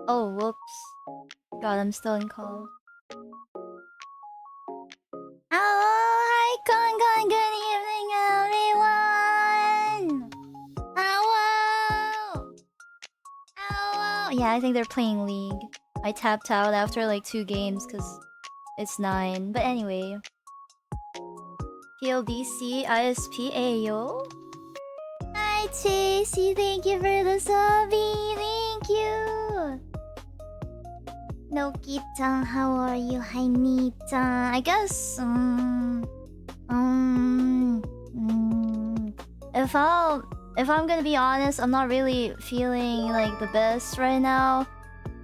Oh, whoops. God, I'm still in call. Hello, hi, good evening, everyone! Hello! Hello! Yeah, I think they're playing League. I tapped out after like 2 games because it's 9. But anyway. PLDC, ISP, Ayo. Hi, Chasey, thank you for the subby, thank you! Noki-chan, how are you? Hi, Ni-chan. I guess, if I'm gonna be honest, I'm not really feeling like the best right now.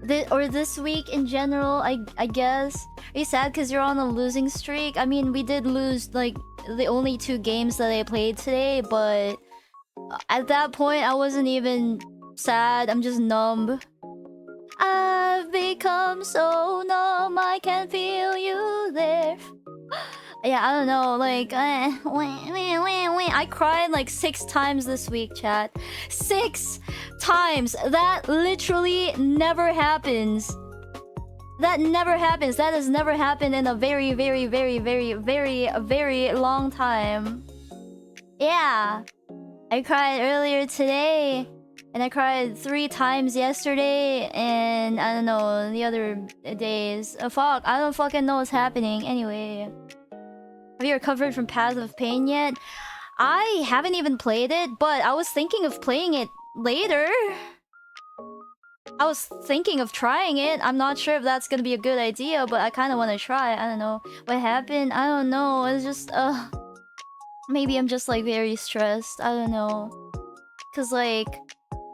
This week in general, I guess. Are you sad because you're on a losing streak? I mean, we did lose like the only 2 games that I played today, but at that point, I wasn't even sad. I'm just numb. I've become so numb, I can feel you there. Yeah, I don't know, like, I cried like 6 times this week, chat. 6 times! That literally never happens. That never happens. That has never happened in a very, very, very, very, very, very long time. Yeah. I cried earlier today. And I cried 3 times yesterday, and I don't know, the other days. Fuck, I don't fucking know what's happening. Anyway. Have you recovered from Path of Pain yet? I haven't even played it, but I was thinking of playing it later. I was thinking of trying it. I'm not sure if that's gonna be a good idea, but I kind of want to try. I don't know. What happened? I don't know. It's just, maybe I'm just, like, very stressed. I don't know. Because, like,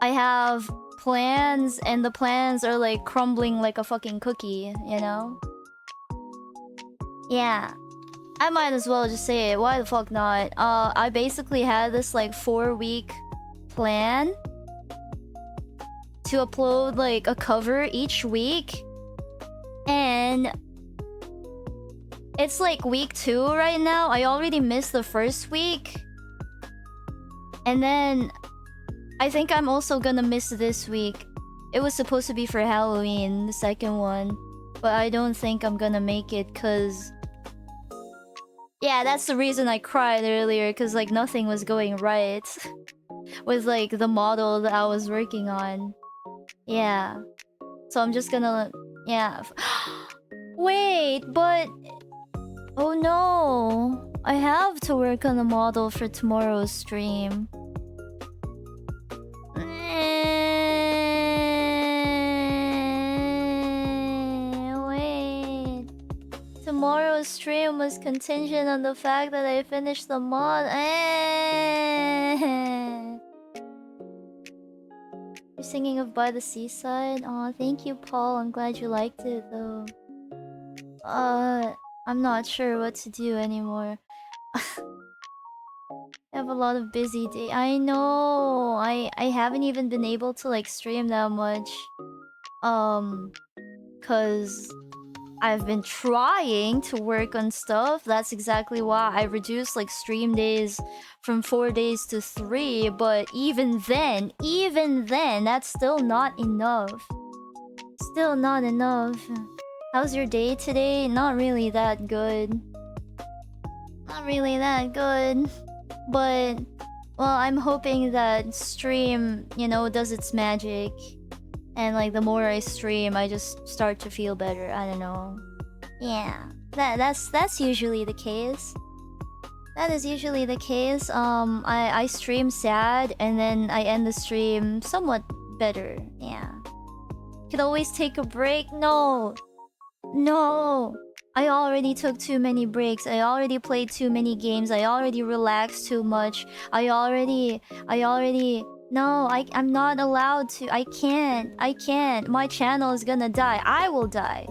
I have plans, and the plans are, like, crumbling like a fucking cookie, you know? Yeah. I might as well just say it. Why the fuck not? I basically had this, like, 4-week plan to upload, like, a cover each week. And it's, like, week 2 right now. I already missed the first week. And then I think I'm also gonna miss this week. It was supposed to be for Halloween, the second one. But I don't think I'm gonna make it, cause... Yeah, that's the reason I cried earlier, cause, like, nothing was going right. With, like, the model that I was working on. Yeah. So I'm just gonna... Yeah. Wait, but... Oh no! I have to work on the model for tomorrow's stream. Wait. Tomorrow's stream was contingent on the fact that I finished the mod. You're singing of By the Seaside? Aw, thank you, Paul. I'm glad you liked it, though. I'm not sure what to do anymore. I have a lot of busy day. I know. I haven't even been able to, like, stream that much. Cause I've been trying to work on stuff. That's exactly why I reduced, like, stream days from 4 days to 3. But even then, that's still not enough. Still not enough. How's your day today? Not really that good. Not really that good. But, well, I'm hoping that stream, you know, does its magic. And, like, the more I stream, I just start to feel better. I don't know. Yeah. That's usually the case. That is usually the case. I stream sad, and then I end the stream somewhat better. Yeah. Could always take a break? No! No! I already took too many breaks. I already played too many games. I already relaxed too much. I already... No, I'm not allowed to. I can't. My channel is gonna die. I will die.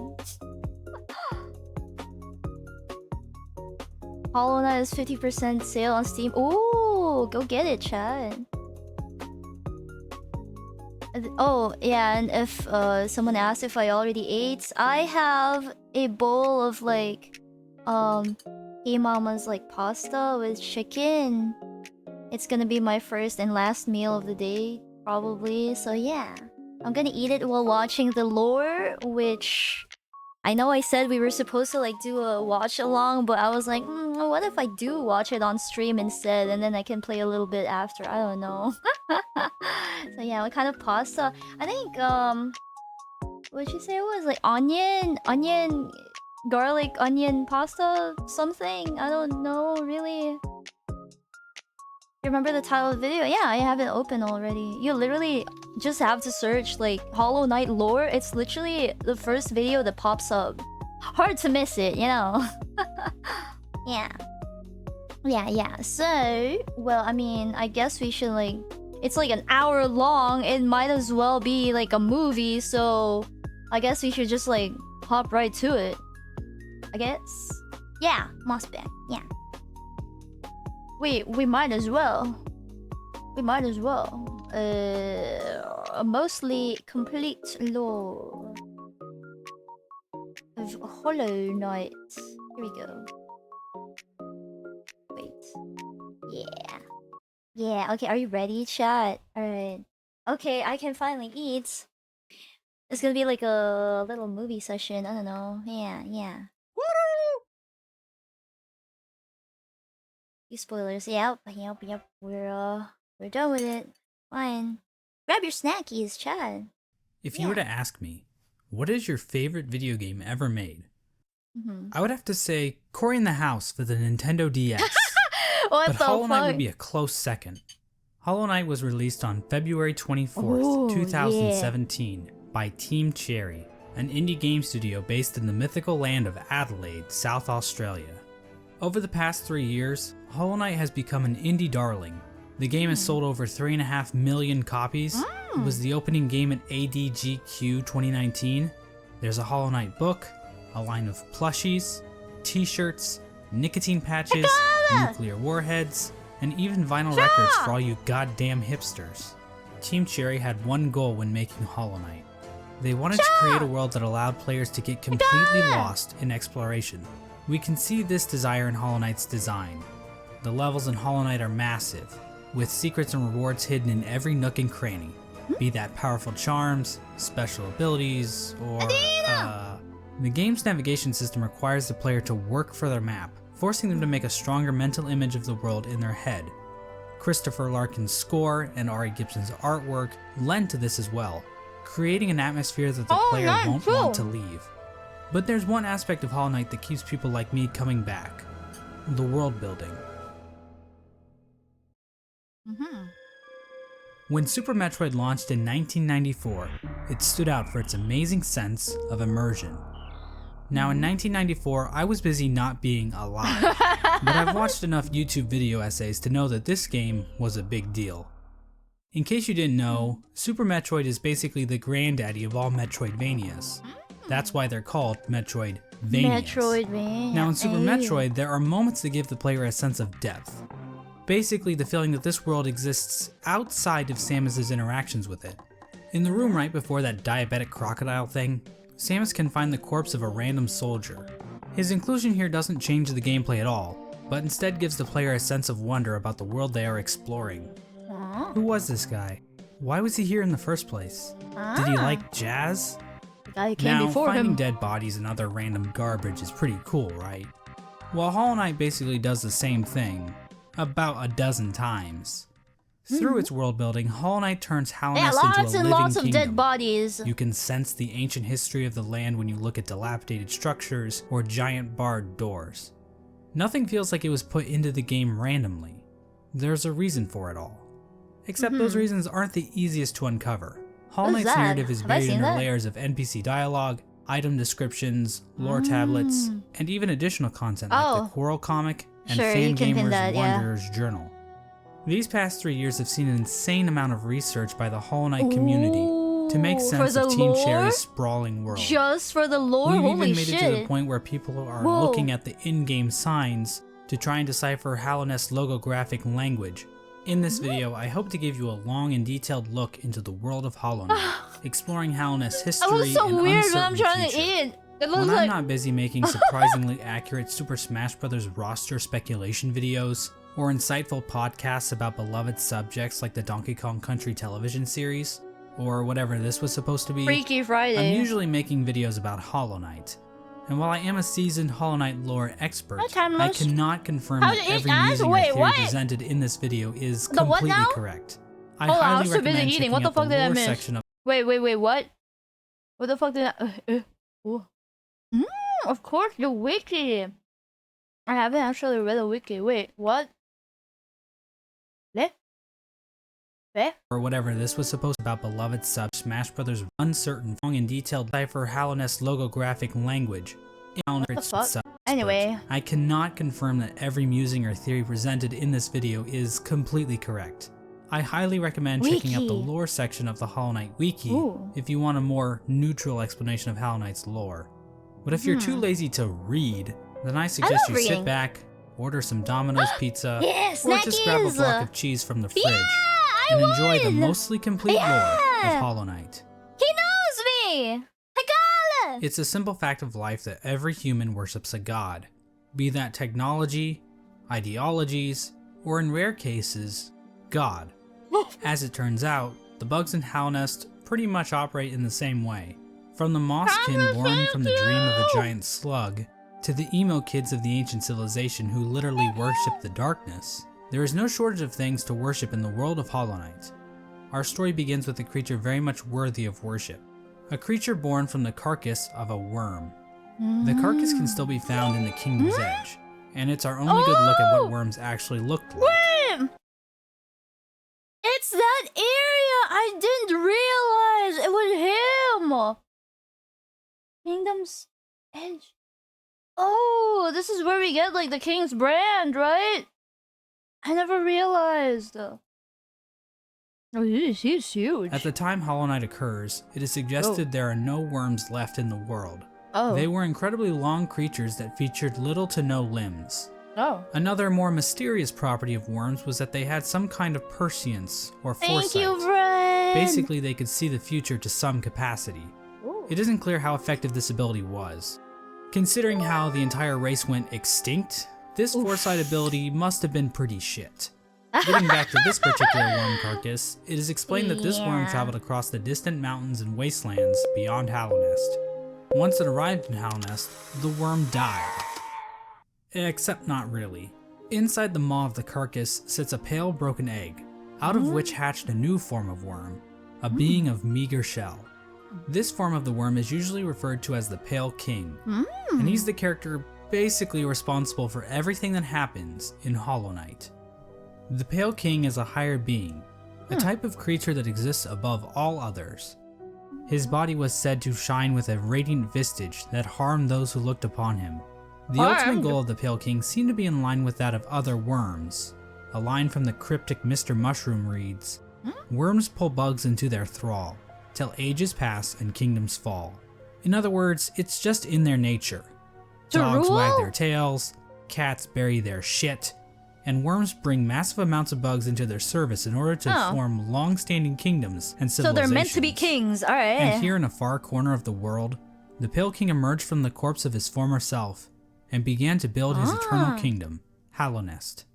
Hollow Knight is 50% sale on Steam. Ooh, go get it, chat. Oh, yeah, and if someone asked if I already ate, I have a bowl of, like, Hey Mama's, like, pasta with chicken. It's gonna be my first and last meal of the day, probably. So yeah. I'm gonna eat it while watching the lore, which I know I said we were supposed to like do a watch along, but I was like, what if I do watch it on stream instead, and then I can play a little bit after? I don't know. So yeah, what kind of pasta? I think what'd you say it was? Like onion, garlic, onion pasta, something? I don't know really. You remember the title of the video? Yeah, I have it open already. You literally just have to search like Hollow Knight lore. It's literally the first video that pops up. Hard to miss it, you know. Yeah. Yeah. So, well, I mean, I guess we should like... It's like an hour long. It might as well be like a movie, so... I guess we should just like hop right to it. I guess. Yeah, Mossback. Yeah. We might as well. We might as well. Mostly complete lore of Hollow Knight. Here we go. Wait. Yeah. Yeah, okay, are you ready, chat? Alright. Okay, I can finally eat. It's gonna be like a little movie session, I don't know. Yeah. You spoilers. Yep. We're done with it. Fine. Grab your snackies, Chad. If you were to ask me, what is your favorite video game ever made? I would have to say Cory in the House for the Nintendo DS. What but the Hollow Knight fuck? would be a close second. Hollow Knight was released on February 24th, 2017 by Team Cherry, an indie game studio based in the mythical land of Adelaide, South Australia. Over the past 3 years, Hollow Knight has become an indie darling. The game has sold over 3.5 million copies. It was the opening game at ADGQ 2019. There's a Hollow Knight book, a line of plushies, t-shirts, nicotine patches, nuclear warheads, and even vinyl records for all you goddamn hipsters. Team Cherry had one goal when making Hollow Knight. They wanted to create a world that allowed players to get completely lost in exploration. We can see this desire in Hollow Knight's design. The levels in Hollow Knight are massive, with secrets and rewards hidden in every nook and cranny, be that powerful charms, special abilities, or the game's navigation system requires the player to work for their map, forcing them to make a stronger mental image of the world in their head. Christopher Larkin's score and Ari Gibson's artwork lend to this as well, creating an atmosphere that the player won't want to leave. But there's one aspect of Hollow Knight that keeps people like me coming back: the world building. When Super Metroid launched in 1994, it stood out for its amazing sense of immersion. Now in 1994, I was busy not being alive, but I've watched enough YouTube video essays to know that this game was a big deal. In case you didn't know, Super Metroid is basically the granddaddy of all Metroidvanias. That's why they're called Metroidvanias. Now in Super Metroid, there are moments that give the player a sense of depth. Basically the feeling that this world exists outside of Samus's interactions with it. In the room right before that diabetic crocodile thing, Samus can find the corpse of a random soldier. His inclusion here doesn't change the gameplay at all, but instead gives the player a sense of wonder about the world they are exploring. Who was this guy? Why was he here in the first place? Did he like jazz? The guy who came before finding him. dead bodies and other random garbage is pretty cool, right? Well, Hollow Knight basically does the same thing, about a dozen times. Through its world building, Hollow Knight turns Hallownest into a living lots of kingdom. dead bodies. You can sense the ancient history of the land when you look at dilapidated structures or giant barred doors. Nothing feels like it was put into the game randomly. There's a reason for it all. Except those reasons aren't the easiest to uncover. Hollow Knight's narrative is buried under layers of NPC dialogue, item descriptions, lore tablets, and even additional content like the Quarrel comic and Fangamer's Wanderer's Journal. These past 3 years have seen an insane amount of research by the Hollow Knight community to make sense of Team Cherry's sprawling world. Just for the lore? We've Holy even made shit. it to the point where people are looking at the in-game signs to try and decipher Hallownest's logographic language. In this video, I hope to give you a long and detailed look into the world of Hollow Knight, exploring Hallownest's history That was so and weird when I'm uncertain trying future. to eat. It looks When like... I'm not busy making surprisingly accurate Super Smash Bros. Roster speculation videos, or insightful podcasts about beloved subjects like the Donkey Kong Country television series, or whatever this was supposed to be, Freaky Friday. I'm usually making videos about Hollow Knight. And while I am a seasoned Hollow Knight lore expert, I cannot confirm that every musing or theory presented in this video is completely correct. I highly recommend checking out the lore section of— Wait, what? What the fuck did I... of course, the wiki. I haven't actually read the wiki. Wait, what? or whatever this was supposed to be about beloved sub Smash Brothers uncertain, long and detailed cipher Hallownest logographic language. What the fuck? Anyway, I cannot confirm that every musing or theory presented in this video is completely correct. I highly recommend checking out the lore section of the Hollow Knight wiki if you want a more neutral explanation of Hollow Knight's lore. But if you're too lazy to read, then I suggest you sit back, order some Domino's pizza, or just grab a block of cheese from the fridge and enjoy the mostly complete lore of Hollow Knight. He knows me! I got it! It's a simple fact of life that every human worships a god, be that technology, ideologies, or in rare cases, God. As it turns out, the bugs in Hallownest pretty much operate in the same way. From the mosskin born from the dream of a giant slug, to the emo kids of the ancient civilization who literally worship the darkness, there is no shortage of things to worship in the world of Hollow Knight. Our story begins with a creature very much worthy of worship. A creature born from the carcass of a worm. The carcass can still be found in the Kingdom's Edge, and it's our only good look at what worms actually looked like. Worm! It's that area! I didn't realize it was him! Kingdom's Edge. Oh, this is where we get like the king's brand, right? I never realized. Oh, he's huge. At the time Hollow Knight occurs, it is suggested there are no worms left in the world. They were incredibly long creatures that featured little to no limbs. Another more mysterious property of worms was that they had some kind of prescience or foresight. Thank you, friend. Basically, they could see the future to some capacity. It isn't clear how effective this ability was. Considering how the entire race went extinct, this foresight ability must have been pretty shit. Getting back to this particular worm carcass, it is explained that this worm traveled across the distant mountains and wastelands beyond Hallownest. Once it arrived in Hallownest, the worm died. Except not really. Inside the maw of the carcass sits a pale broken egg, out of which hatched a new form of worm, a being of meager shell. This form of the worm is usually referred to as the Pale King, and he's the character basically responsible for everything that happens in Hollow Knight. The Pale King is a higher being, a type of creature that exists above all others. His body was said to shine with a radiant visage that harmed those who looked upon him. The ultimate goal of the Pale King seemed to be in line with that of other worms. A line from the cryptic Mr. Mushroom reads, "Worms pull bugs into their thrall, till ages pass and kingdoms fall." In other words, it's just in their nature. Dogs wag their tails, cats bury their shit, and worms bring massive amounts of bugs into their service in order to form long-standing kingdoms and civilizations. So they're meant to be kings, alright. And here in a far corner of the world, the Pale King emerged from the corpse of his former self and began to build his eternal kingdom, Hallownest.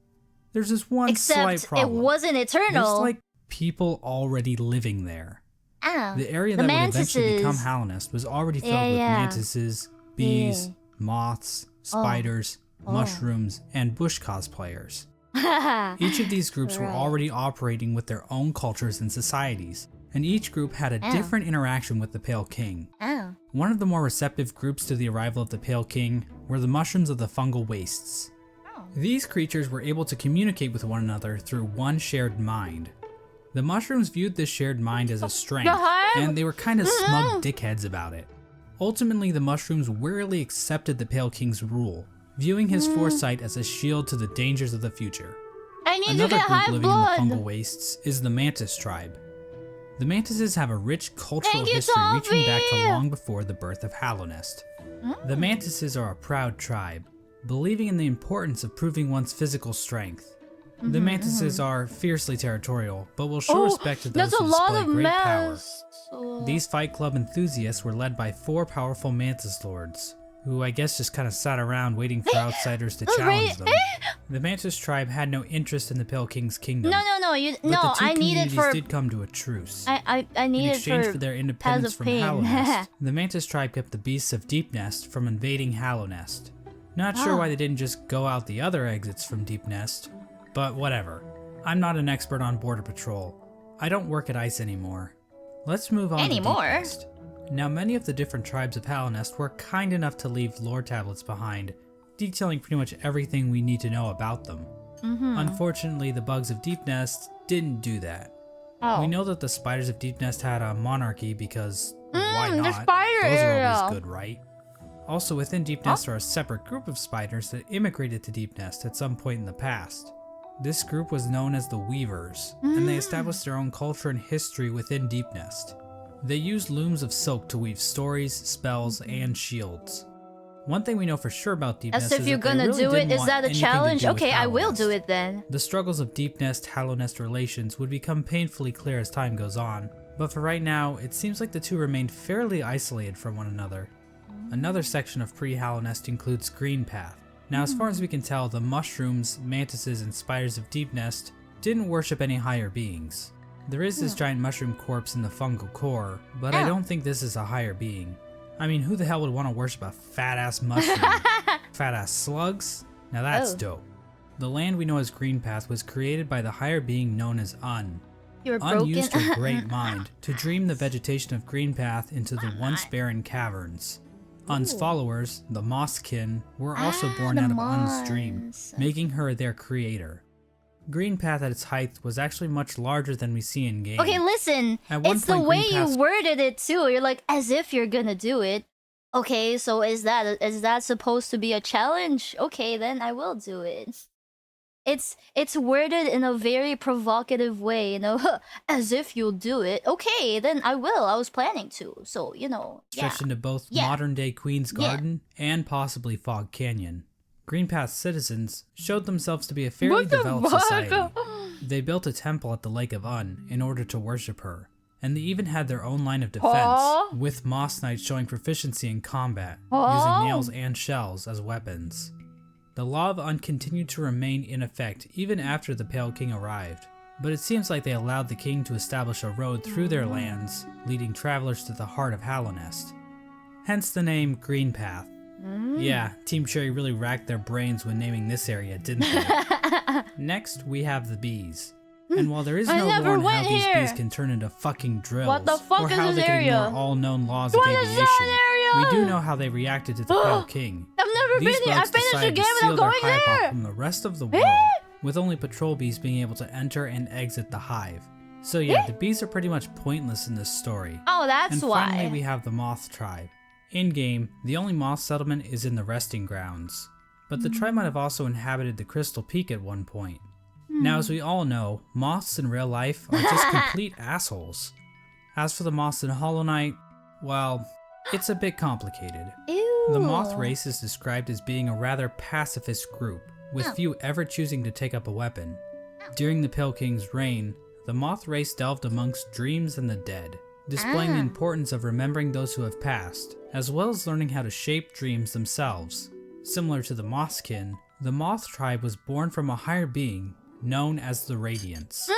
There's this one slight problem. It wasn't eternal. There's like people already living there. The area that would eventually become Hallownest was already filled with mantises, bees, moths, spiders, mushrooms, and bush cosplayers. Each of these groups were already operating with their own cultures and societies, and each group had a different interaction with the Pale King. One of the more receptive groups to the arrival of the Pale King were the mushrooms of the fungal wastes. These creatures were able to communicate with one another through one shared mind. The mushrooms viewed this shared mind as a strength, and they were kind of smug dickheads about it. Ultimately, the mushrooms wearily accepted the Pale King's rule, viewing his foresight as a shield to the dangers of the future. Another group living in the fungal wastes is the Mantis tribe. The Mantises have a rich cultural history reaching back to long before the birth of Hallownest. The Mantises are a proud tribe, believing in the importance of proving one's physical strength. The Mantises are fiercely territorial, but will show respect to those who display great power. These Fight Club enthusiasts were led by 4 powerful Mantis Lords, who I guess just kind of sat around waiting for outsiders to challenge them. The Mantis tribe had no interest in the Pale King's kingdom. No, but the two I need it for... did come to a truce. I need in it exchange for their independence from pain. Hallownest, the Mantis tribe kept the beasts of Deepnest from invading Hallownest. Not sure why they didn't just go out the other exits from Deepnest, but whatever. I'm not an expert on border patrol. I don't work at ICE anymore. Let's move on to Deepnest. Now, many of the different tribes of Hallownest were kind enough to leave lore tablets behind, detailing pretty much everything we need to know about them. Unfortunately, the bugs of Deepnest didn't do that. We know that the spiders of Deepnest had a monarchy because why not? The spider Those area. are always good, right? Also, within Deepnest are a separate group of spiders that immigrated to Deepnest at some point in the past. This group was known as the Weavers, and they established their own culture and history within Deepnest. They used looms of silk to weave stories, spells, and shields. One thing we know for sure about Deepnest As if is you're that they gonna really do it, didn't is want that a anything to challenge? do with Okay, I will Hallownest. do it then. The struggles of Deepnest-Hallownest relations would become painfully clear as time goes on, but for right now, it seems like the two remained fairly isolated from one another. Another section of pre-Hallownest includes Greenpath. Now, as far as we can tell, the mushrooms, mantises, and spiders of Deepnest didn't worship any higher beings. There is this giant mushroom corpse in the fungal core, but I don't think this is a higher being. I mean, who the hell would want to worship a fat-ass mushroom? Fat-ass slugs? Now that's dope. The land we know as Greenpath was created by the higher being known as Un. You're Un broken. used her great mind to dream the vegetation of Greenpath into the once barren caverns. Un's followers, the Mosskin, were also born out of Un's dream, making her their creator. Greenpath at its height was actually much larger than we see in game. Okay, listen. At one It's the point, way Greenpath's- you worded it too. You're like, as if you're gonna do it. Okay, so is that supposed to be a challenge? Okay, then I will do it. It's worded in a very provocative way, you know, as if you'll do it. Okay, then I will. I was planning to. So, you know, stretched into both modern-day Queen's Garden and possibly Fog Canyon. Greenpath's citizens showed themselves to be a fairly developed society. They built a temple at the Lake of Un in order to worship her, and they even had their own line of defense, with Moss Knights showing proficiency in combat, using nails and shells as weapons. The Law of Un continued to remain in effect even after the Pale King arrived, but it seems like they allowed the king to establish a road through their lands, leading travelers to the heart of Hallownest. Hence the name Greenpath. Yeah, Team Cherry really racked their brains when naming this area, didn't they? Next, we have the bees. And while there is no lore on how these bees can turn into fucking drills, What the fuck or is how this they can area? ignore all known laws of What is aviation, that area? we do know how they reacted to the Pale King. I've never These been here. I bugs finished the decided game to seal without their going hive off there. from the rest of the world, with only patrol bees being able to enter and exit the hive. So yeah, the bees are pretty much pointless in this story. Oh, that's And why. finally we have the Moth tribe. In-game, the only moth settlement is in the resting grounds, but the tribe might have also inhabited the Crystal Peak at one point. Now, as we all know, moths in real life are just complete assholes. As for the moths in Hollow Knight, well, it's a bit complicated. Ew. The moth race is described as being a rather pacifist group, with few ever choosing to take up a weapon. During the Pale King's reign, the moth race delved amongst dreams and the dead, displaying the importance of remembering those who have passed, as well as learning how to shape dreams themselves. Similar to the Mothkin, the Moth tribe was born from a higher being known as the Radiance.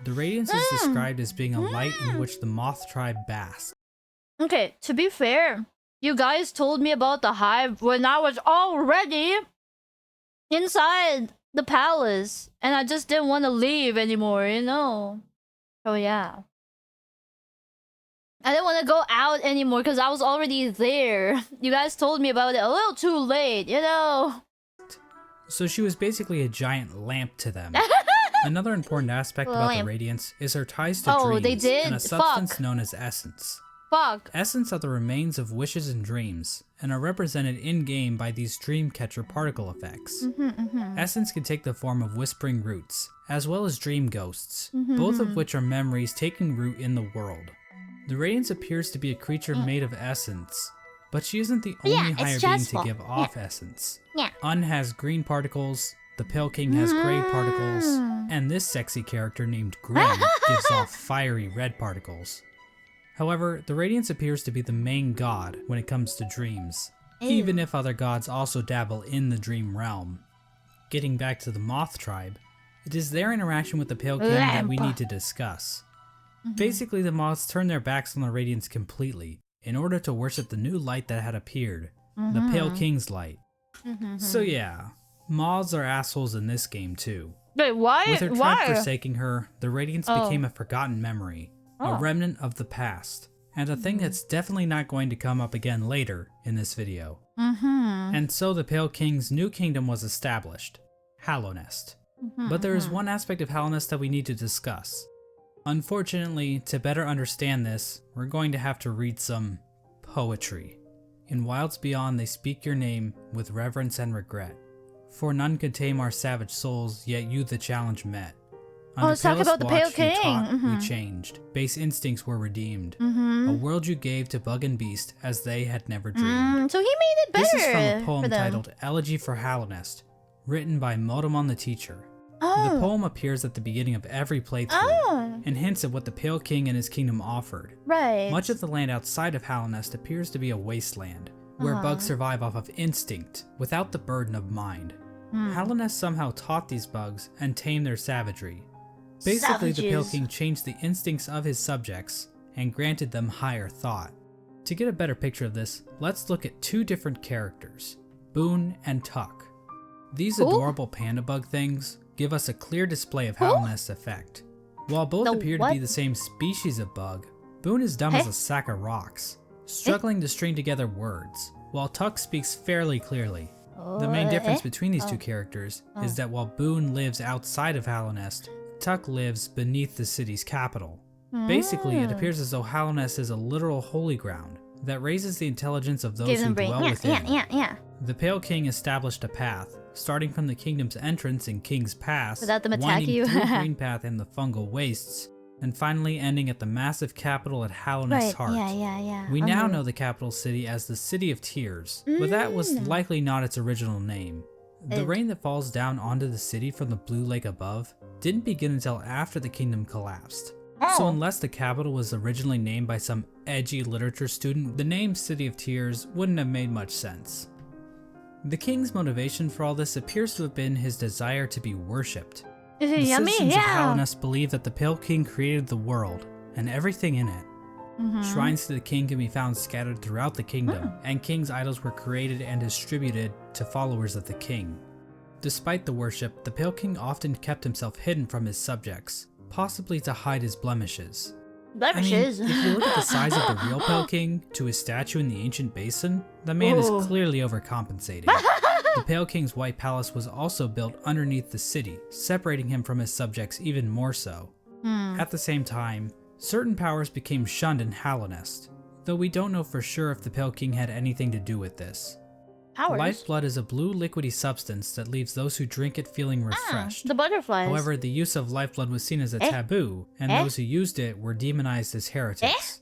The Radiance is described as being a light in which the Moth tribe basks. Okay, to be fair, you guys told me about the hive when I was already inside the palace, and I just didn't want to leave anymore, you know? Oh yeah. I didn't want to go out anymore because I was already there. You guys told me about it a little too late, you know? So she was basically a giant lamp to them. Another important aspect about the Radiance is her ties to dreams they did? and a substance Fuck. known as essence. Fuck. Essence are the remains of wishes and dreams, and are represented in-game by these dreamcatcher particle effects. Essence can take the form of whispering roots, as well as dream ghosts, both of which are memories taking root in the world. The Radiance appears to be a creature made of essence, but she isn't the only higher being to give off essence. Un has green particles, the Pale King has gray particles, and this sexy character named Grim gives off fiery red particles. However, the Radiance appears to be the main god when it comes to dreams. even if other gods also dabble in the dream realm. Getting back to the Moth tribe, it is their interaction with the Pale King that we need to discuss. Basically, the Moths turned their backs on the Radiants completely in order to worship the new light that had appeared, the Pale King's light. So yeah, Moths are assholes in this game too. Wait, why? With her tribe forsaking her, the Radiants became a forgotten memory, a remnant of the past, and a thing that's definitely not going to come up again later in this video. And so the Pale King's new kingdom was established, Hallownest. But there is one aspect of Hallownest that we need to discuss. Unfortunately, to better understand this, we're going to have to read some poetry. In Wilds Beyond they speak your name with reverence and regret. For none could tame our savage souls, yet you the challenge met. Under let's talk about the Pale King. You taught, we changed. Base instincts were redeemed. A world you gave to bug and beast as they had never dreamed. So he made it better. This is from a poem titled Elegy for Hallownest, written by Modemon the Teacher. The poem appears at the beginning of every playthrough and hints at what the Pale King and his kingdom offered. Much of the land outside of Hallownest appears to be a wasteland, where bugs survive off of instinct, without the burden of mind. Hallownest somehow taught these bugs and tamed their savagery. Basically, the Pale King changed the instincts of his subjects and granted them higher thought. To get a better picture of this, let's look at two different characters, Boone and Tuck. These adorable panda bug things give us a clear display of Hallownest's effect. While both appear to be the same species of bug, Boone is dumb as a sack of rocks, struggling to string together words, while Tuck speaks fairly clearly. The main difference between these two characters is that while Boone lives outside of Hallownest, Tuck lives beneath the city's capital. Basically, it appears as though Hallownest is a literal holy ground that raises the intelligence of those who dwell within. The Pale King established a path, starting from the kingdom's entrance in King's Pass, winding through Green Path and the fungal wastes, and finally ending at the massive capital at Hallownest's heart. We now know the capital city as the City of Tears, but that was likely not its original name. The rain that falls down onto the city from the blue lake above didn't begin until after the kingdom collapsed. So unless the capital was originally named by some edgy literature student, the name City of Tears wouldn't have made much sense. The king's motivation for all this appears to have been his desire to be worshipped. The citizens of Hallownest believe that the Pale King created the world and everything in it. Shrines to the king can be found scattered throughout the kingdom, and king's idols were created and distributed to followers of the king. Despite the worship, the Pale King often kept himself hidden from his subjects, possibly to hide his blemishes. I mean, if you look at the size of the real Pale King to his statue in the ancient basin, the man is clearly overcompensating. The Pale King's White Palace was also built underneath the city, separating him from his subjects even more so. At the same time, certain powers became shunned in Hallownest, though we don't know for sure if the Pale King had anything to do with this. Lifeblood is a blue liquidy substance that leaves those who drink it feeling refreshed. The butterflies. However, the use of lifeblood was seen as a taboo, and those who used it were demonized as heretics.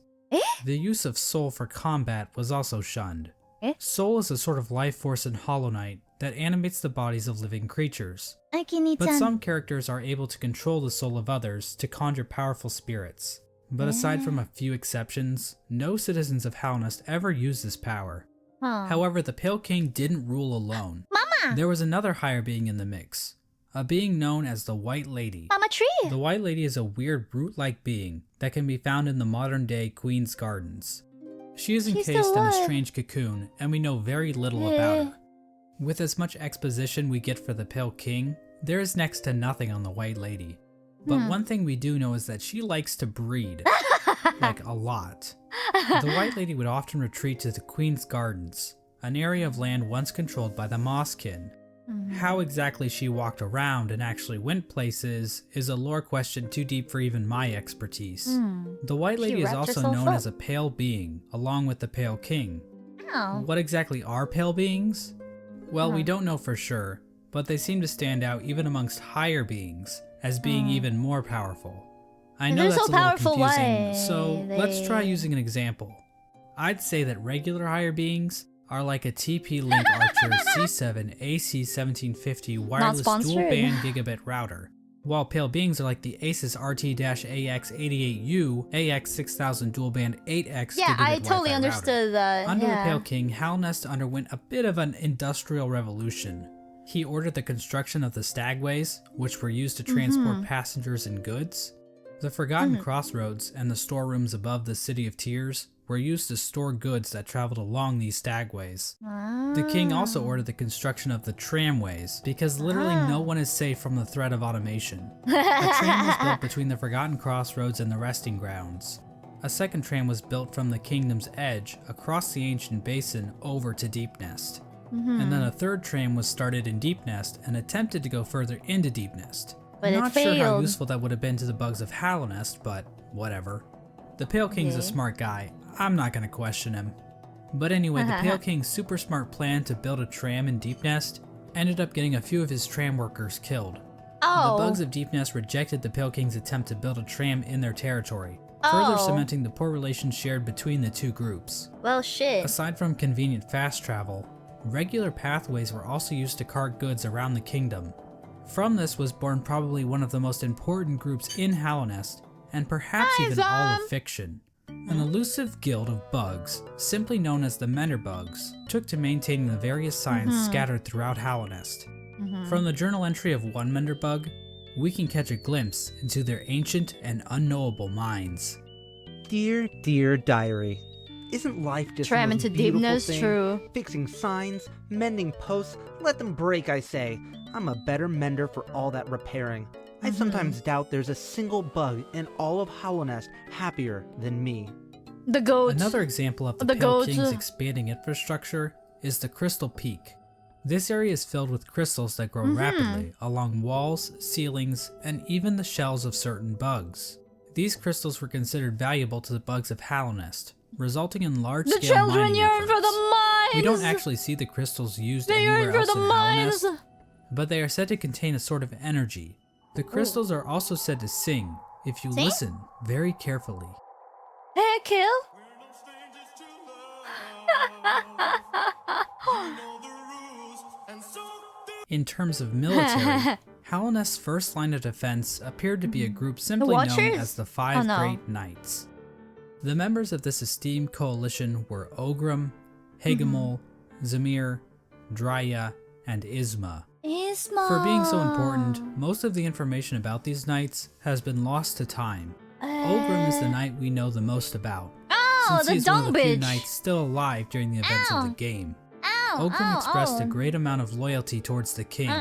The use of soul for combat was also shunned. Soul is a sort of life force in Hollow Knight that animates the bodies of living creatures. But some characters are able to control the soul of others to conjure powerful spirits. But aside from a few exceptions, no citizens of Hallownest ever used this power. However, the Pale King didn't rule alone. There was another higher being in the mix, a being known as the White Lady. The White Lady is a weird brute-like being that can be found in the modern-day Queen's Gardens. She is encased in a strange cocoon, and we know very little about her. With as much exposition we get for the Pale King, there is next to nothing on the White Lady. But one thing we do know is that she likes to breed. Like, a lot. The White Lady would often retreat to the Queen's Gardens, an area of land once controlled by the Mosskin. How exactly she walked around and actually went places is a lore question too deep for even my expertise. The White Lady is also known as a pale being, along with the Pale King. What exactly are pale beings? Well, we don't know for sure, but they seem to stand out even amongst higher beings as being even more powerful. I know that's a little confusing, so let's try using an example. I'd say that regular higher beings are like a TP-Link Archer C7 AC1750 wireless dual-band gigabit router, while pale beings are like the Asus RT-AX88U, AX6000 dual band 8X Yeah, gigabit I totally Wi-Fi understood router. that. Under the yeah. Pale King, Halnest underwent a bit of an industrial revolution. He ordered the construction of the stagways, which were used to transport passengers and goods. The Forgotten Crossroads and the storerooms above the City of Tears were used to store goods that traveled along these stagways. The king also ordered the construction of the tramways, because literally no one is safe from the threat of automation. A tram was built between the Forgotten Crossroads and the resting grounds. A second tram was built from the kingdom's edge across the ancient basin over to Deep Nest. And then a third tram was started in Deep Nest and attempted to go further into Deep Nest. But Not it failed. sure how useful that would have been to the bugs of Hallownest, but whatever. The Pale King's a smart guy. I'm not gonna question him. But anyway, the Pale King's super smart plan to build a tram in Deep Nest ended up getting a few of his tram workers killed. Oh. The bugs of Deep Nest rejected the Pale King's attempt to build a tram in their territory, further cementing the poor relations shared between the two groups. Well, shit. Aside from convenient fast travel, regular pathways were also used to cart goods around the kingdom. From this was born probably one of the most important groups in Hallownest, and perhaps even all of fiction. An elusive guild of bugs, simply known as the Menderbugs, took to maintaining the various signs scattered throughout Hallownest. From the journal entry of one Menderbug, we can catch a glimpse into their ancient and unknowable minds. Dear, dear diary. Isn't life just Tram the most into beautiful deepness, thing? true. Fixing signs, mending posts, let them break, I say. I'm a better mender for all that repairing. I sometimes doubt there's a single bug in all of Hallownest happier than me. The goats. Another example of the Pale King's expanding infrastructure is the Crystal Peak. This area is filled with crystals that grow rapidly along walls, ceilings, and even the shells of certain bugs. These crystals were considered valuable to the bugs of Hallownest, resulting in large-scale The children mining yearn efforts. for the mines! We don't actually see the crystals used They anywhere yearn for else the in mines! Hallownest, but they are said to contain a sort of energy. The crystals are also said to sing, if you listen very carefully. Hey, kill? In terms of military, Hallownest's first line of defense appeared to be a group simply known Watchers? as the Five Oh, no. Great Knights. The members of this esteemed coalition were Ogrim, Hagamol, Zamir, Drya, and Isma. Isma. For being so important, most of the information about these knights has been lost to time. Ogrim is the knight we know the most about, Oh, since the he is one dung of the few bitch. knights still alive during the events of the game. Ogrim expressed a great amount of loyalty towards the king,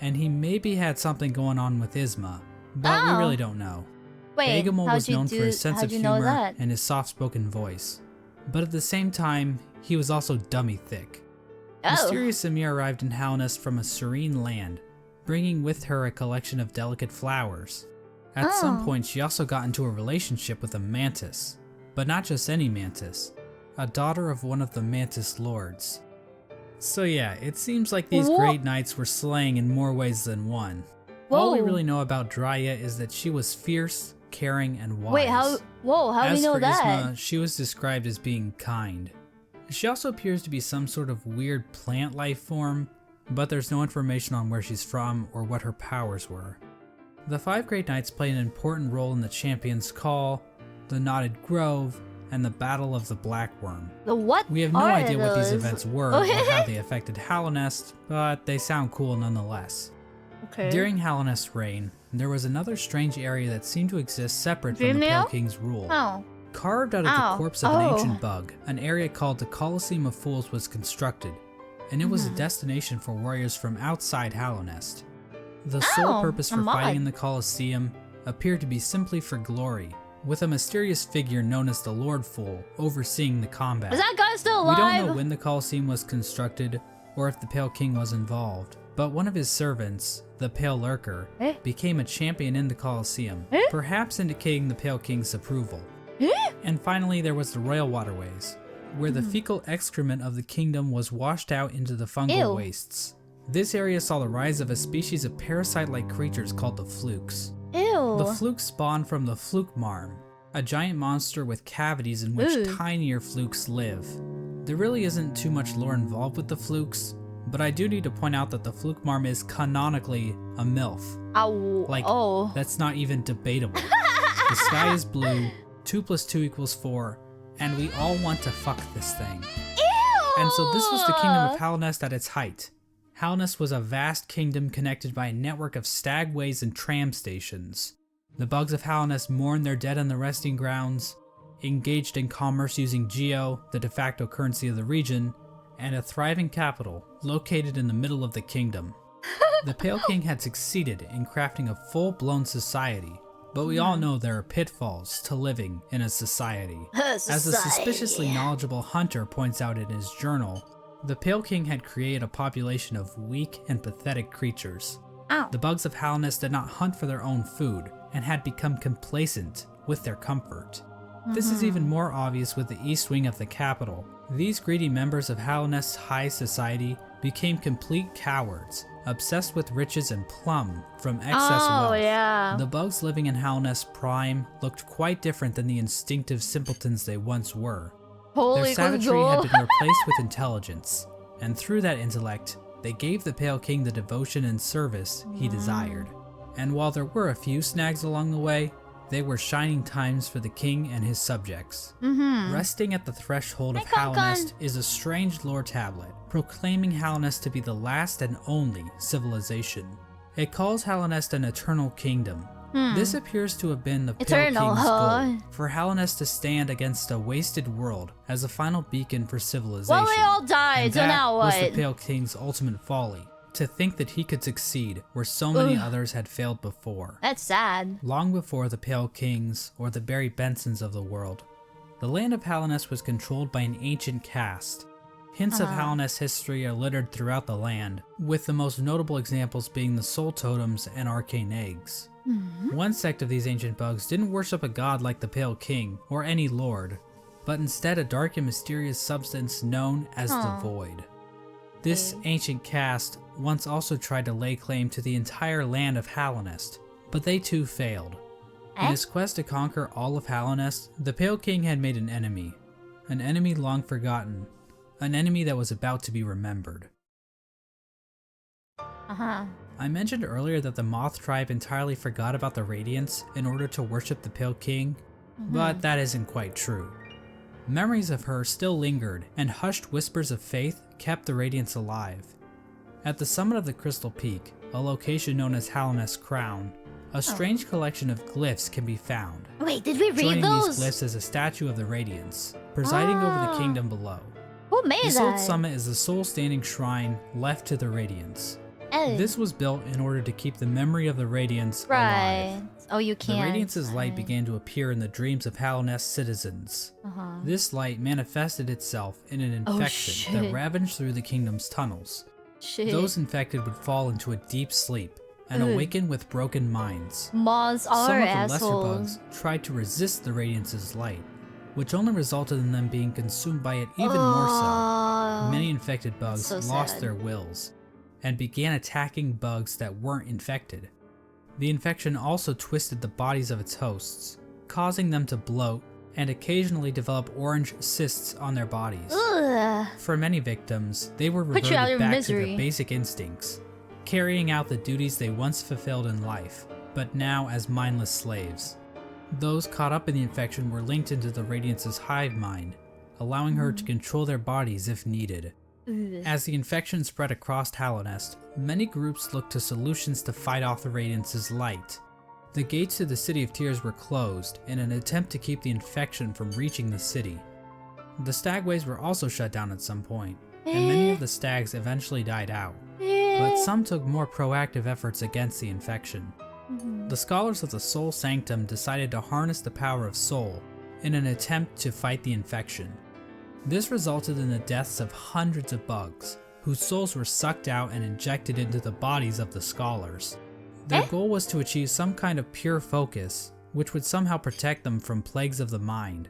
and he maybe had something going on with Isma, but we really don't know. Wait, Hagamol was known for his sense how'd of you know humor that? and his soft-spoken voice, but at the same time, he was also dummy thick. Mysterious Samir arrived in Hallownest from a serene land, bringing with her a collection of delicate flowers. At some point, she also got into a relationship with a mantis, but not just any mantis, a daughter of one of the mantis lords. So yeah, it seems like these great knights were slaying in more ways than one. All we really know about Drya is that she was fierce, caring, and wise. Wait, how do we know that? Isma, she was described as being kind. She also appears to be some sort of weird plant life form, but there's no information on where she's from or what her powers were. The Five Great Knights play an important role in the Champion's Call, the Knotted Grove, and the Battle of the Black Worm. The what? We have no are idea what these those? events were or how they affected Hallownest, but they sound cool nonetheless. Okay. During Hallownest's reign, there was another strange area that seemed to exist separate from the Vimeo? Pale King's rule. Oh. Carved out of the corpse of an ancient bug, an area called the Colosseum of Fools was constructed, and it was a destination for warriors from outside Hallownest. The sole purpose for fighting in the Colosseum appeared to be simply for glory, with a mysterious figure known as the Lord Fool overseeing the combat. Is that guy still We alive? don't know when the Colosseum was constructed or if the Pale King was involved, but one of his servants, the Pale Lurker, became a champion in the Colosseum, perhaps indicating the Pale King's approval. And finally, there was the Royal Waterways, where the fecal excrement of the kingdom was washed out into the fungal wastes. This area saw the rise of a species of parasite-like creatures called the Flukes. Ew. The Flukes spawned from the Fluke Marm, a giant monster with cavities in which tinier flukes live. There really isn't too much lore involved with the Flukes, But I do need to point out that the Flukmarm is canonically a MILF. Ow. Like, oh. that's not even debatable. The sky is blue, 2 + 2 = 4, and we all want to fuck this thing. Ew! And so this was the kingdom of Halnest at its height. Halnest was a vast kingdom connected by a network of stagways and tram stations. The bugs of Halnest mourned their dead on the resting grounds, engaged in commerce using Geo, the de facto currency of the region, and a thriving capital located in the middle of the kingdom. The Pale King had succeeded in crafting a full-blown society, but we all know there are pitfalls to living in a society. As the suspiciously knowledgeable Hunter points out in his journal, the Pale King had created a population of weak and pathetic creatures. Ow. The bugs of Halnest did not hunt for their own food and had become complacent with their comfort. This is even more obvious with the east wing of the capital. These greedy members of Halnest's high society became complete cowards, obsessed with riches and plum from excess wealth. Yeah. The bugs living in Halnest Prime looked quite different than the instinctive simpletons they once were. Holy Their savagery had been replaced with intelligence, and through that intellect, they gave the Pale King the devotion and service he desired. And while there were a few snags along the way, they were shining times for the king and his subjects. Resting at the threshold of Halnest is a strange lore tablet, proclaiming Halnest to be the last and only civilization. It calls Halnest an eternal kingdom. This appears to have been the Pale King's goal, for Halnest to stand against a wasted world as a final beacon for civilization. Well, they all died, and so that now what? was the Pale King's ultimate folly, to think that he could succeed where so many others had failed before. That's sad. Long before the Pale Kings or the Barry Bensons of the world, the land of Halnest was controlled by an ancient caste. Hints of Halnest's history are littered throughout the land, with the most notable examples being the soul totems and arcane eggs. One sect of these ancient bugs didn't worship a god like the Pale King or any lord, but instead a dark and mysterious substance known as the Void. This ancient caste once also tried to lay claim to the entire land of Halnest, but they too failed. In his quest to conquer all of Halnest, the Pale King had made an enemy long forgotten, an enemy that was about to be remembered. I mentioned earlier that the Moth tribe entirely forgot about the Radiance in order to worship the Pale King, but that isn't quite true. Memories of her still lingered, and hushed whispers of faith kept the Radiance alive. At the summit of the Crystal Peak, a location known as Halnest Crown, a strange collection of glyphs can be found. Wait, did we read Joining those? these glyphs is a statue of the Radiance, presiding over the kingdom below. Who made The that? Soul Summit is the sole standing shrine left to the Radiance. This was built in order to keep the memory of the Radiance alive. Oh, you can't. The Radiance's light began to appear in the dreams of Halnest citizens. This light manifested itself in an infection that ravaged through the kingdom's tunnels. Those infected would fall into a deep sleep and awaken with broken minds. Moths are Some of the assholes. lesser bugs tried to resist the Radiance's light, which only resulted in them being consumed by it even more so. Many infected bugs lost their wills and began attacking bugs that weren't infected. The infection also twisted the bodies of its hosts, causing them to bloat and occasionally develop orange cysts on their bodies. For many victims, they were reverted back to their basic instincts, carrying out the duties they once fulfilled in life, but now as mindless slaves. Those caught up in the infection were linked into the Radiance's hive mind, allowing her to control their bodies if needed. As the infection spread across Halnest, many groups looked to solutions to fight off the Radiance's light. The gates to the City of Tears were closed in an attempt to keep the infection from reaching the city. The stagways were also shut down at some point, and many of the stags eventually died out, but some took more proactive efforts against the infection. The scholars of the Soul Sanctum decided to harness the power of Soul in an attempt to fight the infection. This resulted in the deaths of hundreds of bugs, whose souls were sucked out and injected into the bodies of the scholars. Their goal was to achieve some kind of pure focus, which would somehow protect them from plagues of the mind.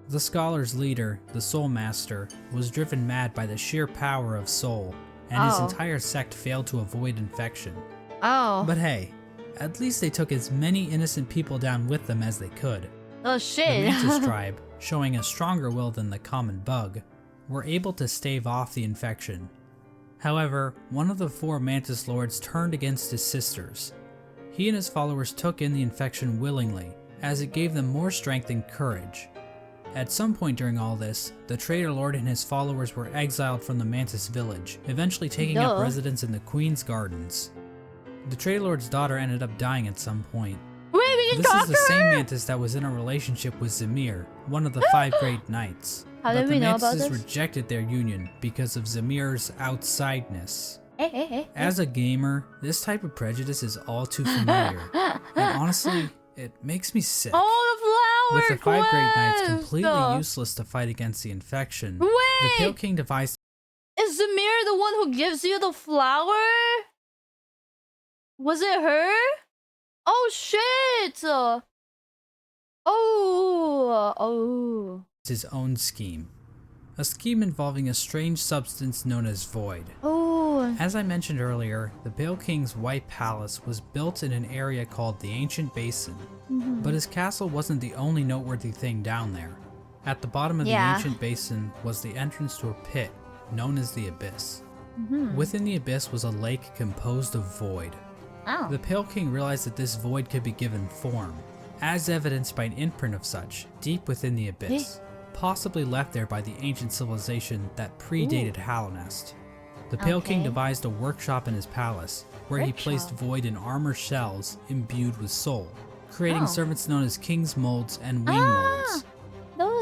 The scholars' leader, the Soul Master, was driven mad by the sheer power of Soul, and his entire sect failed to avoid infection. But hey, at least they took as many innocent people down with them as they could. Oh shit. The Mantis tribe, showing a stronger will than the common bug, were able to stave off the infection. However, one of the 4 Mantis Lords turned against his sisters. He and his followers took in the infection willingly, as it gave them more strength and courage. At some point during all this, the Traitor Lord and his followers were exiled from the Mantis village, eventually taking up residence in the Queen's Gardens. The Traitor Lord's daughter ended up dying at some point. Wait, we can This talk is the to same her? Mantis that was in a relationship with Zamir, one of the 5 great knights. How but did the we know about Mantises this? rejected their union because of Zamir's outsideness. Hey. As a gamer, this type of prejudice is all too familiar. And honestly, it makes me sick. Oh, the flower With the 5 great knights quest! completely useless to fight against the infection, the Wait! Pale King devised. Is Zamir the one who gives you the flower? Was it her? Oh shit! Oh. His own scheme. A scheme involving a strange substance known as void. Oh. As I mentioned earlier, the Pale King's White Palace was built in an area called the Ancient Basin, but his castle wasn't the only noteworthy thing down there. At the bottom of the Ancient Basin was the entrance to a pit known as the Abyss. Within the Abyss was a lake composed of void. Oh. The Pale King realized that this void could be given form, as evidenced by an imprint of such deep within the Abyss, possibly left there by the ancient civilization that predated Halonest. The Pale King devised a workshop in his palace, where he placed void in armor shells imbued with soul, creating servants known as King's Molds and Wing Molds.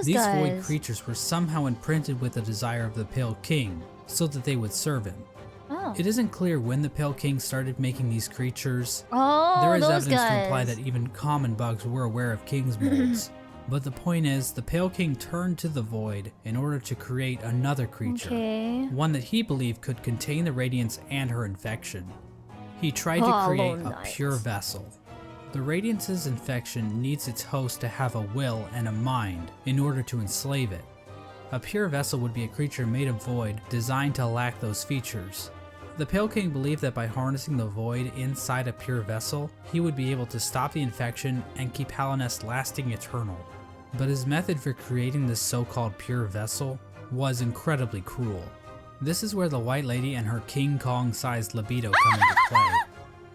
These void creatures were somehow imprinted with the desire of the Pale King, so that they would serve him. It isn't clear when the Pale King started making these creatures. There is evidence to imply that even common bugs were aware of King's Molds. But the point is, the Pale King turned to the void in order to create another creature, one that he believed could contain the Radiance and her infection. He tried to create a pure vessel. The Radiance's infection needs its host to have a will and a mind in order to enslave it. A pure vessel would be a creature made of void designed to lack those features. The Pale King believed that by harnessing the void inside a pure vessel, he would be able to stop the infection and keep Halonest lasting eternal. But his method for creating this so-called pure vessel was incredibly cruel. This is where the White Lady and her King Kong-sized libido come into play.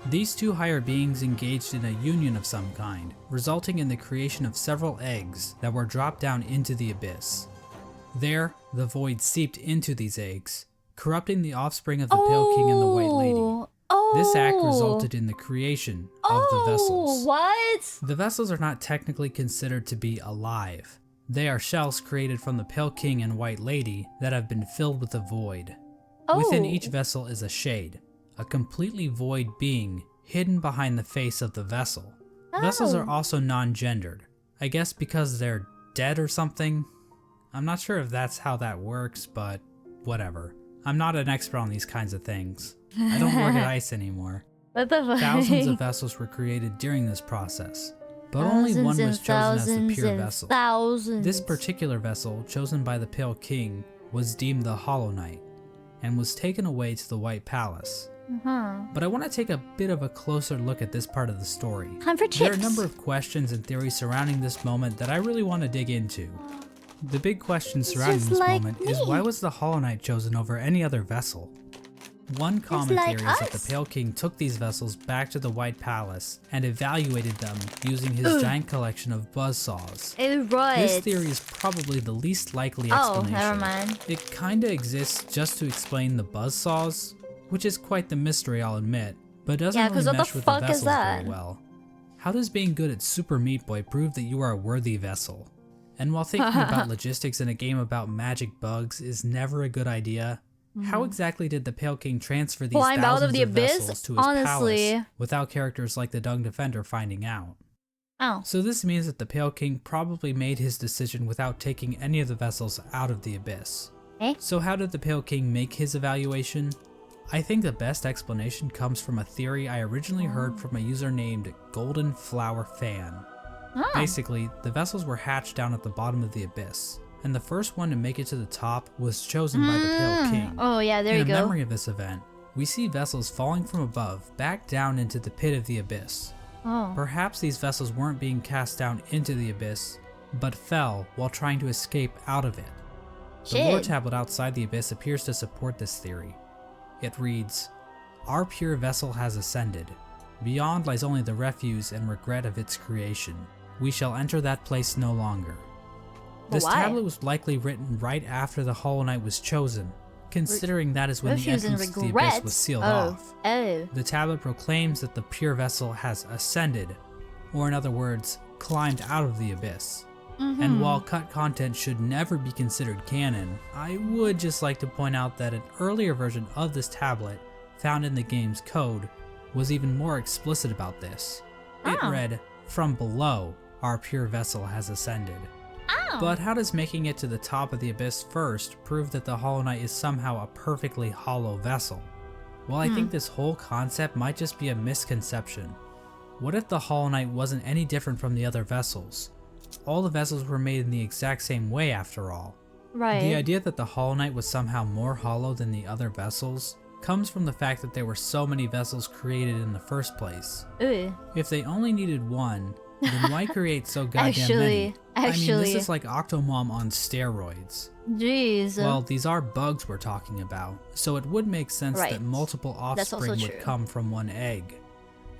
These 2 higher beings engaged in a union of some kind, resulting in the creation of several eggs that were dropped down into the abyss. There, the void seeped into these eggs, corrupting the offspring of the Pale King and the White Lady. This act resulted in the creation of the vessels. What? The vessels are not technically considered to be alive. They are shells created from the Pale King and White Lady that have been filled with a void. Within each vessel is a shade, a completely void being hidden behind the face of the vessel. Vessels are also non-gendered, I guess because they're dead or something. I'm not sure if that's how that works, but whatever. I'm not an expert on these kinds of things. I don't work at ICE anymore. What the fuck? Thousands of vessels were created during this process, but only one was chosen as the pure vessel. This particular vessel, chosen by the Pale King, was deemed the Hollow Knight, and was taken away to the White Palace. But I want to take a bit of a closer look at this part of the story. Time for chips. There are a number of questions and theories surrounding this moment that I really want to dig into. The big question surrounding this moment is, why was the Hollow Knight chosen over any other vessel? One common theory is that the Pale King took these vessels back to the White Palace and evaluated them using his giant collection of buzzsaws. This theory is probably the least likely explanation. Never mind. It kinda exists just to explain the buzzsaws, which is quite the mystery, I'll admit, but doesn't really mesh with the vessels very well. How does being good at Super Meat Boy prove that you are a worthy vessel? And while thinking about logistics in a game about magic bugs is never a good idea, how exactly did the Pale King transfer these thousands of vessels to his palace without characters like the Dung Defender finding out? So this means that the Pale King probably made his decision without taking any of the vessels out of the abyss. So how did the Pale King make his evaluation? I think the best explanation comes from a theory I originally heard from a user named Golden Flower Fan. Basically, the vessels were hatched down at the bottom of the abyss, and the first one to make it to the top was chosen by the Pale King. Oh yeah, there you go. In memory of this event, we see vessels falling from above back down into the pit of the abyss. Perhaps these vessels weren't being cast down into the abyss, but fell while trying to escape out of it. The lore tablet outside the abyss appears to support this theory. It reads, "Our pure vessel has ascended. Beyond lies only the refuse and regret of its creation. We shall enter that place no longer." This why? tablet was likely written right after the Hollow Knight was chosen, considering that is when the Refuse and entrance to the regret? abyss was sealed Oh. off. Oh. The tablet proclaims that the pure vessel has ascended, or in other words, climbed out of the abyss. And while cut content should never be considered canon, I would just like to point out that an earlier version of this tablet, found in the game's code, was even more explicit about this. It Oh. read, "From below, our pure vessel has ascended." Oh. But how does making it to the top of the abyss first prove that the Hollow Knight is somehow a perfectly hollow vessel? Well, I think this whole concept might just be a misconception. What if the Hollow Knight wasn't any different from the other vessels? All the vessels were made in the exact same way after all. Right. The idea that the Hollow Knight was somehow more hollow than the other vessels comes from the fact that there were so many vessels created in the first place. Ooh. If they only needed one, then why create so goddamn many? I mean, this is like Octomom on steroids. Jeez. Well, these are bugs we're talking about, so it would make sense Right. that multiple That's also offspring would true. come from one egg.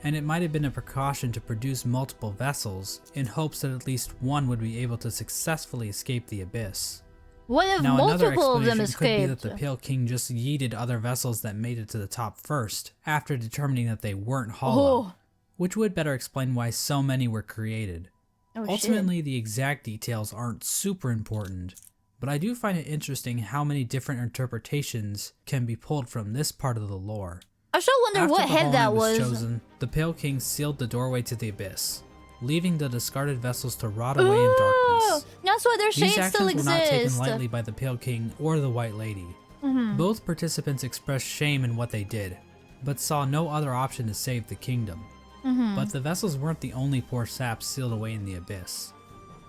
And it might have been a precaution to produce multiple vessels in hopes that at least one would be able to successfully escape the abyss. What if Now, another multiple of them explanation could be that escaped? the Pale King just yeeted other vessels that made it to the top first, after determining that they weren't hollow, Oh. which would better explain why so many were created. Oh, Ultimately, the exact details aren't super important, but I do find it interesting how many different interpretations can be pulled from this part of the lore. I still wonder After what the head Hollow that Knight was. chosen, the Pale King sealed the doorway to the abyss, leaving the discarded vessels to rot away in darkness. That's why their These shades still actions were not taken exist. lightly by the Pale King or the White Lady. Both participants expressed shame in what they did, but saw no other option to save the kingdom. But the vessels weren't the only poor saps sealed away in the abyss.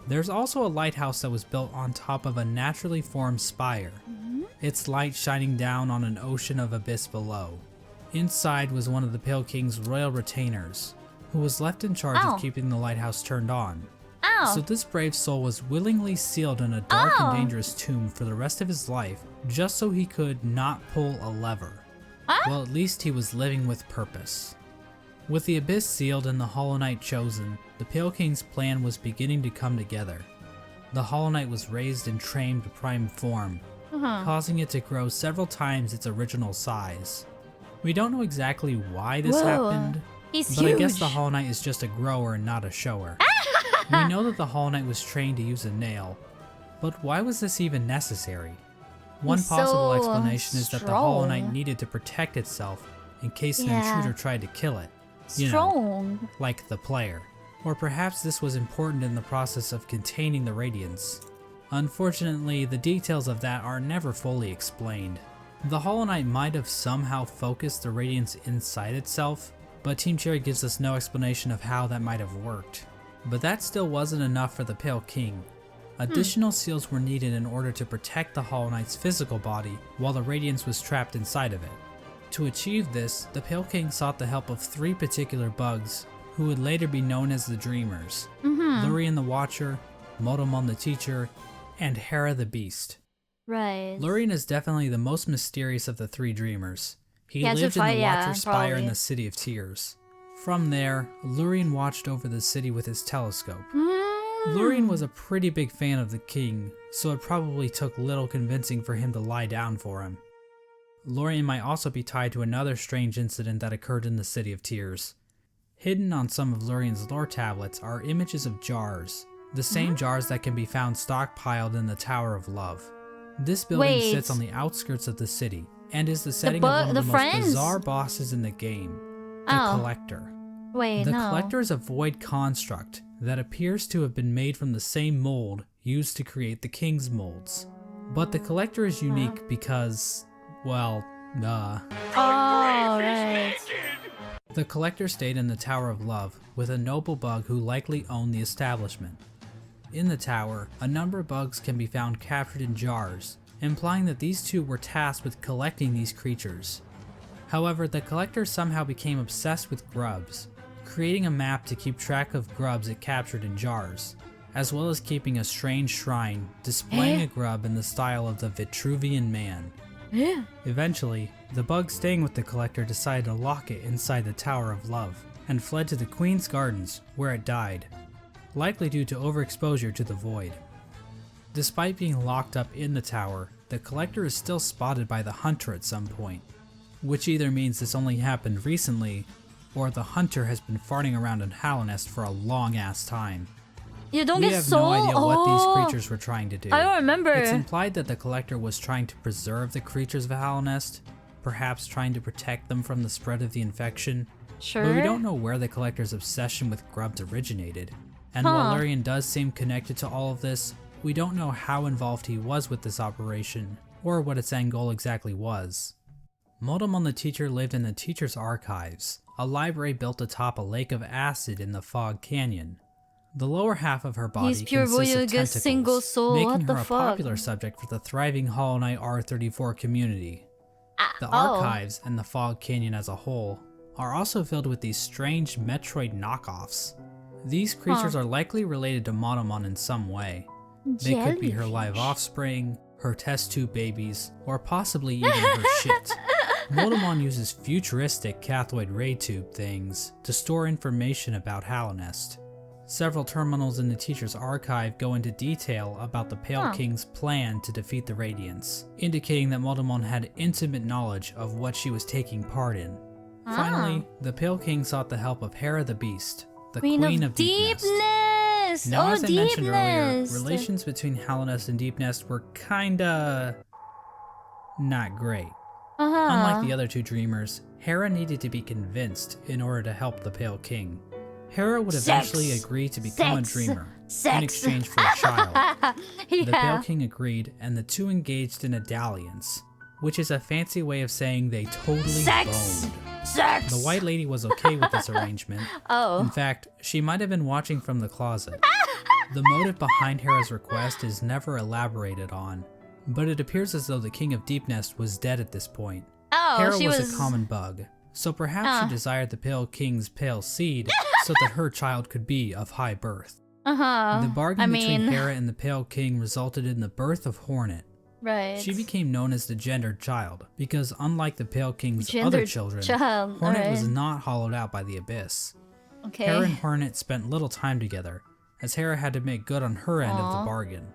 There's also a lighthouse that was built on top of a naturally formed spire, its light shining down on an ocean of abyss below. Inside was one of the Pale King's royal retainers, who was left in charge Ow. of keeping the lighthouse turned on. Ow. So this brave soul was willingly sealed in a dark Ow. and dangerous tomb for the rest of his life, just so he could not pull a lever. Well, at least he was living with purpose. With the abyss sealed and the Hollow Knight chosen, the Pale King's plan was beginning to come together. The Hollow Knight was raised and trained to prime form, causing it to grow several times its original size. We don't know exactly why this Whoa. happened, He's but huge. I guess the Hollow Knight is just a grower and not a shower. We know that the Hollow Knight was trained to use a nail, but why was this even necessary? One He's possible so explanation is that the Hollow Knight strong. needed to protect itself in case an Yeah. intruder tried to kill it. You know, Strong. like the player. Or perhaps this was important in the process of containing the Radiance. Unfortunately, the details of that are never fully explained. The Hollow Knight might have somehow focused the Radiance inside itself, but Team Cherry gives us no explanation of how that might have worked. But that still wasn't enough for the Pale King. Additional seals were needed in order to protect the Hollow Knight's physical body while the Radiance was trapped inside of it. To achieve this, the Pale King sought the help of 3 particular bugs, who would later be known as the Dreamers. Lurien the Watcher, Motomon the Teacher, and Hera the Beast. Right. Lurien is definitely the most mysterious of the 3 Dreamers. He Yeah, to lived in fight- the yeah, Watcher Spire in probably. the City of Tears. From there, Lurien watched over the city with his telescope. Lurien was a pretty big fan of the king, so it probably took little convincing for him to lie down for him. Lurien might also be tied to another strange incident that occurred in the City of Tears. Hidden on some of Lurien's lore tablets are images of jars, the same jars that can be found stockpiled in the Tower of Love. This building Wait. sits on the outskirts of the city, and is the setting bu- of one of the the friends? most bizarre bosses in the game, the Oh. Collector. Wait, The no. Collector is a void construct that appears to have been made from the same mold used to create the King's molds. But the Collector is unique because, well, Oh, right. The Collector stayed in the Tower of Love with a noble bug who likely owned the establishment. In the tower, a number of bugs can be found captured in jars, implying that these two were tasked with collecting these creatures. However, the Collector somehow became obsessed with grubs, creating a map to keep track of grubs it captured in jars, as well as keeping a strange shrine displaying a grub in the style of the Vitruvian Man. Yeah. Eventually, the bug staying with the Collector decided to lock it inside the Tower of Love, and fled to the Queen's Gardens, where it died, likely due to overexposure to the void. Despite being locked up in the tower, the Collector is still spotted by the Hunter at some point, which either means this only happened recently, or the Hunter has been farting around in Hallownest for a long-ass time. You don't We get have soul? no idea what these creatures were trying to do. I don't remember. It's implied that the Collector was trying to preserve the creatures of Hallownest, perhaps trying to protect them from the spread of the infection. Sure. But we don't know where the Collector's obsession with grubs originated. And while Lurian does seem connected to all of this, we don't know how involved he was with this operation, or what its end goal exactly was. Motomon the teacher lived in the Teacher's Archives, a library built atop a lake of acid in the Fog Canyon. The lower half of her body He's pure consists of voyage, tentacles, single soul. making What her the a fuck? popular subject for the thriving Hollow Knight R34 community. The Oh. archives and the Fog Canyon as a whole are also filled with these strange Metroid knockoffs. These creatures are likely related to Monomon in some way. They could be her live offspring, her test tube babies, or possibly even her shit. Motomon uses futuristic cathode ray tube things to store information about Hallownest. Several terminals in the Teacher's Archive go into detail about the Pale King's plan to defeat the Radiants, indicating that Motomon had intimate knowledge of what she was taking part in. Finally, the Pale King sought the help of Hera the Beast, the Queen of Deep Nest. Now, as I mentioned earlier, relations between Hallownest and Deep Nest were kinda not great. Unlike the other two dreamers, Hera needed to be convinced in order to help the Pale King. Hera would eventually agree to become a dreamer in exchange for a child. The Pale King agreed, and the two engaged in a dalliance, which is a fancy way of saying they totally boned. The White Lady was okay with this arrangement. In fact, she might have been watching from the closet. The motive behind Hera's request is never elaborated on, but it appears as though the King of Deep Nest was dead at this point. Hera was a common bug, so perhaps she desired the Pale King's pale seed so that her child could be of high birth. The bargain between Hera and the Pale King resulted in the birth of Hornet. Right. She became known as the gendered child, because unlike the Pale King's other children, Hornet was not hollowed out by the abyss. Hera and Hornet spent little time together, as Hera had to make good on her end of the bargain.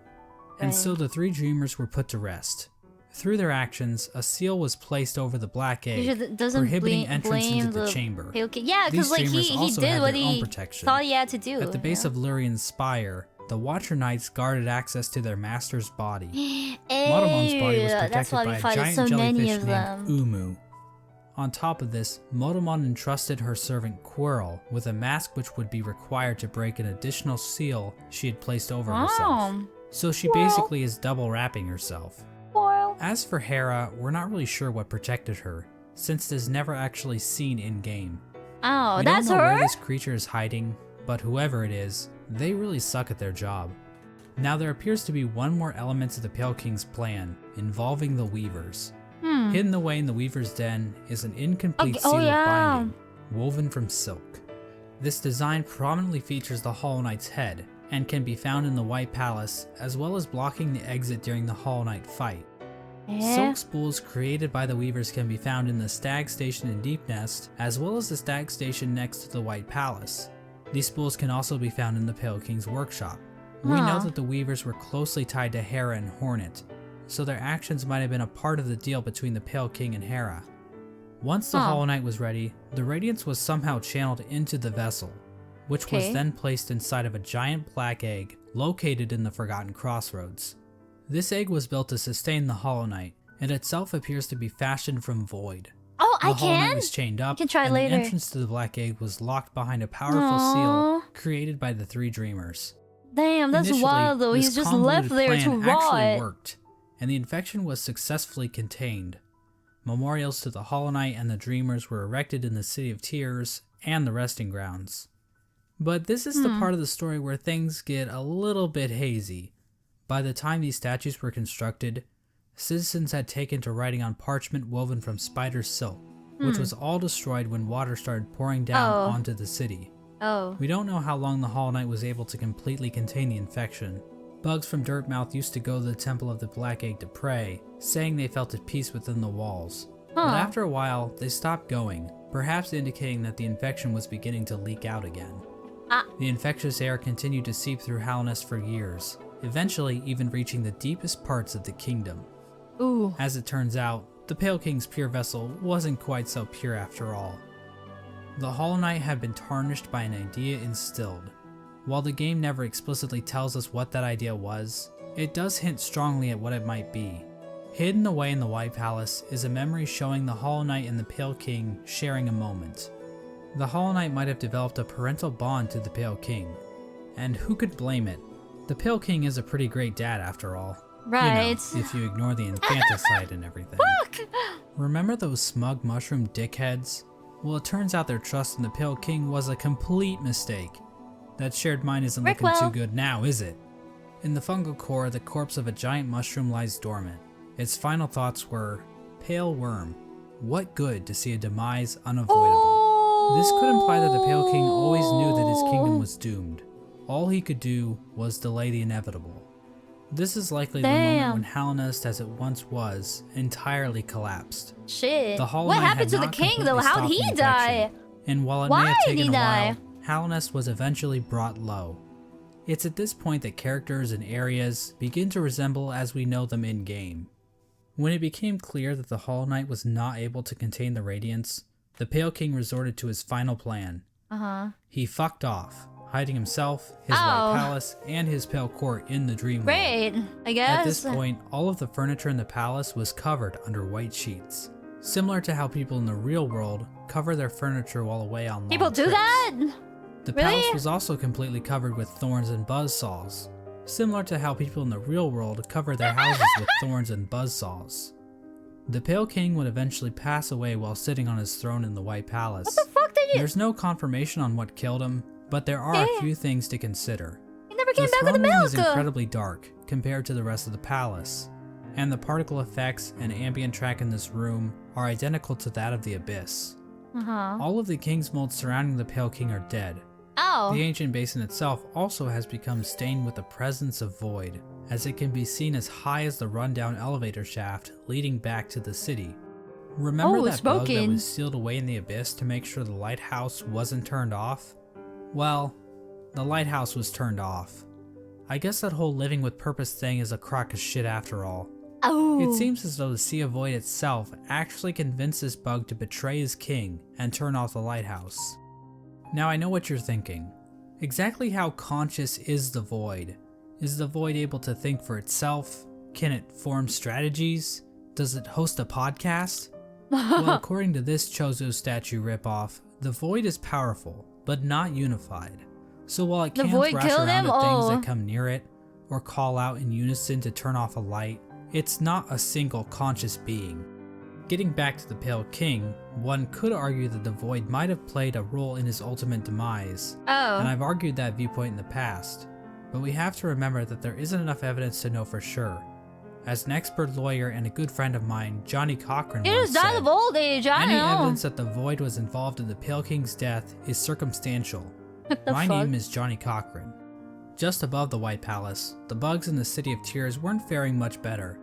And so the three dreamers were put to rest. Through their actions, a seal was placed over the black egg, prohibiting entrance into the chamber. Yeah, because like he did what he thought he had to do. At the base of Lurian's spire, the Watcher Knights guarded access to their master's body. Motomon's body was protected by a giant jellyfish named Umu. On top of this, Motomon entrusted her servant Quirrell with a mask which would be required to break an additional seal she had placed over herself. So she basically is double wrapping herself. As for Hera, we're not really sure what protected her, since it is never actually seen in-game. We don't know where this creature is hiding, but whoever it is, they really suck at their job. Now there appears to be one more element to the Pale King's plan, involving the Weavers. Hidden away in the Weaver's Den is an incomplete seal of binding, woven from silk. This design prominently features the Hollow Knight's head, and can be found in the White Palace, as well as blocking the exit during the Hollow Knight fight. Silk spools created by the Weavers can be found in the Stag Station in Deep Nest, as well as the Stag Station next to the White Palace. These spools can also be found in the Pale King's workshop. We know that the Weavers were closely tied to Hera and Hornet, so their actions might have been a part of the deal between the Pale King and Hera. Once the Hollow Knight was ready, the Radiance was somehow channeled into the vessel, which was then placed inside of a giant black egg located in the Forgotten Crossroads. This egg was built to sustain the Hollow Knight, and itself appears to be fashioned from void. The Hollow Knight was chained up, and the entrance to the black egg was locked behind a powerful seal created by the three dreamers. Damn, that's wild though. He's just left there to rot. Actually worked, and the infection was successfully contained. Memorials to the Hollow Knight and the Dreamers were erected in the City of Tears and the Resting Grounds. But this is the part of the story where things get a little bit hazy. By the time these statues were constructed, citizens had taken to writing on parchment woven from spider silk, which was all destroyed when water started pouring down onto the city. We don't know how long the Hollow Knight was able to completely contain the infection. Bugs from Dirtmouth used to go to the Temple of the Black Egg to pray, saying they felt at peace within the walls. But after a while, they stopped going, perhaps indicating that the infection was beginning to leak out again. The infectious air continued to seep through Hallownest for years, eventually even reaching the deepest parts of the kingdom. Ooh. As it turns out, the Pale King's pure vessel wasn't quite so pure after all. The Hollow Knight had been tarnished by an idea instilled. While the game never explicitly tells us what that idea was, it does hint strongly at what it might be. Hidden away in the White Palace is a memory showing the Hollow Knight and the Pale King sharing a moment. The Hollow Knight might have developed a parental bond to the Pale King, and who could blame it? The Pale King is a pretty great dad after all. Right. You know, if you ignore the infanticide and everything. Remember those smug mushroom dickheads? Well, it turns out their trust in the Pale King was a complete mistake. That shared mind isn't looking too good now, is it? In the fungal core, the corpse of a giant mushroom lies dormant. Its final thoughts were, "Pale worm, what good to see a demise unavoidable?" This could imply that the Pale King always knew that his kingdom was doomed. All he could do was delay the inevitable. This is likely the moment when Hallownest, as it once was, entirely collapsed. Shit. The Hollow What Knight happened had to the not king though? completely How'd stopped he the infection, die? And while it Why may have did he taken a die? while, Hallownest was eventually brought low. It's at this point that characters and areas begin to resemble as we know them in-game. When it became clear that the Hollow Knight was not able to contain the Radiance, the Pale King resorted to his final plan. He fucked off, hiding himself, his White Palace, and his Pale Court in the Dream World. Great, I guess. At this point, all of the furniture in the palace was covered under white sheets, similar to how people in the real world cover their furniture while away on long People do trips. that? The Really? palace was also completely covered with thorns and buzzsaws, similar to how people in the real world cover their houses with thorns and buzzsaws. The Pale King would eventually pass away while sitting on his throne in the White Palace. What the fuck did you? There's no confirmation on what killed him, but there are a few things to consider. He never came The back with the throne room is milk. incredibly dark compared to the rest of the palace, and the particle effects and ambient track in this room are identical to that of the Abyss. All of the king's molds surrounding the Pale King are dead. Oh. The ancient basin itself also has become stained with the presence of void, as it can be seen as high as the rundown elevator shaft leading back to the city. Remember that bug that was sealed away in the Abyss to make sure the lighthouse wasn't turned off? Well, the lighthouse was turned off. I guess that whole living with purpose thing is a crock of shit after all. It seems as though the Sea of Void itself actually convinced this bug to betray his king and turn off the lighthouse. Now I know what you're thinking. Exactly how conscious is the Void? Is the Void able to think for itself? Can it form strategies? Does it host a podcast? Well, according to this Chozo statue ripoff, the Void is powerful, but not unified. So while it can thrash around at things that come near it, or call out in unison to turn off a light, it's not a single conscious being. Getting back to the Pale King, one could argue that the Void might have played a role in his ultimate demise, and I've argued that viewpoint in the past, but we have to remember that there isn't enough evidence to know for sure. As an expert lawyer and a good friend of mine, Johnny Cochran once just died said, of old age, I any know. evidence that the Void was involved in the Pale King's death is circumstantial. My name is Johnny Cochran. Just above the White Palace, the bugs in the City of Tears weren't faring much better.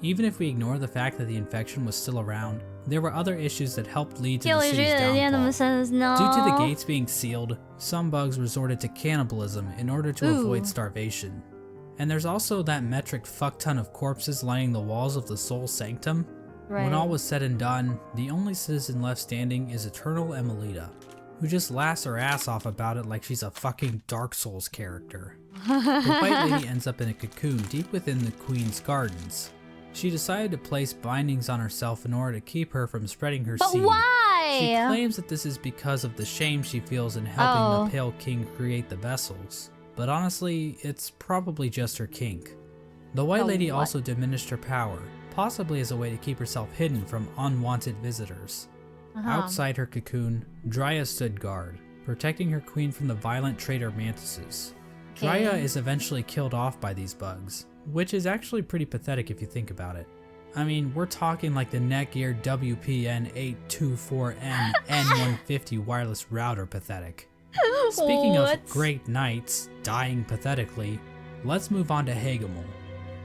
Even if we ignore the fact that the infection was still around, there were other issues that helped lead to the city's downfall. Due to the gates being sealed, some bugs resorted to cannibalism in order to avoid starvation. And there's also that metric fuckton of corpses lining the walls of the Soul Sanctum. When all was said and done, the only citizen left standing is Eternal Emelita, who just laughs her ass off about it like she's a fucking Dark Souls character. The White Lady ends up in a cocoon deep within the Queen's gardens. She decided to place bindings on herself in order to keep her from spreading her seed. Why? She claims that this is because of the shame she feels in helping the Pale King create the vessels. But honestly, it's probably just her kink. The White Lady also diminished her power, possibly as a way to keep herself hidden from unwanted visitors. Outside her cocoon, Dryia stood guard, protecting her queen from the violent traitor mantises. Dryia is eventually killed off by these bugs, which is actually pretty pathetic if you think about it. I mean, we're talking like the Netgear WPN824N N150 wireless router pathetic. Speaking of great knights dying pathetically, let's move on to Hagemel.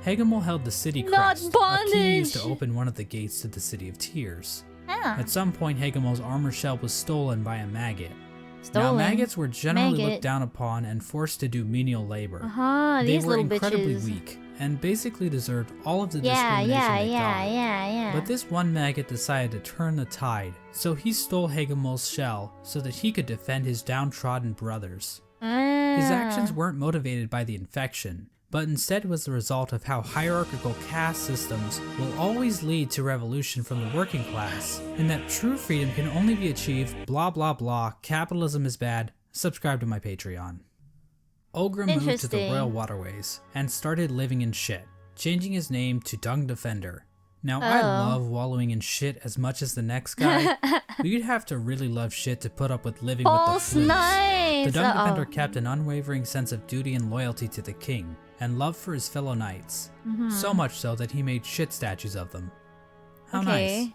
Hagemel held the city Not crest, a key bondage! used to open one of the gates to the City of Tears. Ah. At some point, Hagemel's armor shell was stolen by a maggot. Stolen. Now, maggots were generally Maggot. looked down upon and forced to do menial labor. They These were little incredibly bitches. weak and basically deserved all of the Yeah, discrimination yeah, they got. yeah. But this one maggot decided to turn the tide, so he stole Hagemel's shell so that he could defend his downtrodden brothers. His actions weren't motivated by the infection, but instead was the result of how hierarchical caste systems will always lead to revolution from the working class, and that true freedom can only be achieved blah blah blah, capitalism is bad, subscribe to my Patreon. Ogre moved to the Interesting. Royal Waterways and started living in shit, changing his name to Dung Defender. Now, I love wallowing in shit as much as the next guy, but you'd have to really love shit to put up with living False with the fleas. nice! The Dung Defender kept an unwavering sense of duty and loyalty to the king, and love for his fellow knights. So much so that he made shit statues of them. How nice.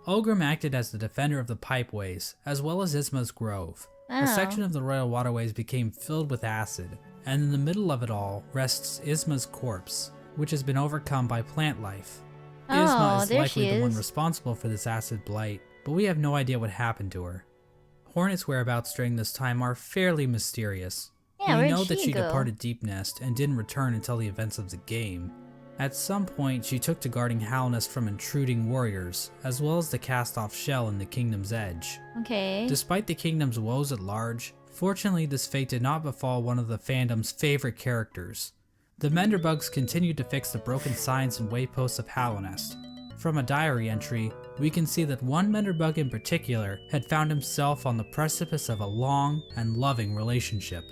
Ogrim acted as the defender of the pipeways, as well as Isma's Grove. A section of the Royal Waterways became filled with acid, and in the middle of it all rests Isma's corpse, which has been overcome by plant life. Isma is there likely she the one is. responsible for this acid blight, but we have no idea what happened to her. Hornet's whereabouts during this time are fairly mysterious. Yeah, we where'd know that she she go? departed Deep Nest and didn't return until the events of the game. At some point, she took to guarding Halnest from intruding warriors, as well as the cast-off shell in the Kingdom's Edge. Okay. Despite the Kingdom's woes at large, fortunately this fate did not befall one of the fandom's favorite characters. The Menderbugs continued to fix the broken signs and wayposts of Halnest. From a diary entry, we can see that one Menderbug in particular had found himself on the precipice of a long and loving relationship.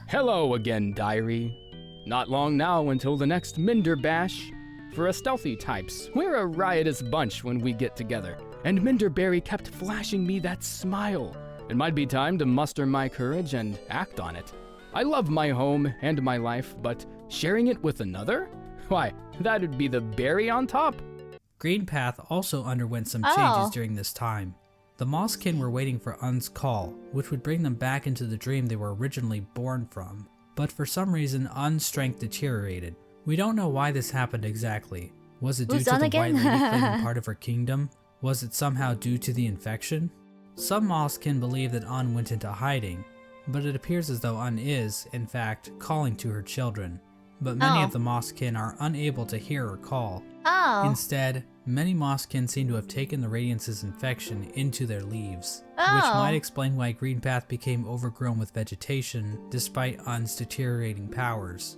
Hello again, diary. Not long now until the next Minder Bash. For us stealthy types, we're a riotous bunch when we get together, and Minderberry kept flashing me that smile. It might be time to muster my courage and act on it. I love my home and my life, but sharing it with another? Why, that'd be the berry on top. Greenpath also underwent some changes during this time. The Mosskin were waiting for Un's call, which would bring them back into the dream they were originally born from. But for some reason, Un's strength deteriorated. We don't know why this happened exactly. Was it due Who's to Un the again? White Lady claiming part of her kingdom? Was it somehow due to the infection? Some Mosskin believe that Un went into hiding, but it appears as though Un is, in fact, calling to her children. But many of the Mosskin are unable to hear her call. Instead, many Mosskin seem to have taken the Radiance's infection into their leaves, which might explain why Greenpath became overgrown with vegetation despite Un's deteriorating powers.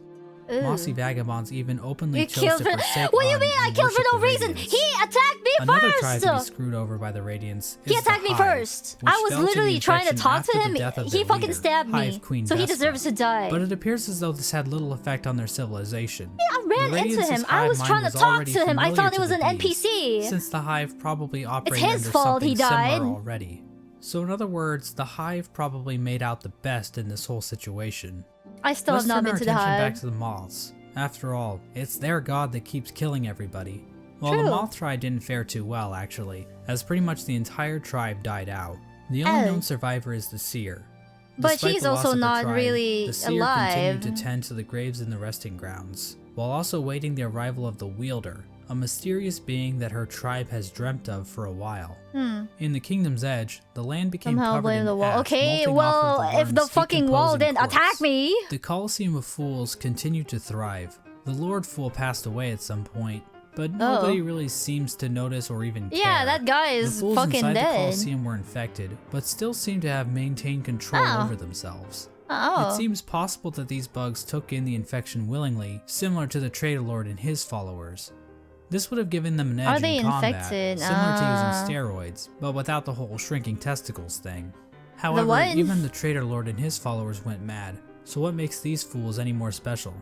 Mossy vagabonds even openly chose to forsake What do you Un mean I and killed for worship no the reason? Radiance. He attacked me Another first! tribe to be screwed over by the Radiance is He attacked the me Hive, first. which I was fell to the literally trying to infection talk to after the him. death of He their fucking leader, stabbed me. Hive Queen So he Vespa. deserves to die. But it appears as though this had little effect on their civilization. I ran The into Radiance's him. I hive was mind trying to was talk already to him. I familiar thought it to was the an beast, NPC. since the Hive probably operated his under fault he something died. similar already. So in other words, the Hive probably made out the best in this whole situation. I still Let's have not turn been our to the attention hive. back to the moths. After all, it's their god that keeps killing everybody. Well, the True. moth tribe didn't fare too well, actually, as pretty much the entire tribe died out. The only known survivor is the Seer. But Despite she's the loss also of her not tribe, really the Seer alive. continued to tend to the graves in the resting grounds, while also waiting the arrival of the Wielder, a mysterious being that her tribe has dreamt of for a while. In the Kingdom's Edge, the land became Somehow covered blame in the wall. ash, Okay, molting well, off of if the worm's fucking wall decomposing didn't attack corpse. me. The Colosseum of Fools continued to thrive. The Lord Fool passed away at some point, but nobody really seems to notice or even care. Yeah, that guy is the fools fucking inside the dead. Colosseum were infected, but still seem to have maintained control Oh. over themselves. Oh. It seems possible that these bugs took in the infection willingly, similar to the Traitor Lord and his followers. This would have given them an edge Are they in combat, infected? similar to using steroids, but without the whole shrinking testicles thing. However, what? even the Traitor Lord and his followers went mad, so what makes these fools any more special?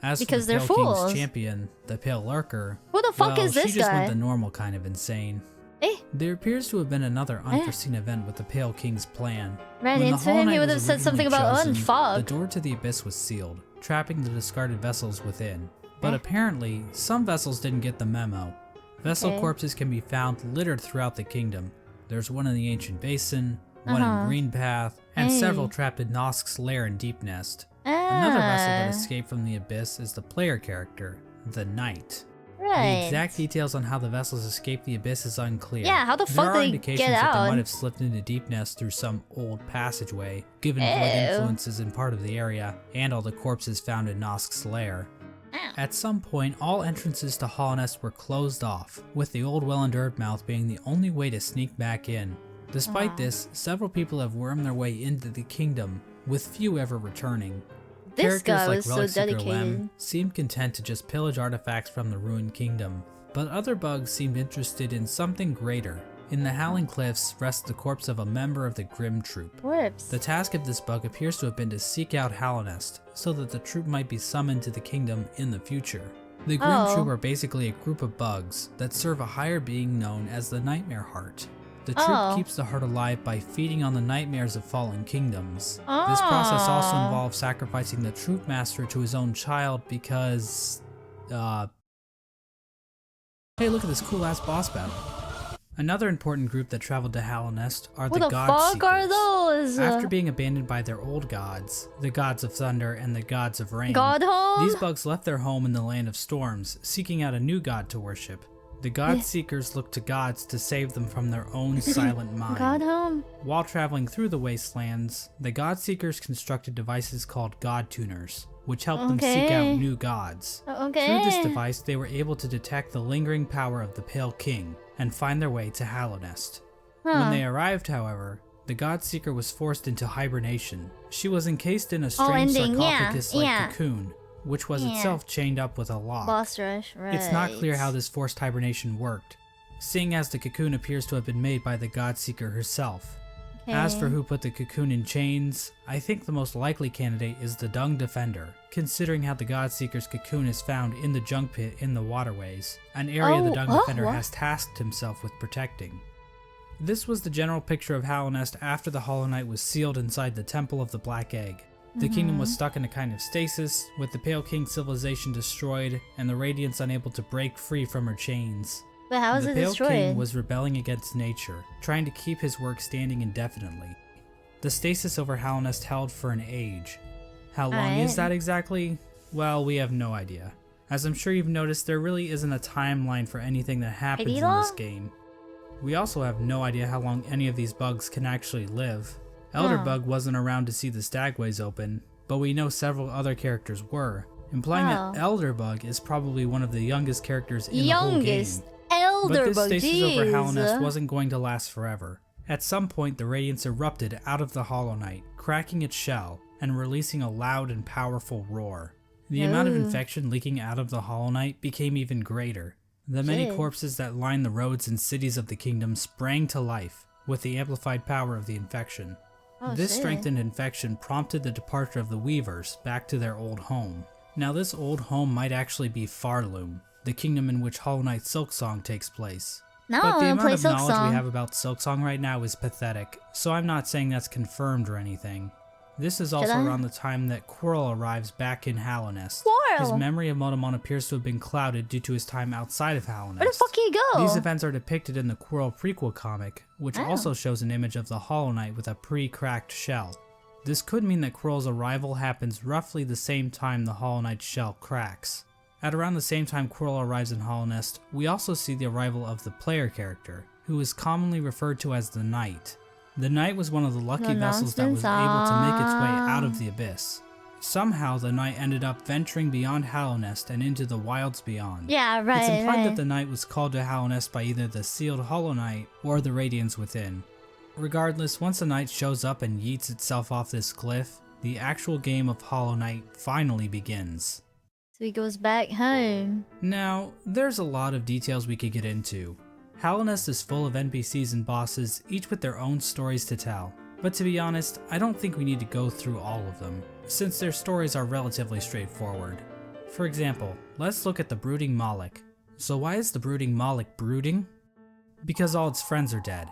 As Because for the they're Pale King's fools. champion, the Pale Lurker, Who the fuck well, is this she just guy? went the normal kind of insane. Eh? There appears to have been another unforeseen event with the Pale King's plan. Ran When the into Hollow him, he Knight would was have said something originally about chosen, unfuck. The door to the abyss was sealed, trapping the discarded vessels within. But apparently, some vessels didn't get the memo. Vessel corpses can be found littered throughout the kingdom. There's one in the Ancient Basin, one in Greenpath, and several trapped in Nosk's lair in Deep Nest. Another vessel that escaped from the abyss is the player character, the Knight. Right. The exact details on how the vessels escaped the abyss is unclear. Yeah, how the fuck there are did they indications get that they out? might have slipped into Deepness through some old passageway, given void influences in part of the area, and all the corpses found in Nosk's lair. At some point, all entrances to Hollownest were closed off, with the old well-endured mouth being the only way to sneak back in. Despite this, several people have wormed their way into the kingdom, with few ever returning. This Characters guy like was so Relic Seeker dedicated. Lem seem content to just pillage artifacts from the ruined kingdom, but other bugs seemed interested in something greater. In the Howling Cliffs rests the corpse of a member of the Grim Troop. Whoops. The task of this bug appears to have been to seek out Hallownest, so that the troop might be summoned to the kingdom in the future. The Grim Troop are basically a group of bugs that serve a higher being known as the Nightmare Heart. The troop keeps the heart alive by feeding on the nightmares of fallen kingdoms. This process also involves sacrificing the troop master to his own child because... Hey, look at this cool ass boss battle. Another important group that traveled to Hallownest are the What the God fuck Seekers. are those? After being abandoned by their old gods, the gods of thunder and the gods of rain, God home? these bugs left their home in the land of storms, seeking out a new god to worship. The God Seekers look to gods to save them from their own silent mind. God home? While traveling through the wastelands, the God Seekers constructed devices called God Tuners, which helped them seek out new gods. Okay. Through this device, they were able to detect the lingering power of the Pale King and find their way to Hallownest. When they arrived, however, the God Seeker was forced into hibernation. She was encased in a strange sarcophagus-like cocoon, which was itself chained up with a lock. Boss rush, right. It's not clear how this forced hibernation worked, seeing as the cocoon appears to have been made by the God Seeker herself. As for who put the cocoon in chains, I think the most likely candidate is the Dung Defender, considering how the God Seeker's cocoon is found in the junk pit in the waterways, an area the Dung Defender has tasked himself with protecting. This was the general picture of Hallownest after the Hollow Knight was sealed inside the Temple of the Black Egg. The kingdom was stuck in a kind of stasis, with the Pale King civilization destroyed and the Radiance unable to break free from her chains. But how is the it Pale destroyed? King was rebelling against nature, trying to keep his work standing indefinitely. The stasis over Hallownest held for an age. How long is that exactly? Well, we have no idea. As I'm sure you've noticed, there really isn't a timeline for anything that happens in this game. We also have no idea how long any of these bugs can actually live. Elderbug wasn't around to see the stagways open, but we know several other characters were, implying that Elderbug is probably one of the youngest characters in the whole game. But this stasis over Hallownest wasn't going to last forever. At some point, the Radiance erupted out of the Hollow Knight, cracking its shell and releasing a loud and powerful roar. The amount of infection leaking out of the Hollow Knight became even greater. The many corpses that lined the roads and cities of the kingdom sprang to life with the amplified power of the infection. This strengthened infection prompted the departure of the Weavers back to their old home. Now this old home might actually be Farloom, the kingdom in which Hollow Knight Silksong takes place. But the amount of knowledge we have about Silksong right now is pathetic, so I'm not saying that's confirmed or anything. This is also around the time that Quirrell arrives back in Hallownest. His memory of Motomon appears to have been clouded due to his time outside of Hallownest. Where the fuck did he go? These events are depicted in the Quirrell prequel comic, which also shows an image of the Hollow Knight with a pre-cracked shell. This could mean that Quirrell's arrival happens roughly the same time the Hollow Knight's shell cracks. At around the same time Quirrell arrives in Hallownest, we also see the arrival of the player character, who is commonly referred to as the Knight. The Knight was one of the lucky vessels that was able to make its way out of the abyss. Somehow the Knight ended up venturing beyond Hallownest and into the wilds beyond. Yeah, right. It's implied that the Knight was called to Hallownest by either the sealed Hollow Knight or the Radiance within. Regardless, once the Knight shows up and yeets itself off this cliff, the actual game of Hollow Knight finally begins. So he goes back home. Now, there's a lot of details we could get into. Hallownest is full of NPCs and bosses, each with their own stories to tell. But to be honest, I don't think we need to go through all of them, since their stories are relatively straightforward. For example, let's look at the Brooding Moloch. So why is the Brooding Moloch brooding? Because all its friends are dead.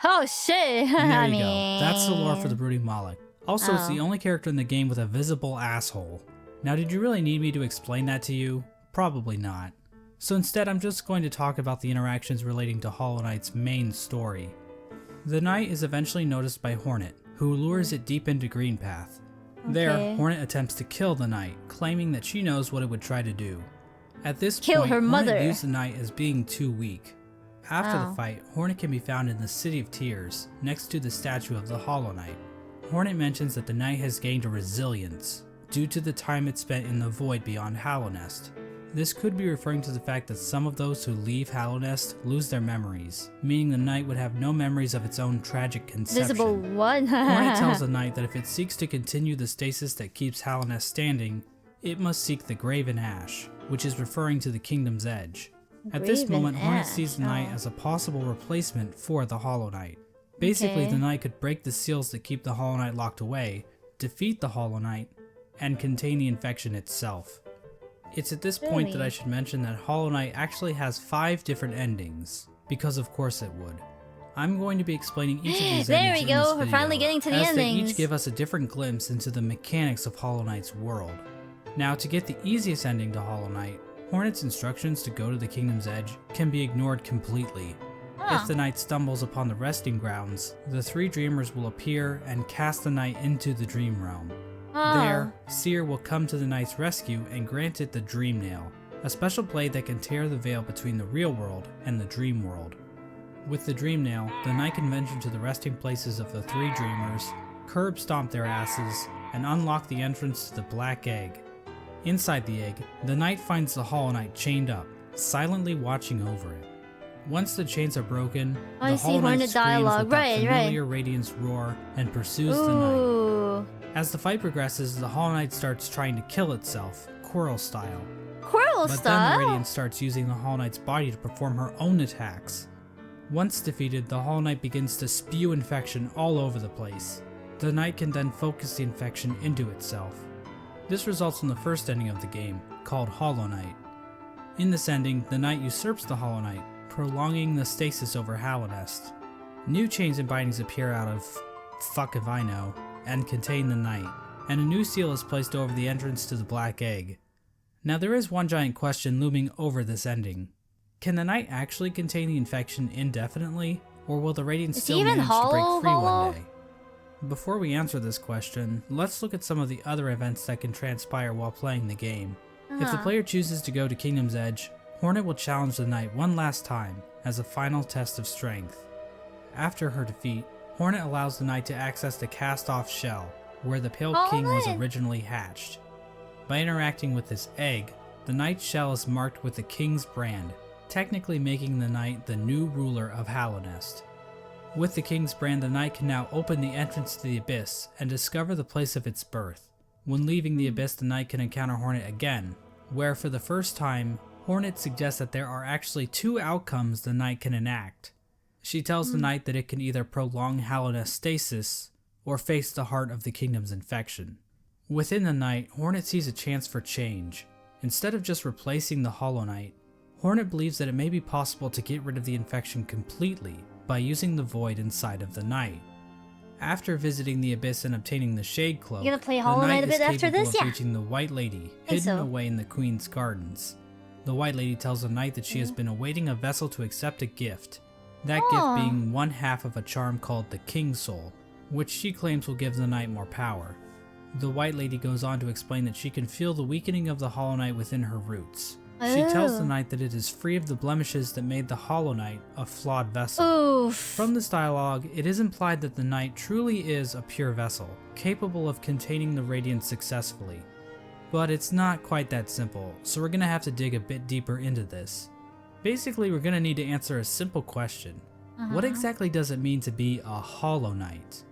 Oh shit! There you go. That's the lore for the Brooding Moloch. Also, it's the only character in the game with a visible asshole. Now, did you really need me to explain that to you? Probably not. So instead, I'm just going to talk about the interactions relating to Hollow Knight's main story. The Knight is eventually noticed by Hornet, who lures it deep into Greenpath. There, Okay. Hornet attempts to kill the knight, claiming that she knows what it would try to do. At this Kill point, her Hornet mother. views the knight as being too weak. After Oh. the fight, Hornet can be found in the City of Tears, next to the statue of the Hollow Knight. Hornet mentions that the knight has gained a resilience, due to the time it spent in the void beyond Hallownest. This could be referring to the fact that some of those who leave Hallownest lose their memories, meaning the knight would have no memories of its own tragic conception. Visible what? Hornet tells the knight that if it seeks to continue the stasis that keeps Hallownest standing, it must seek the Graven Ash, which is referring to the Kingdom's Edge. At this Graven moment, Hornet Ash, sees the knight oh. as a possible replacement for the Hollow Knight. Basically, Okay. the knight could break the seals that keep the Hollow Knight locked away, defeat the Hollow Knight, and contain the infection itself. It's at this point that Really? I should mention that Hollow Knight actually has 5 different endings, because of course it would. I'm going to be explaining each of these There endings we in this go, we're video, finally getting to the as they endings. each give us a different glimpse into the mechanics of Hollow Knight's world. Now, to get the easiest ending to Hollow Knight, Hornet's instructions to go to the Kingdom's Edge can be ignored completely. Huh. If the knight stumbles upon the resting grounds, the 3 dreamers will appear and cast the knight into the dream realm. Oh. There, Seer will come to the knight's rescue and grant it the Dream Nail, a special blade that can tear the veil between the real world and the dream world. With the Dream Nail, the knight can venture to the resting places of the 3 dreamers, curb stomp their asses, and unlock the entrance to the Black Egg. Inside the egg, the knight finds the Hollow Knight chained up, silently watching over it. Once the chains are broken, I the see Hollow Knight Hornet screams dialogue. with that Right, right. familiar radiance roar and pursues the knight. Ooh. As the fight progresses, the Hollow Knight starts trying to kill itself, Quirrell style. Quirrell But then the style? Radiance starts using the Hollow Knight's body to perform her own attacks. Once defeated, the Hollow Knight begins to spew infection all over the place. The Knight can then focus the infection into itself. This results in the first ending of the game, called Hollow Knight. In this ending, the Knight usurps the Hollow Knight, prolonging the stasis over Hallownest. New chains and bindings appear out of fuck if I know, and contain the Knight, and a new seal is placed over the entrance to the Black Egg. Now there is one giant question looming over this ending. Can the Knight actually contain the infection indefinitely, or will the Radiance Is he still even manage to break hollow, free hollow? one day? Before we answer this question, let's look at some of the other events that can transpire while playing the game. If the Uh-huh. player chooses to go to Kingdom's Edge, Hornet will challenge the Knight one last time as a final test of strength. After her defeat, Hornet allows the Knight to access the cast-off shell, where the Pale Oh, King was nice. originally hatched. By interacting with this egg, the Knight's shell is marked with the King's brand, technically making the Knight the new ruler of Hallownest. With the King's brand, the Knight can now open the entrance to the Abyss and discover the place of its birth. When leaving the Abyss, the Knight can encounter Hornet again, where for the first time, Hornet suggests that there are actually 2 outcomes the Knight can enact. She tells the Knight that it can either prolong Hallownest stasis, or face the heart of the Kingdom's infection. Within the Knight, Hornet sees a chance for change. Instead of just replacing the Hollow Knight, Hornet believes that it may be possible to get rid of the infection completely by using the void inside of the Knight. After visiting the Abyss and obtaining the Shade Cloak, You gonna play the Hollow Knight Knight a bit is after capable this? of Yeah. reaching the White Lady, Think hidden so. away in the Queen's gardens. The White Lady tells the Knight that she has been awaiting a vessel to accept a gift, that Aw. gift being one half of a charm called the King's Soul, which she claims will give the Knight more power. The White Lady goes on to explain that she can feel the weakening of the Hollow Knight within her roots. She tells the Oh. Knight that it is free of the blemishes that made the Hollow Knight a flawed vessel. Oof. From this dialogue, it is implied that the Knight truly is a pure vessel, capable of containing the Radiance successfully. But it's not quite that simple, so we're gonna have to dig a bit deeper into this. Basically, we're gonna need to answer a simple question. What exactly does it mean to be a Hollow Knight?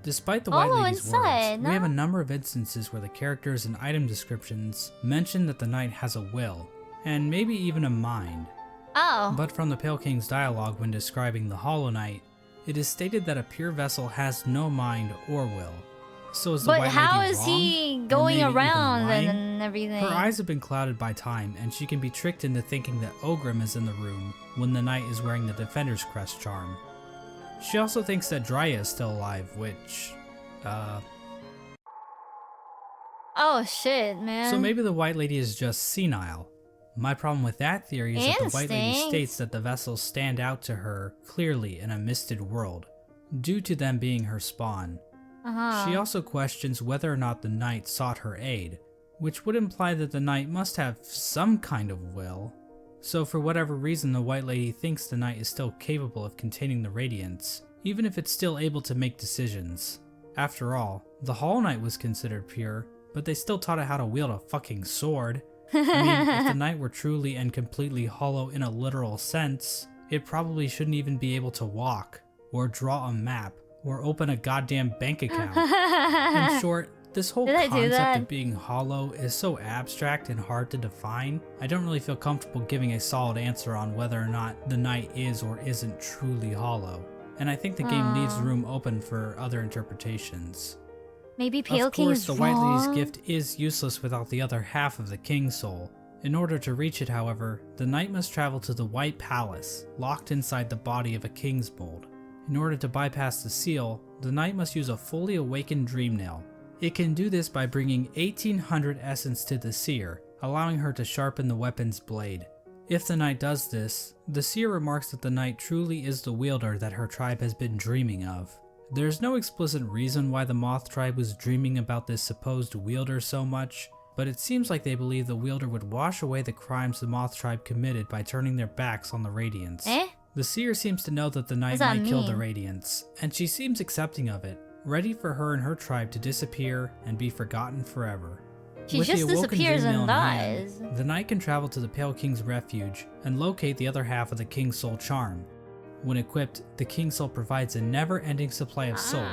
Despite the White Hollow Lady's inside, words, we have a no? number of instances where the characters and item descriptions mention that the Knight has a will, and maybe even a mind. Oh. But from the Pale King's dialogue when describing the Hollow Knight, it is stated that a pure vessel has no mind or will. So is the But White how Lady is wrong? he Or going maybe even around lying? and everything? Her eyes have been clouded by time, and she can be tricked into thinking that Ogrim is in the room when the Knight is wearing the Defender's Crest charm. She also thinks that Dryia is still alive, which, Oh shit, man. so maybe the White Lady is just senile. My problem with that theory is that the White Lady Instinct. states that the vessels stand out to her clearly in a misted world, due to them being her spawn. She also questions whether or not the knight sought her aid, which would imply that the knight must have some kind of will. So for whatever reason, the White Lady thinks the knight is still capable of containing the radiance, even if it's still able to make decisions. After all, the Hollow Knight was considered pure, but they still taught it how to wield a fucking sword. I mean, if the knight were truly and completely hollow in a literal sense, it probably shouldn't even be able to walk, or draw a map, or open a goddamn bank account. In short, this whole concept of being hollow is so abstract and hard to define, I don't really feel comfortable giving a solid answer on whether or not the knight is or isn't truly hollow. And I think the game leaves room open for other interpretations. Maybe Pale King is the wrong. White Lady's gift is useless without the other half of the King's Soul. In order to reach it, however, the knight must travel to the White Palace, locked inside the body of a King's Mold. In order to bypass the seal, the knight must use a fully awakened Dream Nail. It can do this by bringing 1800 essence to the seer, allowing her to sharpen the weapon's blade. If the knight does this, the seer remarks that the knight truly is the wielder that her tribe has been dreaming of. There's no explicit reason why the Moth tribe was dreaming about this supposed wielder so much, but it seems like they believe the wielder would wash away the crimes the Moth tribe committed by turning their backs on the Radiance. The seer seems to know that the knight might kill the Radiance, and she seems accepting of it, ready for her and her tribe to disappear and be forgotten forever. She With just the awoken disappears Dream Nail and in hand, dies. the knight can travel to the Pale King's refuge and locate the other half of the King's Soul charm. When equipped, the King's Soul provides a never-ending supply of soul,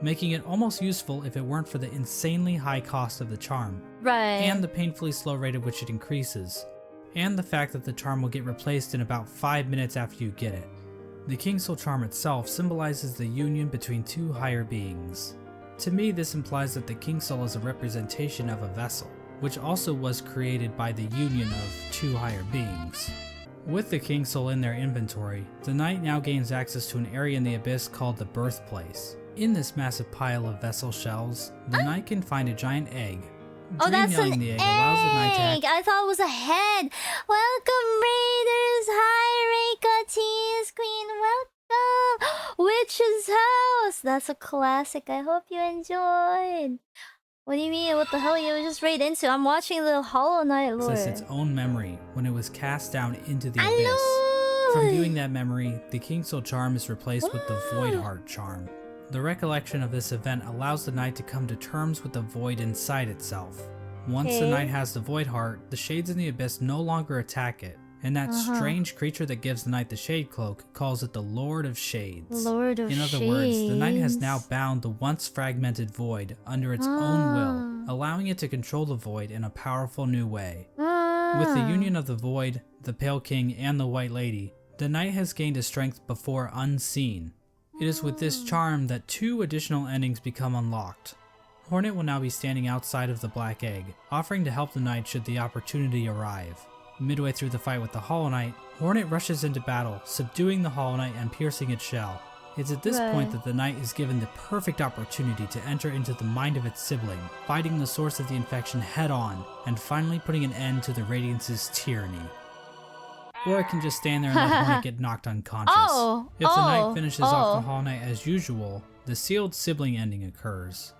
making it almost useful if it weren't for the insanely high cost of the charm, and the painfully slow rate at which it increases, and the fact that the charm will get replaced in about 5 minutes after you get it. The King's Soul charm itself symbolizes the union between two higher beings. To me, this implies that the King's Soul is a representation of a vessel, which also was created by the union of two higher beings. With the King's Soul in their inventory, the knight now gains access to an area in the abyss called the Birthplace. In this massive pile of vessel shells, the knight can find a giant egg. Oh, that's an the egg allows the knight to egg! I thought it was a head! Welcome, Raiders! Hi, Reika Tease Queen! Welcome! Witch's House! That's a classic. I hope you enjoyed. What do you mean? What the hell you were just right into? I'm watching the Hollow Knight lore. Its own memory when it was cast down into the abyss. From viewing that memory, the King's Soul charm is replaced with the Void Heart charm. The recollection of this event allows the knight to come to terms with the void inside itself. Once the knight has the Void Heart, the shades in the abyss no longer attack it, and that strange creature that gives the knight the Shade Cloak calls it the Lord of Shades. In other words, the knight has now bound the once fragmented void under its own will, allowing it to control the void in a powerful new way. With the union of the void, the Pale King, and the White Lady, the knight has gained a strength before unseen. It is with this charm that 2 additional endings become unlocked. Hornet will now be standing outside of the Black Egg, offering to help the knight should the opportunity arrive. Midway through the fight with the Hollow Knight, Hornet rushes into battle, subduing the Hollow Knight and piercing its shell. It's at this point that the knight is given the perfect opportunity to enter into the mind of its sibling, fighting the source of the infection head on, and finally putting an end to the Radiance's tyranny. Or it can just stand there and let Hornet get knocked unconscious. If the knight finishes off the Hollow Knight as usual, the sealed sibling ending occurs.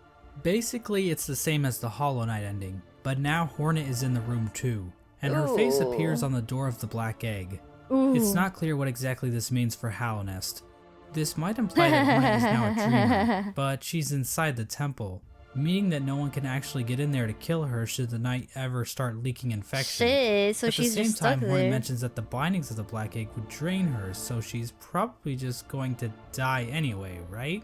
Basically, it's the same as the Hollow Knight ending, but now Hornet is in the room too, and her face appears on the door of the Black Egg. It's not clear what exactly this means for Hallownest. This might imply that Hornet is now a dreamer, but she's inside the temple, meaning that no one can actually get in there to kill her should the knight ever start leaking infection. So she's just stuck At the same time, Hornet there. mentions that the bindings of the Black Egg would drain her, so she's probably just going to die anyway, right?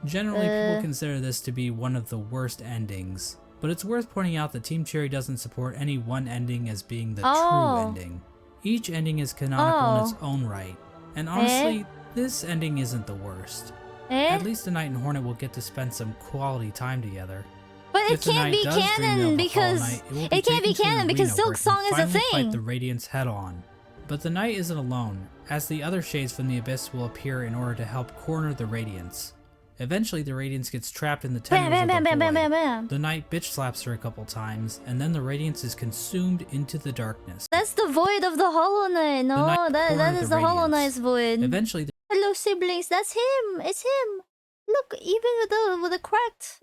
Generally, people consider this to be one of the worst endings, but it's worth pointing out that Team Cherry doesn't support any one ending as being the true ending. Each ending is canonical in its own right, and honestly, this ending isn't the worst. At least the Knight and Hornet will get to spend some quality time together. But it can't be canon because Silk Song is a thing. Fight the Radiance head on. But the Knight isn't alone, as the other shades from the Abyss will appear in order to help corner the Radiance. Eventually, the Radiance gets trapped in the tendrils of the void. The Knight bitch slaps her a couple times, and then the Radiance is consumed into the darkness. That's the void of the Hollow Knight. No, that is the Hollow Knight's void. Eventually, Hello, siblings. That's him. It's him. Look, even with the cracked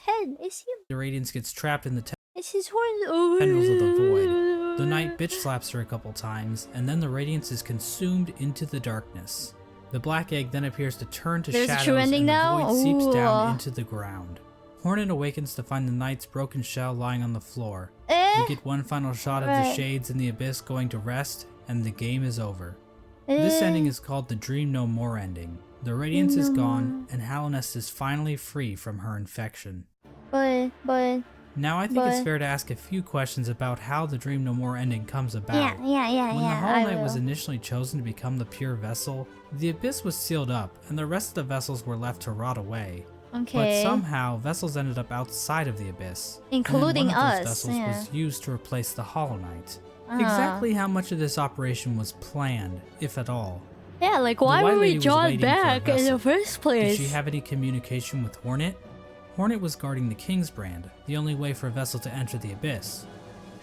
head, it's him. The Radiance gets trapped in the It's his horn. tendrils of the void. The knight bitch slaps her a couple times, and then the Radiance is consumed into the darkness. The black egg then appears to turn to There's a shadows, true ending and the now? void seeps down Ooh. into the ground. Hornet awakens to find the knight's broken shell lying on the floor. Eh? We get one final shot of the Right. shades in the abyss going to rest, and the game is over. This ending is called the Dream No More ending. The Radiance is gone, and Halonest is finally free from her infection. But Now I think it's But- fair to ask a few questions about how the Dream No More ending comes about. When the yeah. Hollow I Knight was will. initially chosen to become the pure vessel, the Abyss was sealed up, and the rest of the vessels were left to rot away. Okay. But somehow, vessels ended up outside of the Abyss. Including and then one of those us, vessels yeah. was used to replace the Hollow Knight. Uh-huh. Exactly how much of this operation was planned, if at all? Yeah, like The why White were Lady we was drawn waiting for a back in vessel. the first place? Did she have any communication with Hornet? Hornet was guarding the King's Brand, the only way for a vessel to enter the Abyss.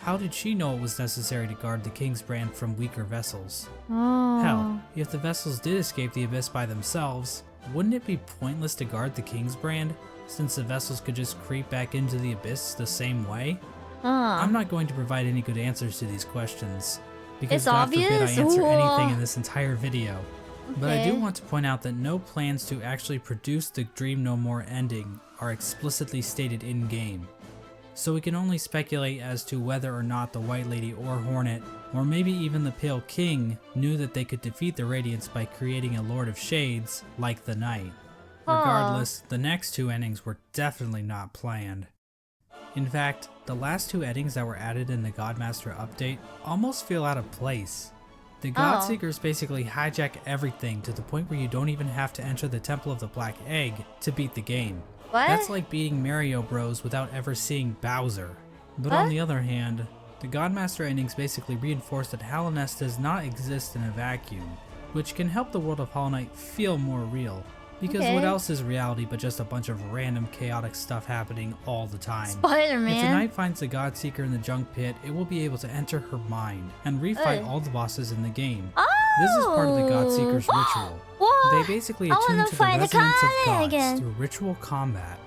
How did she know it was necessary to guard the King's Brand from weaker vessels? Oh. Hell, if the vessels did escape the Abyss by themselves, wouldn't it be pointless to guard the King's Brand, since the vessels could just creep back into the Abyss the same way? I'm not going to provide any good answers to these questions, because It's God forbid I obvious? answer Ooh. anything in this entire video. But I do Okay. want to point out that no plans to actually produce the Dream No More ending are explicitly stated in-game. So we can only speculate as to whether or not the White Lady or Hornet, or maybe even the Pale King, knew that they could defeat the Radiance by creating a Lord of Shades, like the Knight. Regardless, the next two endings were definitely not planned. In fact, the last two endings that were added in the Godmaster update almost feel out of place. The Godseekers basically hijack everything to the point where you don't even have to enter the Temple of the Black Egg to beat the game. What? That's like beating Mario Bros without ever seeing Bowser. But on What? the other hand, the Godmaster endings basically reinforce that Halonest does not exist in a vacuum, which can help the world of Hollow Knight feel more real. Because what Okay. else is reality but just a bunch of random chaotic stuff happening all the time? If the Spider-Man. Knight finds the Godseeker in the junk pit, it will be able to enter her mind and refight Hey. all the bosses in the game. Oh! This is part of the Godseeker's ritual. What? They basically I attune wanna to the fight the resonance of Kanye gods again. through ritual combat.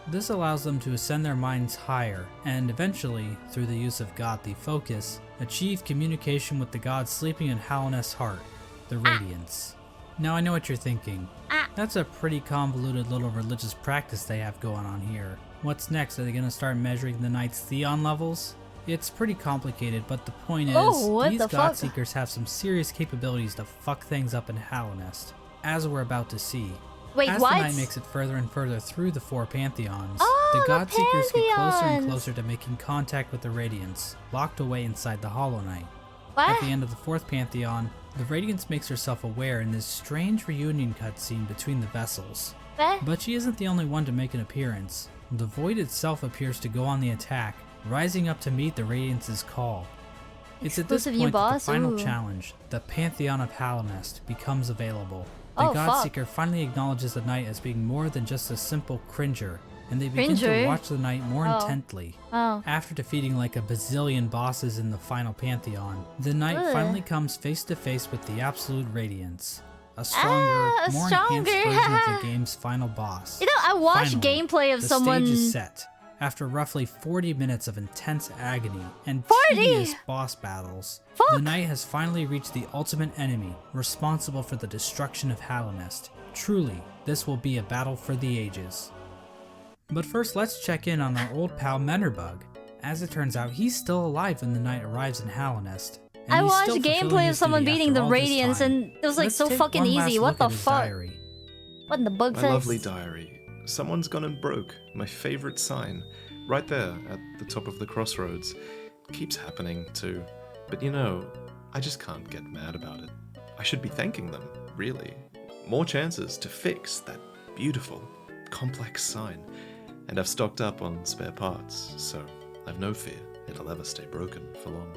This allows them to ascend their minds higher, and eventually, through the use of godly focus, achieve communication with the god sleeping in Halonest's heart, the Radiance. Now I know what you're thinking. That's a pretty convoluted little religious practice they have going on here. What's next? Are they going to start measuring the Knight's Theon levels? It's pretty complicated, but the point is, Oh, what these the fuck? Godseekers have some serious capabilities to fuck things up in Halonest, as we're about to see. Wait, As what? the Knight makes it further and further through the four Pantheons, Oh, the the Godseekers get closer and Pantheons! closer to making contact with the Radiance, locked away inside the Hollow Knight. What? At the end of the fourth Pantheon, the Radiance makes herself aware in this strange reunion cutscene between the vessels. What? But she isn't the only one to make an appearance. The Void itself appears to go on the attack, rising up to meet the Radiance's call. It's at this Exclusive new point that the boss? final Ooh. challenge, the Pantheon of Halonest, becomes available. The Oh, fuck. Godseeker finally acknowledges the Knight as being more than just a simple cringer, and they begin to Cringer? watch the Knight more Oh. intently. Oh. After defeating like a bazillion bosses in the final Pantheon, the Knight Ugh. finally comes face to face with the Absolute Radiance. A stronger, a more enhanced stronger- version of the game's final boss. You know, I watched Finally, gameplay of the someone. stage is set. After roughly 40 minutes of intense agony and 40? tedious boss battles, the Fuck. Knight has finally reached the ultimate enemy responsible for the destruction of Halonest. Truly, this will be a battle for the ages. But first, let's check in on our old pal Menerbug. As it turns out, he's still alive when the Knight arrives in Halonest. and I he's watched still fulfilling gameplay of his someone duty beating after the all this Radiance, time. and it was like Let's so take fucking one last easy. look What the at his fuck? diary. What in the bug My face? lovely diary. Someone's gone and broke my favorite sign. Right there at the top of the crossroads. Keeps happening too. But you know, I just can't get mad about it. I should be thanking them, really. More chances to fix that beautiful, complex sign. And I've stocked up on spare parts, so I've no fear it'll ever stay broken for long.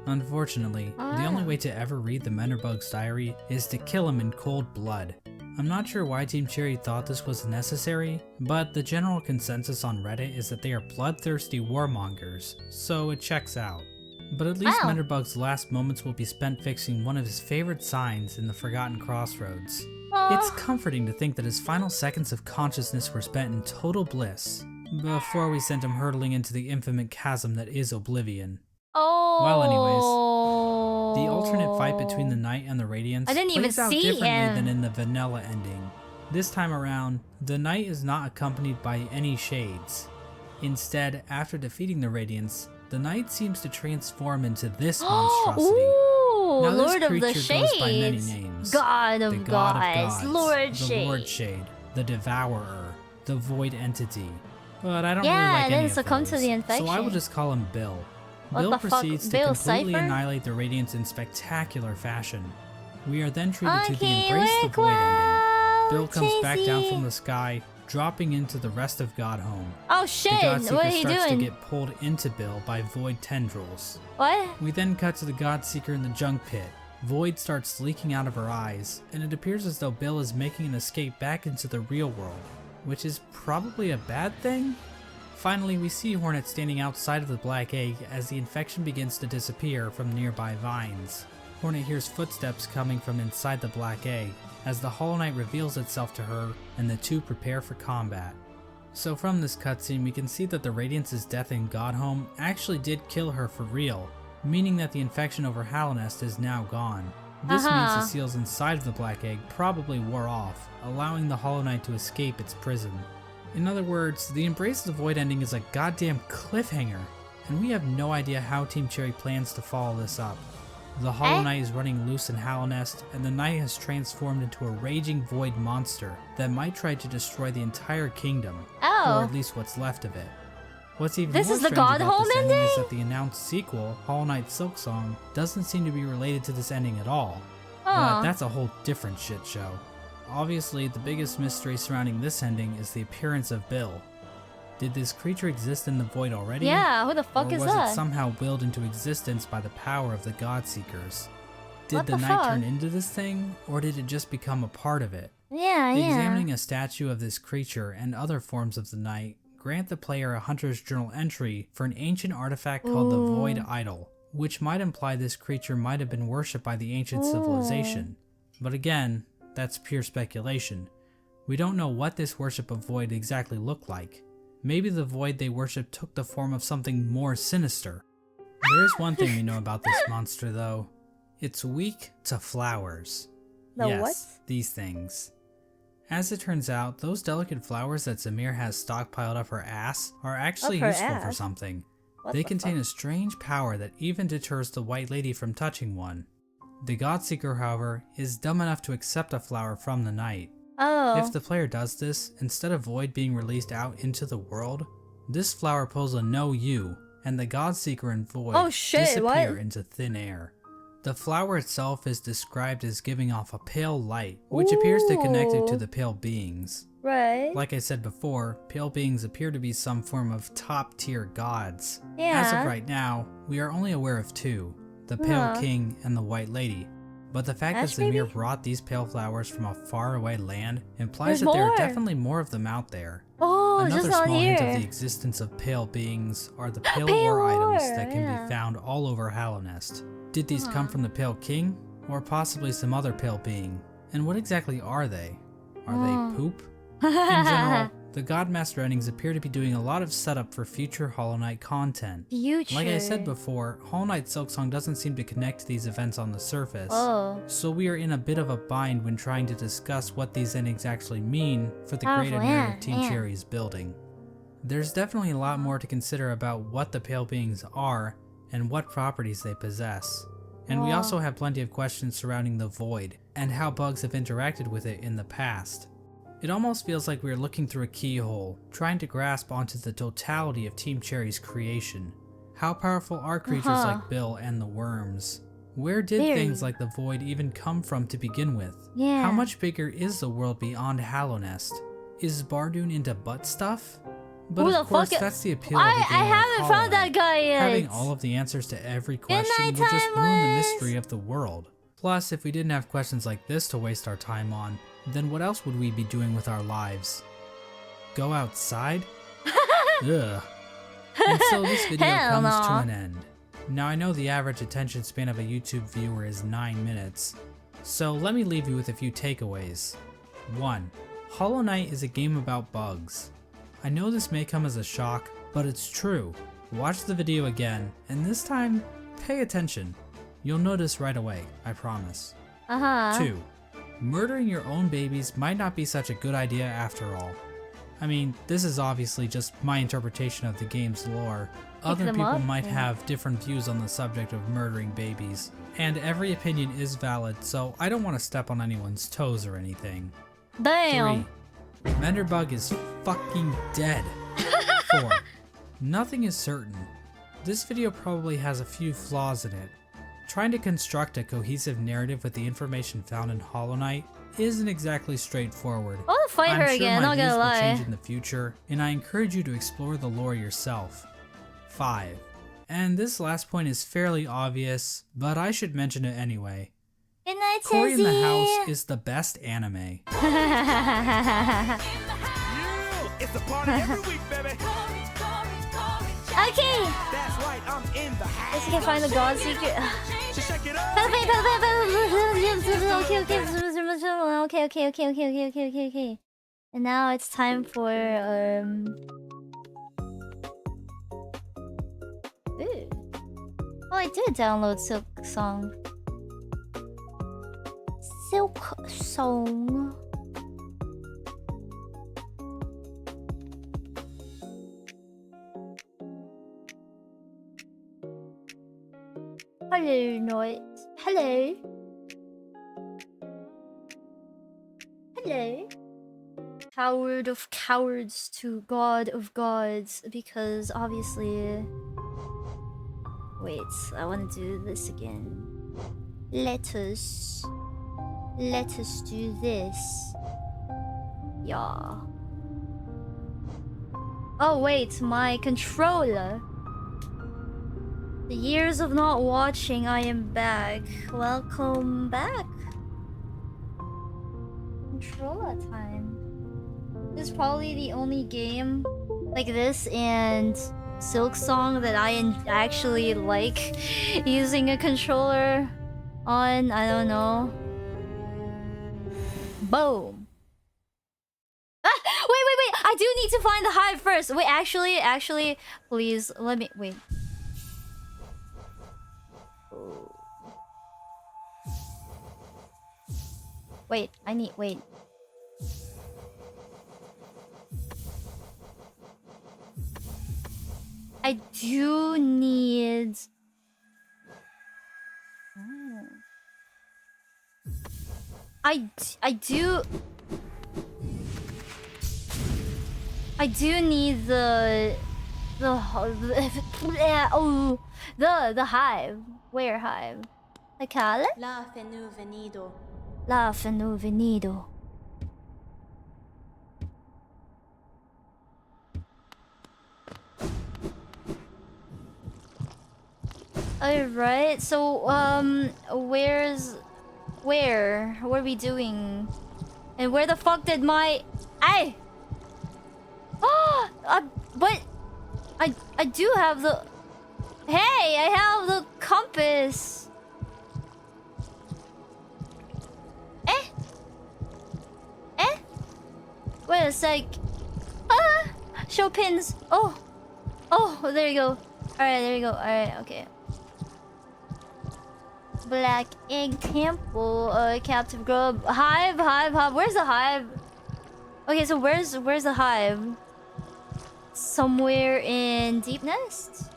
Unfortunately, the only way to ever read the Menerbug's diary is to kill him in cold blood. I'm not sure why Team Cherry thought this was necessary, but the general consensus on Reddit is that they are bloodthirsty warmongers, so it checks out. But at least Wow. Menerbug's last moments will be spent fixing one of his favorite signs in the Forgotten Crossroads. It's comforting to think that his final seconds of consciousness were spent in total bliss, before we sent him hurtling into the infinite chasm that is oblivion. Oh. Well, anyways, the alternate fight between the Knight and the Radiance I didn't even plays out see differently him. than in the vanilla ending. This time around, the Knight is not accompanied by any shades. Instead, after defeating the Radiance, the Knight seems to transform into this monstrosity. Ooh, Now, this Lord of the creature Shades. goes by many names. God of The God of Gods. Gods, Lord the Shade. Lord Shade, the Devourer, the Void Entity. But I don't Yeah, really like I any didn't of succumb those, to the so I will infection. just call him Bill. What Bill the fuck? proceeds to Bill completely Cipher? annihilate the Radiance in spectacular fashion. We are then treated to the Okay, Embrace the work Void ending. well, Bill comes back down Chasey. from the sky, dropping into the rest of God home. Oh The shit, Godseeker what are you starts doing? to get pulled into Bill by Void tendrils. What? We then cut to the Godseeker in the junk pit. Void starts leaking out of her eyes, and it appears as though Bill is making an escape back into the real world, which is probably a bad thing? Finally, we see Hornet standing outside of the Black Egg as the infection begins to disappear from nearby vines. Hornet hears footsteps coming from inside the Black Egg as the Hollow Knight reveals itself to her and the two prepare for combat. So from this cutscene, we can see that the Radiance's death in Godhome actually did kill her for real, meaning that the infection over Hallownest is now gone. This means the seals inside of the Black Egg probably wore off, allowing the Hollow Knight to escape its prison. In other words, the Embrace the Void ending is a goddamn cliffhanger, and we have no idea how Team Cherry plans to follow this up. The Hollow Knight is running loose in Hallownest, and the Knight has transformed into a raging void monster that might try to destroy the entire kingdom, or at least what's left of it. What's even This more is the strange about Godhome this ending is ending? that the announced sequel, Hollow Knight Silksong, doesn't seem to be related to this ending at all. Huh. But that's a whole different shit show. Obviously, the biggest mystery surrounding this ending is the appearance of Bill. Did this creature exist in the void already? Yeah, who the fuck or is was that? it somehow willed into existence by the power of the Godseekers? Did What the the Knight fuck? turn into this thing, or did it just become a part of it? Yeah. Examining a statue of this creature and other forms of the Knight grant the player a Hunter's Journal entry for an ancient artifact called the Void Idol, which might imply this creature might have been worshipped by the ancient civilization. But again, that's pure speculation. We don't know what this worship of Void exactly looked like. Maybe the Void they worshipped took the form of something more sinister. There is one thing we know about this monster though. It's weak to flowers. The yes, what? these things. As it turns out, those delicate flowers that Zamir has stockpiled up her ass are actually Up her useful for ass? something. What They the contain fuck? a strange power that even deters the White Lady from touching one. The Godseeker, however, is dumb enough to accept a flower from the Knight. Oh. If the player does this, instead of Void being released out into the world, this flower pulls a no you, and the Godseeker and Void Oh shit, disappear what? into thin air. The flower itself is described as giving off a pale light, which appears to connect it to Ooh. the pale beings. Right. Like I said before, pale beings appear to be some form of top tier gods. Yeah. As of right now, we are only aware of two, the Pale Huh. King and the White Lady. But the fact Ash that Zamir baby? brought these pale flowers from a faraway land implies There's that there more. are definitely more of them out there. Oh, Another just on small here. hint of the existence of pale beings are the pale, Pale ore items ore, that can yeah. be found all over Hallownest. Did these come from the Pale King, or possibly some other pale being? And what exactly are they? Are they poop? In general, the Godmaster endings appear to be doing a lot of setup for future Hollow Knight content. Future. Like I said before, Hollow Knight Silksong doesn't seem to connect to these events on the surface. Oh. So we are in a bit of a bind when trying to discuss what these endings actually mean for the greater Powerful, narrative yeah, Team yeah. Cherry is building. There's definitely a lot more to consider about what the Pale Beings are and what properties they possess. And we Wow. also have plenty of questions surrounding the Void and how bugs have interacted with it in the past. It almost feels like we are looking through a keyhole, trying to grasp onto the totality of Team Cherry's creation. How powerful are creatures like Bill and the worms? Where did Very. things like the Void even come from to begin with? Yeah. How much bigger is the world beyond Hallownest? Is Bardoon into butt stuff? But Who the of course, fuck- that's the appeal of I the game like haven't Hollow found that Knight. guy yet. Having all of the answers to every question night, would just ruin the Timeless. mystery of the world. Plus, if we didn't have questions like this to waste our time on, then what else would we be doing with our lives? Go outside? Ugh. And so this video Hell comes to no. an end. Now I know the average attention span of a YouTube viewer is 9 minutes, So let me leave you with a few takeaways. 1. Hollow Knight is a game about bugs. I know this may come as a shock, but it's true. Watch the video again, and this time, pay attention. You'll notice right away, I promise. 2. Murdering your own babies might not be such a good idea after all. I mean, this is obviously just my interpretation of the game's lore. Other people might have different views on the subject of murdering babies, and every opinion is valid, so I don't want to step on anyone's toes or anything. Damn. 3. Menderbug is fucking dead. 4. Nothing is certain. This video probably has a few flaws in it. Trying to construct a cohesive narrative with the information found in Hollow Knight isn't exactly straightforward. I want to fight her again, not gonna Will lie. change in the future, and I encourage you to explore the lore yourself. 5. And this last point is fairly obvious, but I should mention it anyway. Good night, Cory in the Tizzy. House is the best anime. It's a party every week, baby. Okay. That's right, I'm in the house. Guess you can find the God Secret. So check it out. Okay. And now it's time for Ooh. Oh, I did download Silk Song. Silk Song. Hello, Noit. Hello. Hello. Coward of cowards to God of gods, because obviously. Wait, I want to do this again. Let us do this. Yeah. Oh wait, my controller. The years of not watching, I am back. Welcome back. Controller time. This is probably the only game like this and Silk Song that I actually like using a controller on. I don't know. Boom. Ah, wait. I do need to find the hive first. Wait, actually, please let me wait. Wait, wait. I do need... I do need the hive. Where hive? The cale? La fenu venido. La fenu venido. Alright, so where are we doing? And where the fuck did my but I do have the Hey, I have the compass. Wait a sec. Show pins. Oh, there you go. Alright, there you go. Alright, okay. Black Egg Temple, Captive Grove. Hive. Where's the hive? Okay, so where's the hive? Somewhere in Deep Nest?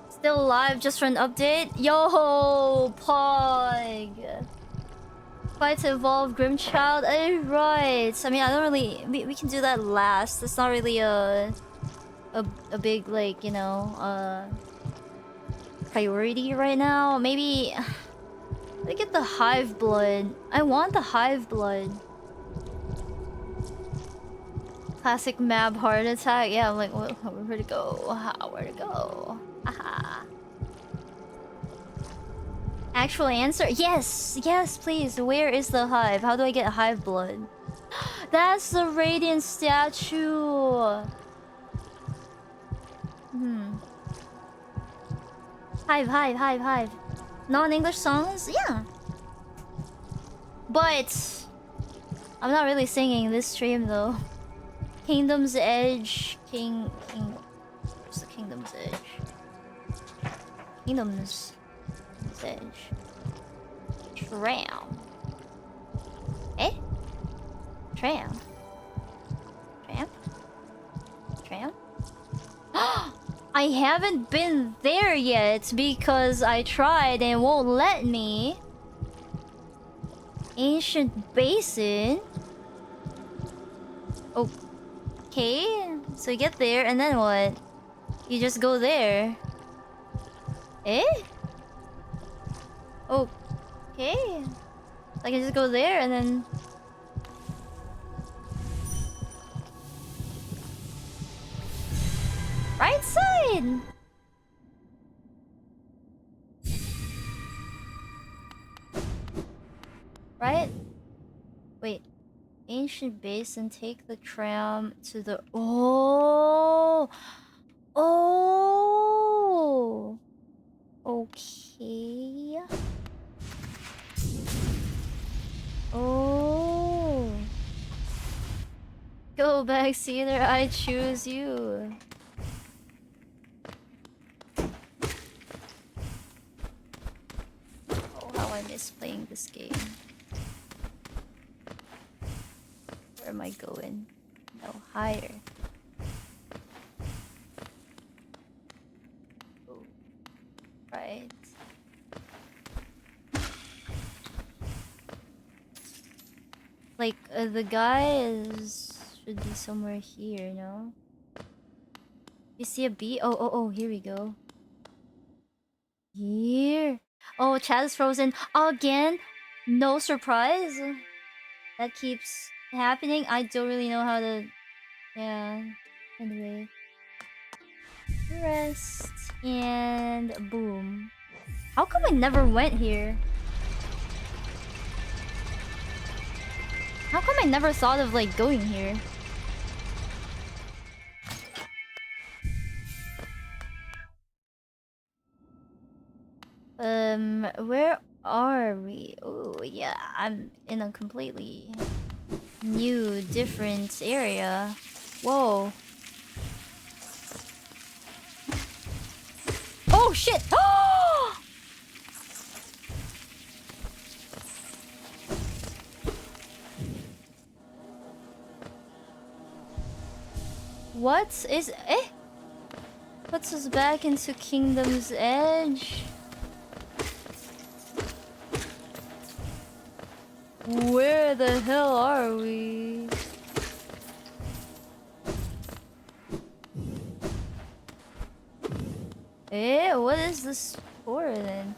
Still alive just for an update? Yo, Pog! Fight to evolve Grimchild. Alright. I mean, I don't really... We can do that last. It's not really a big, like, you know, priority right now. Maybe... Let me get the hive blood. I want the hive blood. Classic map heart attack. Yeah, I'm like, where to go? Where to go? Aha. Actual answer? Yes, please. Where is the hive? How do I get hive blood? That's the radiant statue. Hive. Non-English songs? Yeah. But I'm not really singing this stream though. Kingdom's Edge, what's the Kingdom's Edge? Kingdom's Edge. Tram. Eh? Tram. Tram? Tram? I haven't been there yet because I tried and it won't let me. Ancient Basin. Okay, so you get there and then what? You just go there. Eh? Okay. I can just go there and then... Right side! Right? Wait. Ancient Basin, take the tram to the... Oh! Oh! Okay. Oh. Go back, Cedar. I choose you. Oh, how I miss playing this game. Where am I going? No, higher. Oh. Right. Like, the guy should be somewhere here, no? You see a bee? Oh, here we go. Here. Oh, Chad is frozen again. No surprise. That keeps happening. I don't really know how to... Yeah. Anyway. Rest. And boom. How come I never went here? How come I never thought of, like, going here? Where are we? Oh, yeah, I'm in a completely new, different area. Whoa. Oh, shit! Oh! What is... Eh? Puts us back into Kingdom's Edge. Where the hell are we? Eh? What is this for then?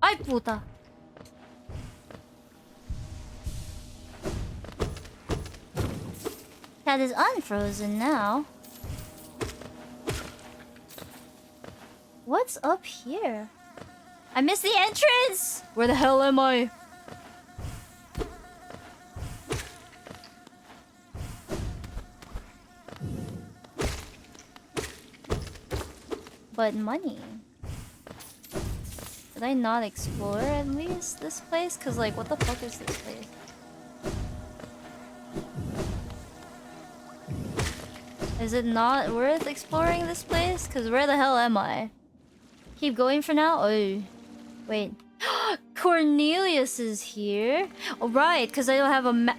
Ay puta! That is unfrozen now. What's up here? I missed the entrance! Where the hell am I? But money. Did I not explore at least this place? Cause like, what the fuck is this place? Is it not worth exploring this place? Cause where the hell am I? Keep going for now? Oh, wait. Cornelius is here. Oh, right, cause I don't have a map.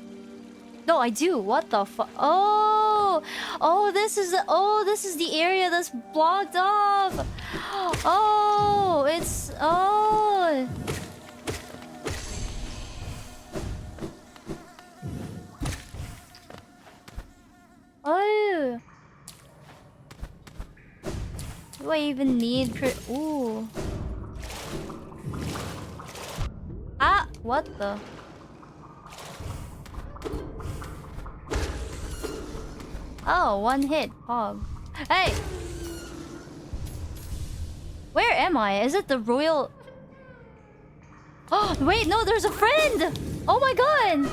No, I do. What the fuck? Oh, this is the area that's blocked off. Oh, it's oh. Oh. Do I even need ooh. Ah, what the? Oh, one hit, Pog. Hey! Where am I? Is it the royal... Oh, wait, no, there's a friend! Oh my god!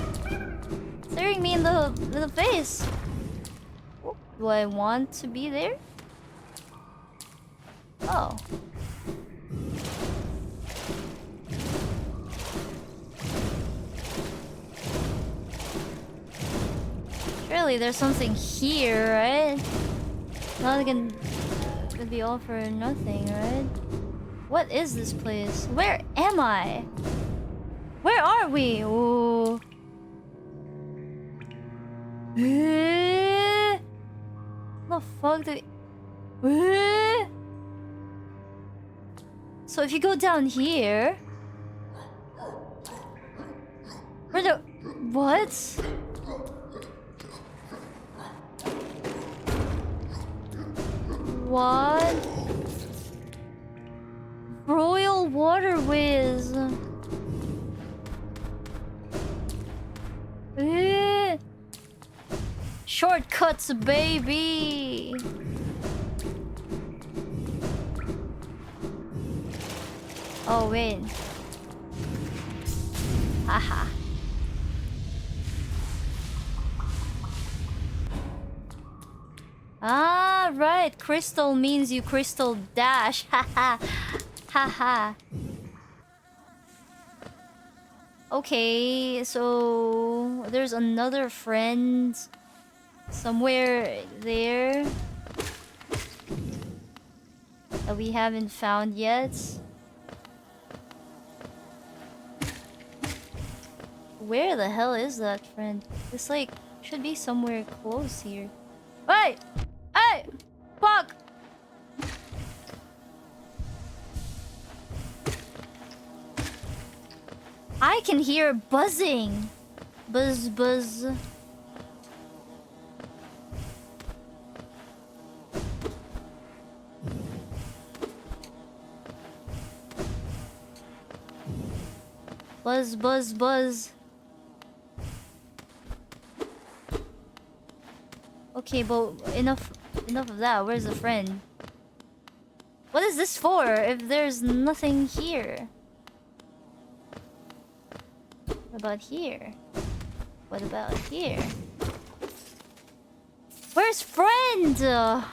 Staring me in the face. Do I want to be there? Oh. Surely there's something here, right? Not gonna be all for nothing, right? What is this place? Where am I? Where are we? Ooh. The fuck do we... So if you go down here... Where the... What? What? Royal Waterways. Shortcuts, baby. Oh wait. Haha. Ah, right. Crystal means you crystal dash. Haha. Haha. Okay, so there's another friend somewhere there that we haven't found yet. Where the hell is that friend? It's like should be somewhere close here. Hey! Hey! Fuck! I can hear buzzing. Buzz, buzz. Buzz, buzz, buzz. Okay, but enough of that. Where's the friend? What is this for if there's nothing here? What about here? What about here? Where's friend? Did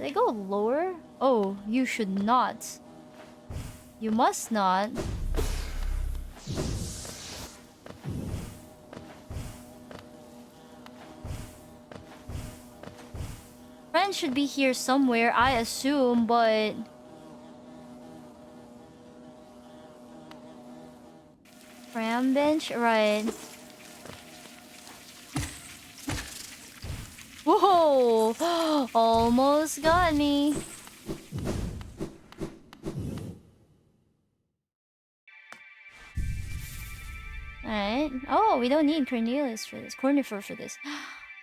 I go lower? Oh, you should not. You must not. Friend should be here somewhere, I assume, but... Cram bench? Right. Whoa! Almost got me. Alright. Oh, we don't need Cornelius for this. Cornifer for this.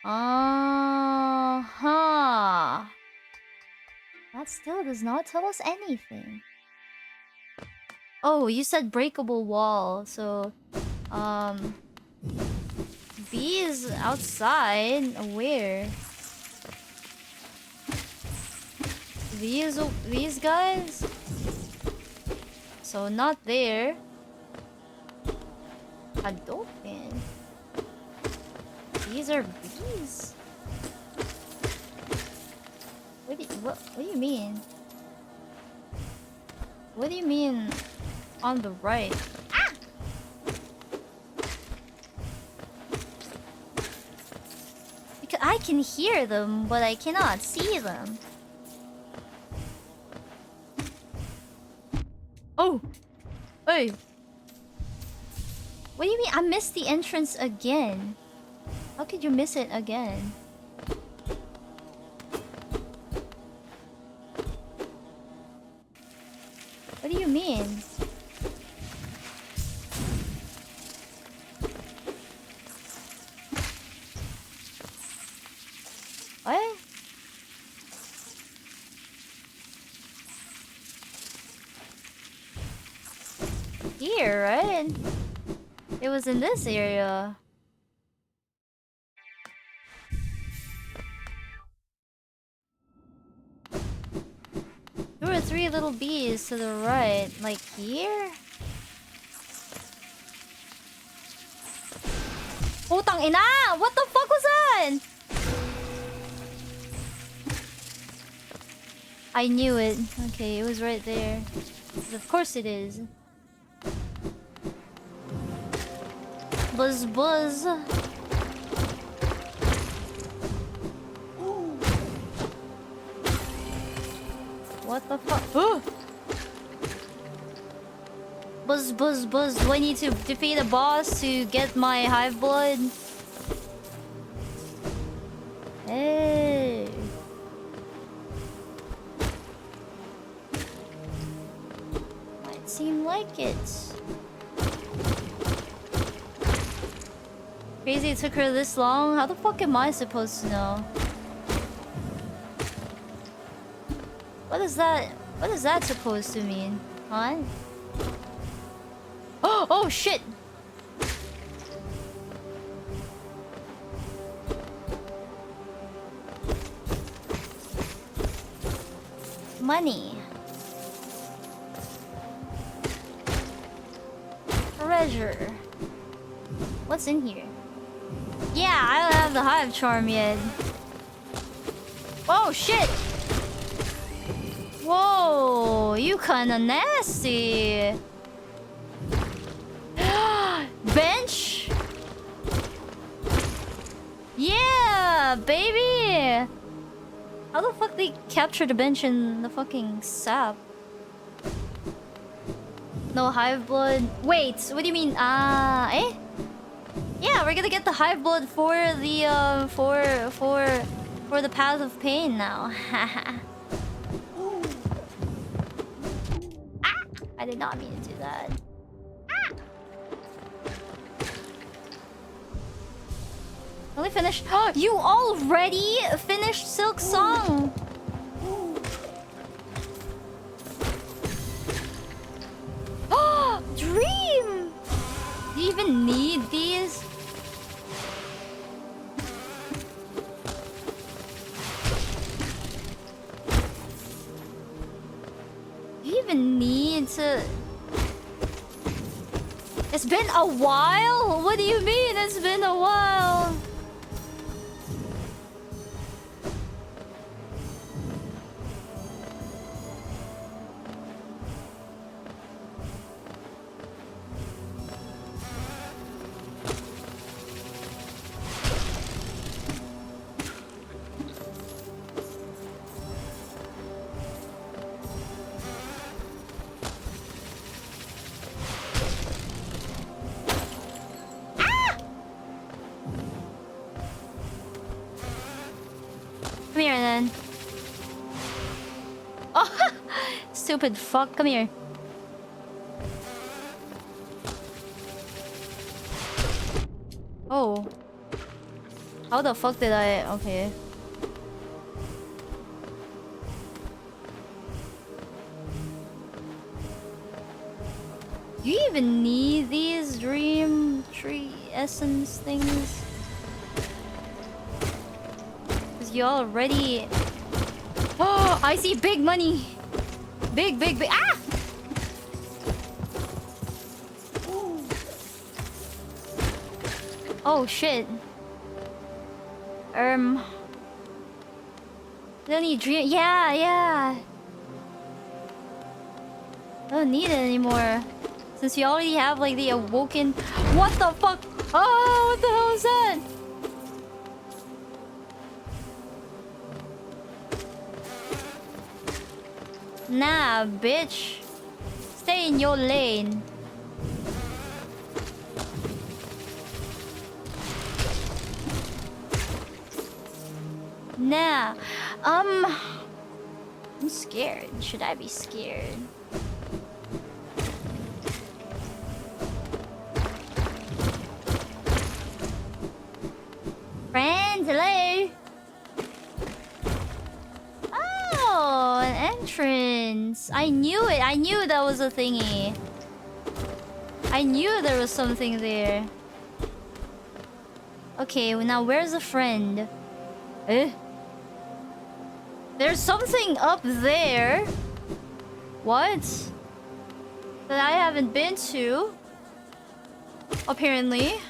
Uh-huh. That still does not tell us anything. Oh, you said breakable wall, so... B is outside. Where? These guys? So not there. Hadouken. These are bees. What do you mean? What do you mean on the right? Ah! Because I can hear them, but I cannot see them. Oh! Hey! What do you mean? I missed the entrance again. How could you miss it again? What do you mean? What? Here, right? It was in this area. There were 3 little bees to the right. Like here? Putang ina! What the fuck was that? I knew it. Okay, it was right there. Of course it is. Buzz buzz. What the fuck? Buzz buzz buzz. Do I need to defeat a boss to get my hive blood? Hey. Might seem like it. Crazy it took her this long? How the fuck am I supposed to know? What is that supposed to mean? Huh? Oh shit! Money. Treasure. What's in here? Yeah, I don't have the hive charm yet. Oh shit! Whoa, you kinda nasty. Bench? Yeah, baby! How the fuck they capture the bench in the fucking sap? No hive blood. Wait, what do you mean? Eh? Yeah, we're gonna get the hive blood for the for the path of pain now. Ah! I did not mean to do that. Ah! Only finished. You already finished Silk Song. Dream. Do you even need these? Do you even need to? It's been a while? What do you mean it's been a while? Come here then. Oh, stupid fuck. Come here. Oh. How the fuck did I... Okay. Do you even need these dream tree essence things? You already... Oh, I see big money. Big. Ah! Oh, shit. Don't need dream... Yeah. Don't need it anymore. Since you already have, like, the awoken... What the fuck? Oh, what the hell is that? Nah, bitch. Stay in your lane. Nah. I'm scared. Should I be scared? Friends, hello. Oh, an entrance. I knew it. I knew that was a thingy. I knew there was something there. Okay, well, now where's the friend? Eh? There's something up there. What? That I haven't been to. Apparently.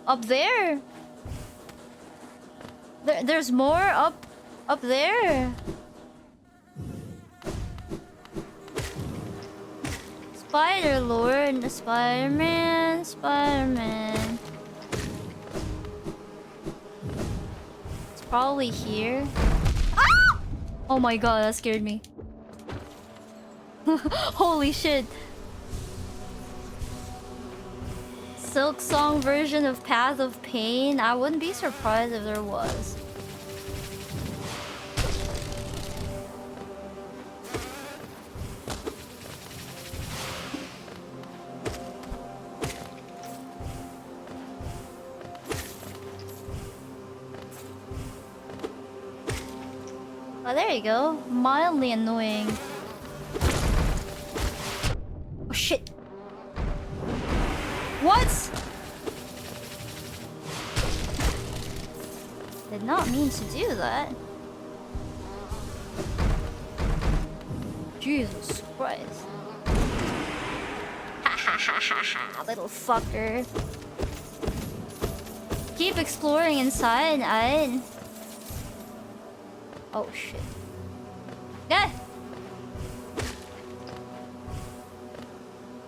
Up there. There's more up there. Spider Lord, Spider-Man, Spider-Man. It's probably here. Ah! Oh my god, that scared me. Holy shit. Silk Song version of Path of Pain? I wouldn't be surprised if there was. Oh, there you go. Mildly annoying. Oh shit. What? Did not mean to do that. Jesus Christ. Ha ha ha ha ha, little fucker. Keep exploring inside, I. Oh shit. Yeah.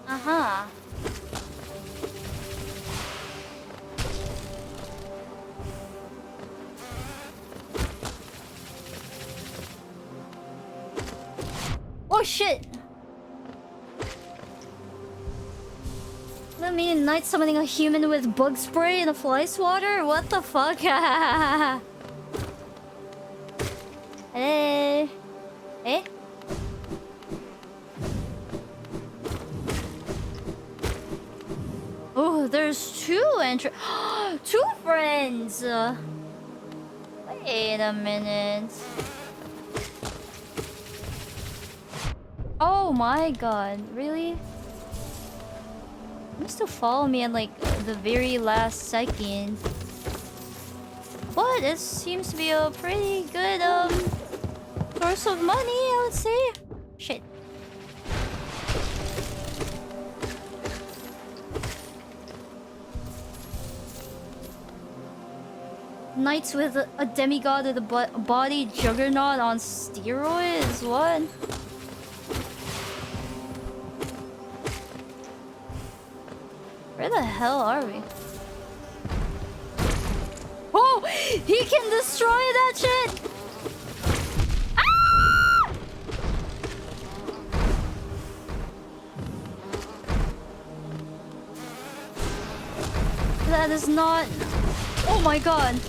Uh-huh. Oh shit! Let me night summoning a human with bug spray and a fly swatter? What the fuck? Hey. Eh? Oh, there's two two friends! Wait a minute. Oh my god, really? You used to follow me at like the very last second. But it seems to be a pretty good source of money, I would say. Shit. Knights with a demigod with a body juggernaut on steroids? What? Where the hell are we? Oh! He can destroy that shit! Ah! That is not... Oh my god!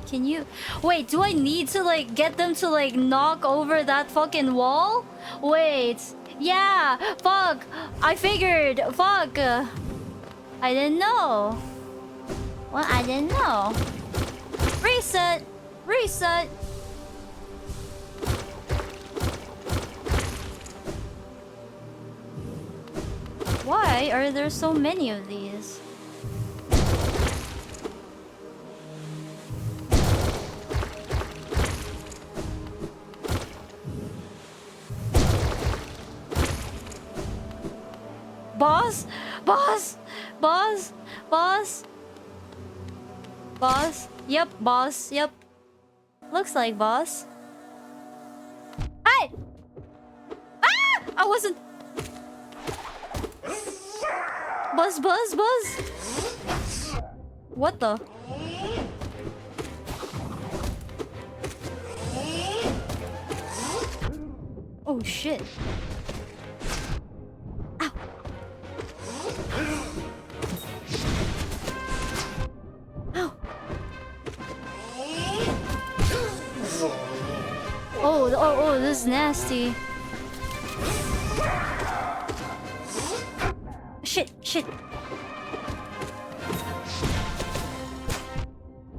Can you... Wait, do I need to, like, get them to, like, knock over that fucking wall? Wait. Yeah. Fuck. I figured. Fuck. I didn't know. Well, I didn't know. Reset. Reset. Why are there so many of these? Boss? Boss? Boss? Boss? Boss? Yep, boss. Yep. Looks like boss. Hey! Ah! I wasn't... Buzz, buzz, buzz! What the? Oh shit. Ow. Ow. Oh, this is nasty. Shit, shit.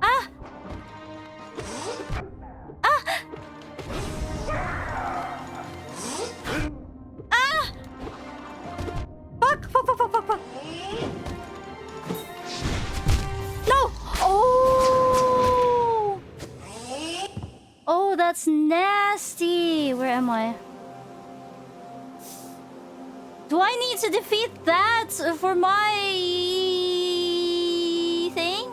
Ah! Ah! Ah! Fuck, fuck, fuck, fuck, fuck, fuck. No! Oh! Oh, that's nasty. Where am I? Do I need to defeat that for my thing?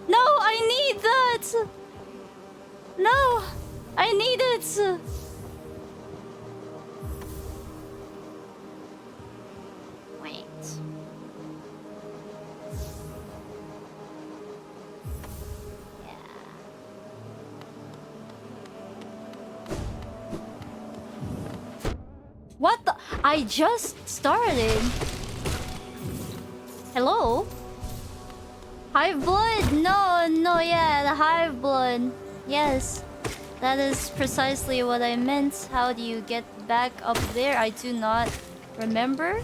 No, I need that. No, I need it. Wait. What the? I just started. Hello? Hive blood? No, no, yeah, the hive blood. Yes. That is precisely what I meant. How do you get back up there? I do not remember.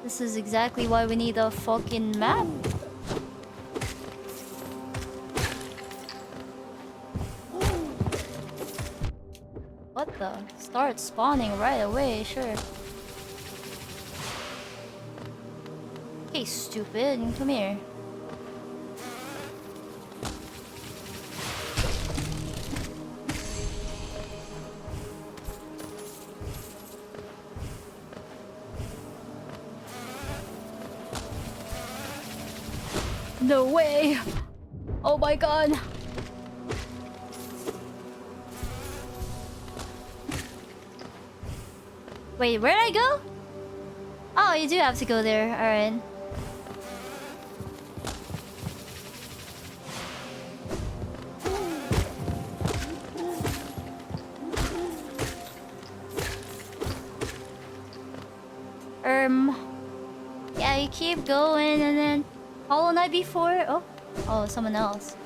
This is exactly why we need a fucking map. What the? Start spawning right away, sure. Hey, stupid, come here. No way! Oh my god! Wait, where'd I go? Oh, you do have to go there. Alright. Yeah, you keep going and then Hollow Knight before. Oh, someone else.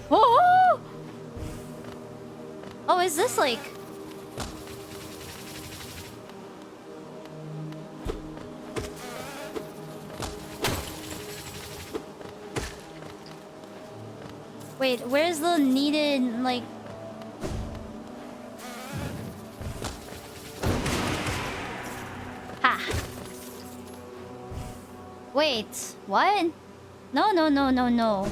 Oh! Oh, is this like? Wait, where's the needed like? Ha! Wait, what? No, no, no, no, no.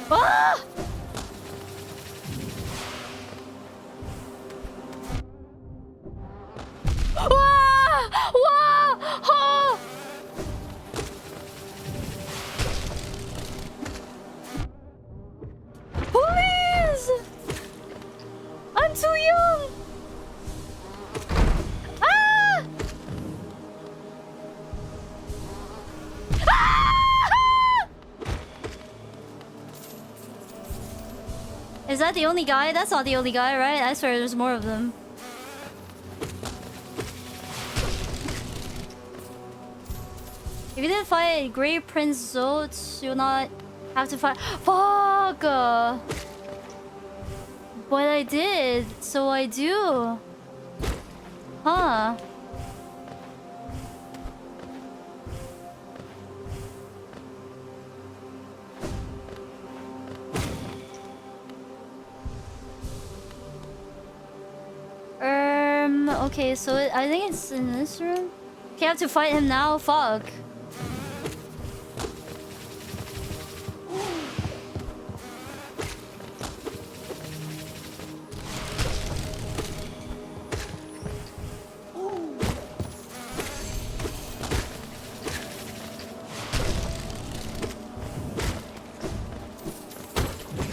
Ah! Wah! Wah! Oh! Please! I'm too young! Ah! Ah! Is that the only guy? That's not the only guy, right? I swear there's more of them. If you didn't fight Great Prince Zotes, you'll not have to fight. Fuck! But I did, so I do. Huh. Okay, so I think it's in this room. Okay, I have to fight him now. Fuck.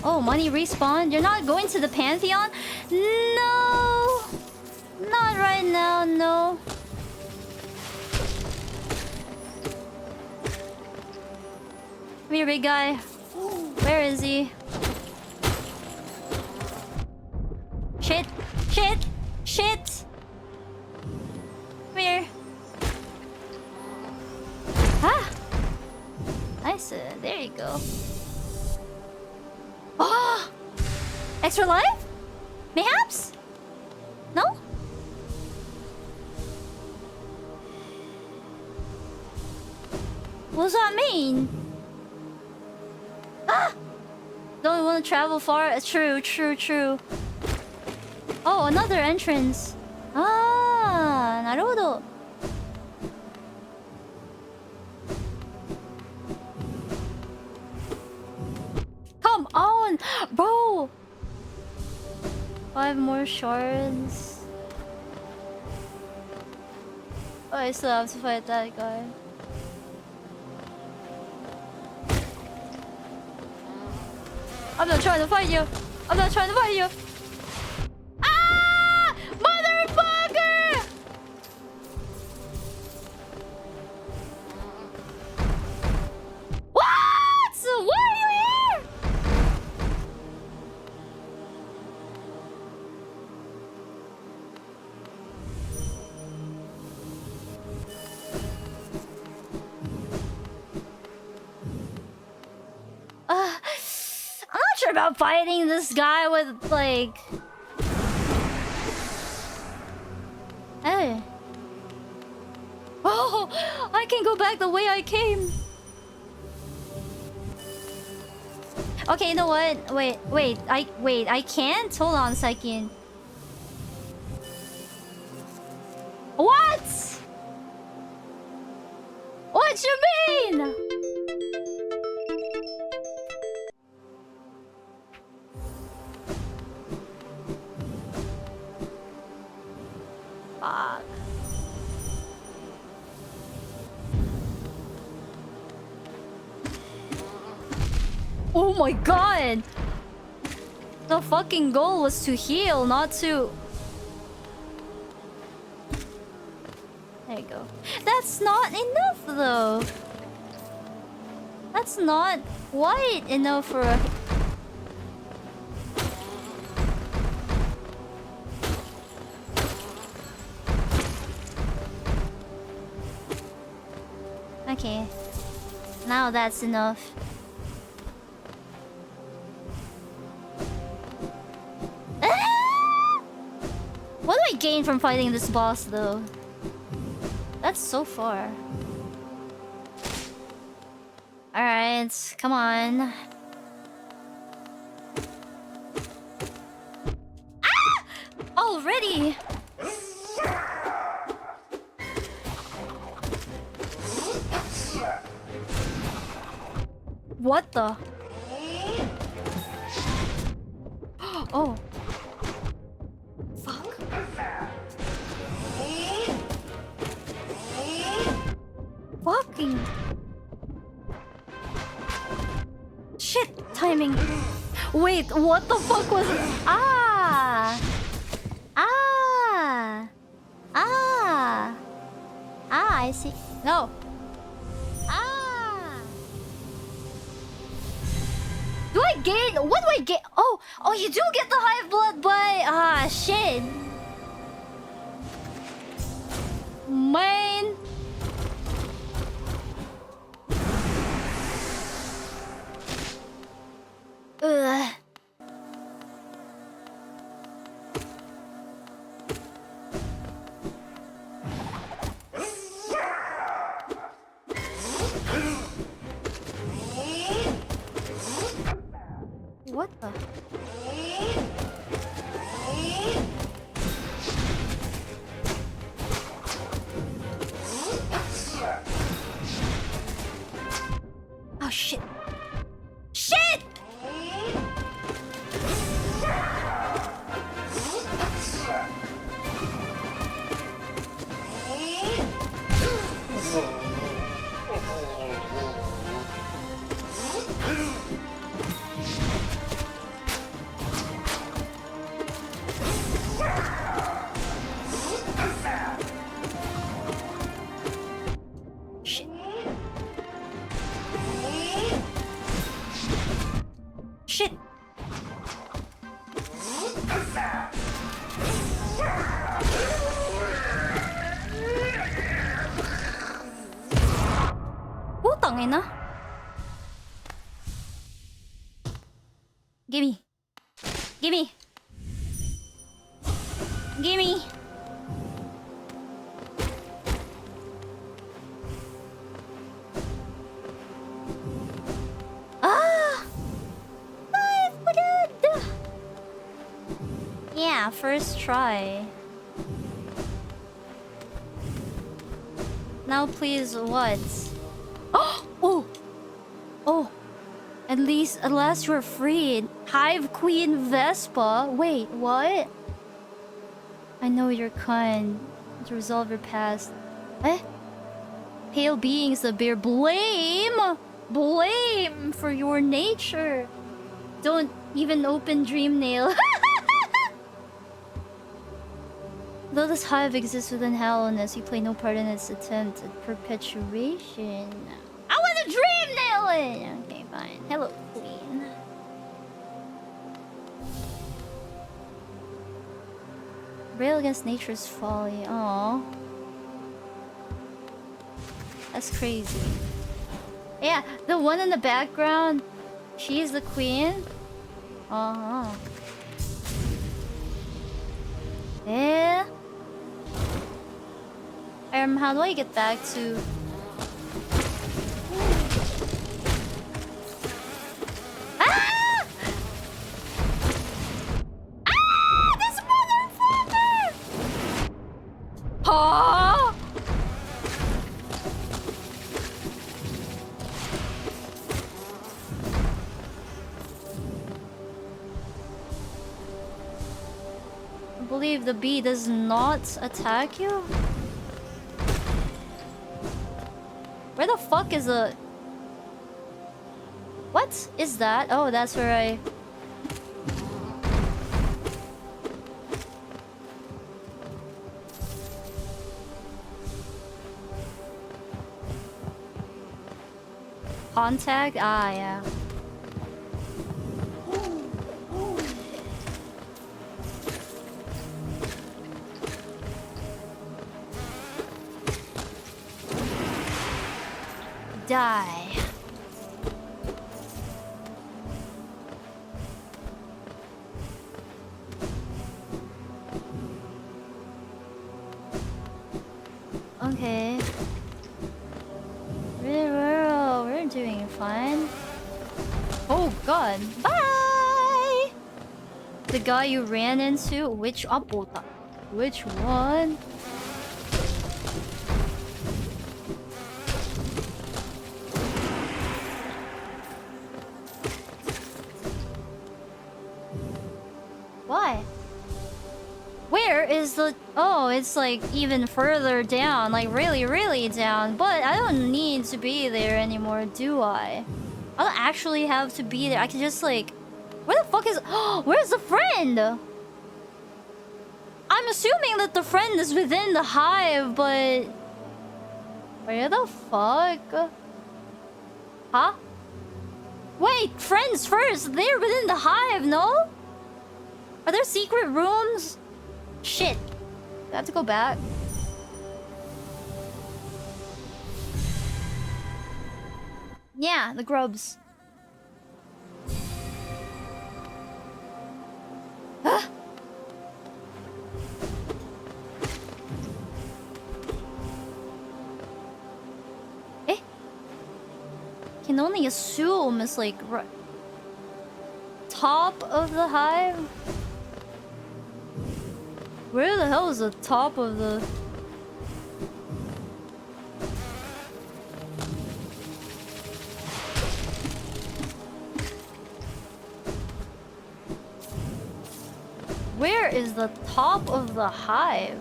Oh, money respawn? You're not going to the Pantheon? No! Not right now, no. Come here, big guy. Where is he? Shit! Shit! Shit! Come here. Ah! Nice. There you go. Oh! Extra life? Mayhaps? No? What does that mean? Ah! Don't want to travel far? True, true, true. Oh, another entrance. Ah, なるほど. Come on, bro. 5 more shards. Oh, I still have to fight that guy. I'm not trying to fight you. I'm not trying to fight you. Ah! Motherfucker! What? Why are you here? I'm not sure about fighting this guy with, like... Hey. Oh, I can go back the way I came. Okay, you know what? Wait, I can't? Hold on a second. What? What you mean? Fuck. Oh my god! The fucking goal was to heal, not to... There you go. That's not enough though! That's not quite enough for a... Okay. Now that's enough. What do I gain from fighting this boss though? That's so far. Alright, come on. Ah! Already! What the? Oh. Fuck. Fucking. Shit, timing. Wait, what the fuck was... Ah! Ah! Ah! Ah, I see. No. Ah! Do I gain? What do I get? Oh, you do get the high blood, but shit. Man. Ugh. What the? Oh shit. Shit! Shit. Shit. Putang ina. Gimme. Gimme. Gimme. Yeah, first try. Now please, what? Oh! Oh! At last you're freed. Hive Queen Vespa. Wait, what? I know you're kind. To resolve your past. Eh? Pale beings that bear blame! Blame for your nature. Don't even open Dream Nail. Though this hive exists within Hallowness, you play no part in its attempt at perpetuation. I want to Dream Nail it! Okay, fine. Hello, Queen. Rail against nature's folly. Aww. That's crazy. Yeah, the one in the background, she's the queen. Uh-huh. Yeah. How do I get back to... Ah! Ah! This motherfucker! Huh? I believe the bee does not attack you? Where the fuck is the... What is that? Oh, that's where I... Contact? Ah, yeah. Die. Okay. We're doing fine. Oh god. Bye! The guy you ran into? Which Which one? Why? Where is the... Oh, it's like even further down. Like really, really down. But I don't need to be there anymore, do I? I don't actually have to be there. I can just like... Where the fuck is... Oh, where's the friend? I'm assuming that the friend is within the hive, but... Where the fuck? Huh? Wait, friends first. They're within the hive, no? Are there secret rooms? Shit. I have to go back. Yeah, the grubs. Ah! Eh? Can only assume it's like top of the hive. Where the hell is the top of the... Where is the top of the hive?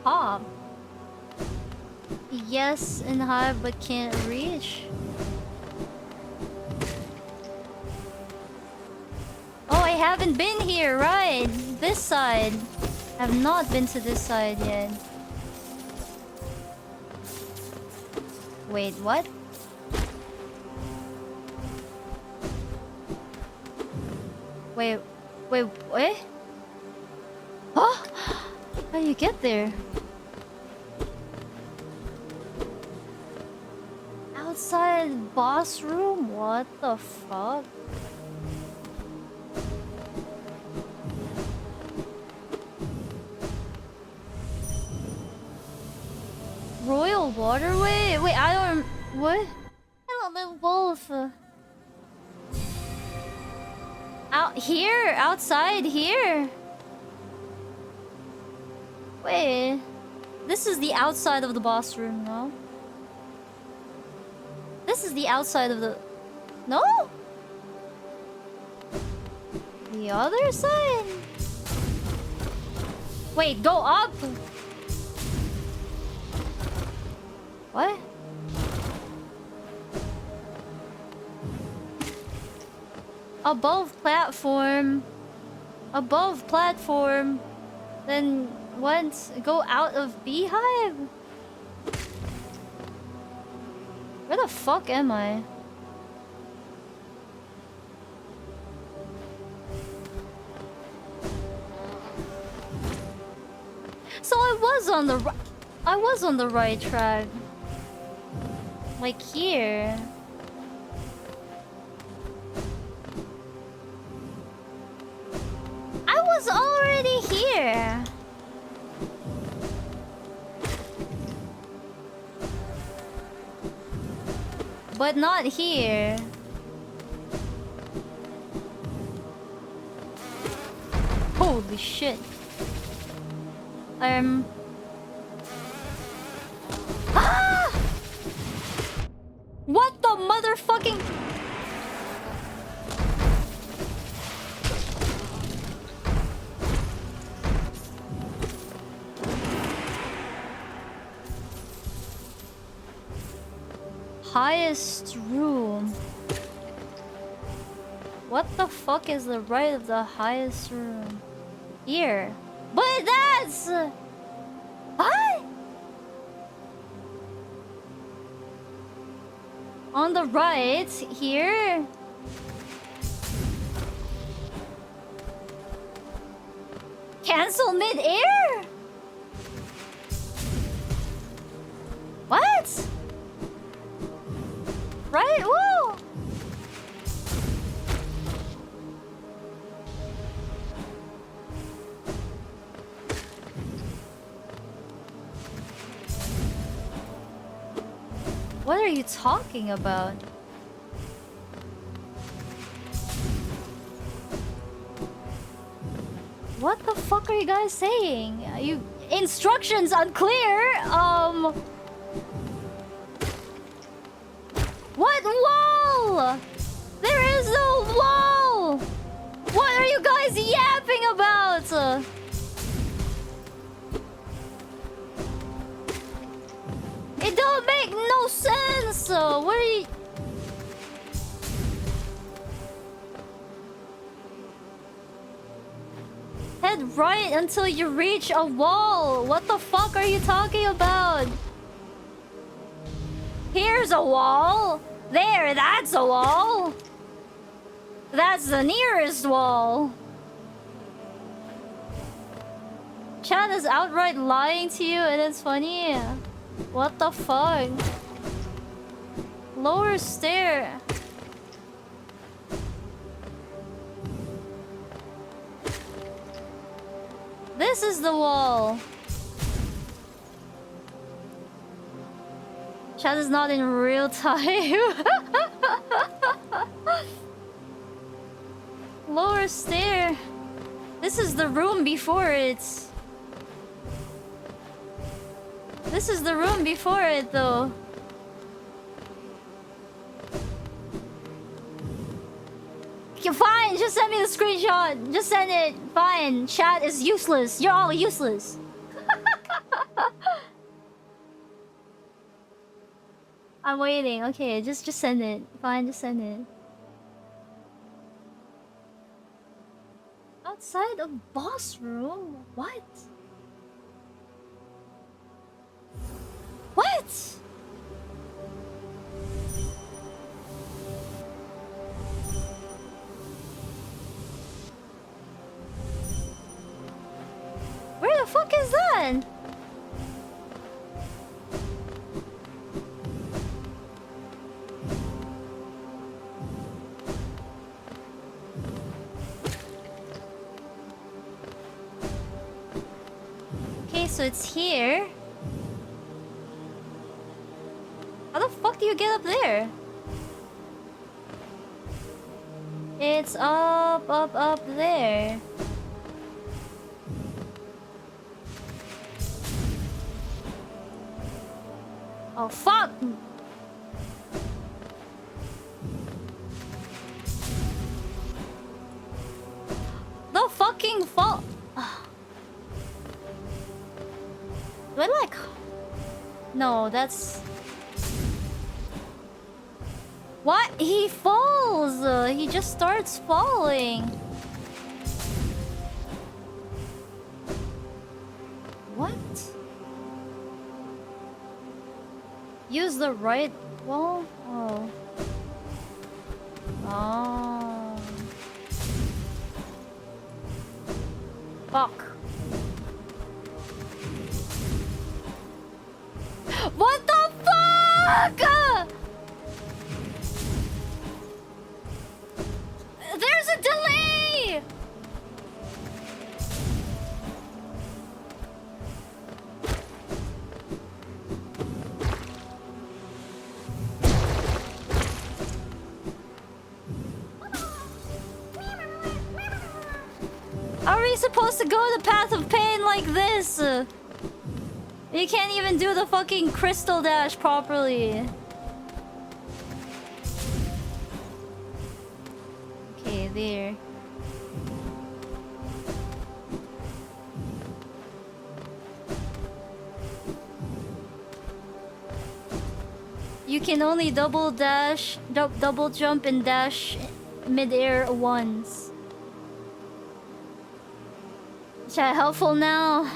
Top. Yes, in hive, but can't reach. Oh, I haven't been here, right? This side. I have not been to this side yet. Wait, what? Wait, what? Huh? How do you get there? Outside boss room? What the fuck? Royal Waterway? Wait, I don't... What? Hello, little wolf. Here? Outside here? Wait. This is the outside of the boss room, no? This is the outside of the... No? The other side? Wait, go up? What? Above platform. Above platform. Then what? Go out of beehive? Where the fuck am I? So I was on the right track. Like here. I was already here. But not here. Holy shit. Ah! What the motherfucking... Highest room. What the fuck is the right of the highest room? Here. But that's... What? On the right, here? Cancel mid-air? What? Right? Whoa! What are you talking about? What the fuck are you guys saying? Instructions unclear? What wall? There is no wall! What are you guys yapping about? It don't make no sense! What are you... Head right until you reach a wall! What the fuck are you talking about? Here's a wall! There, that's a wall! That's the nearest wall! Chat is outright lying to you and it's funny. What the fuck? Lower stair. This is the wall. Chat is not in real time. Lower stair. This is the room before it. This is the room before it, though. Okay, fine, just send me the screenshot. Just send it. Fine. Chat is useless. You're all useless. I'm waiting. Okay, just send it. Fine, just send it. Outside of boss room? What? What? Where the fuck is that? Okay, so it's here. How the fuck do you get up there? It's up there. Oh, fuck! The fucking fall. Do I like? No, that's. What? He falls! He just starts falling. What? Use the right wall? Oh. Oh. Fuck. What the fuck? There's a delay! How are we supposed to go the path of pain like this? You can't even do the fucking crystal dash properly. Okay, there. You can only double dash, double jump and dash mid-air once. Is that helpful now?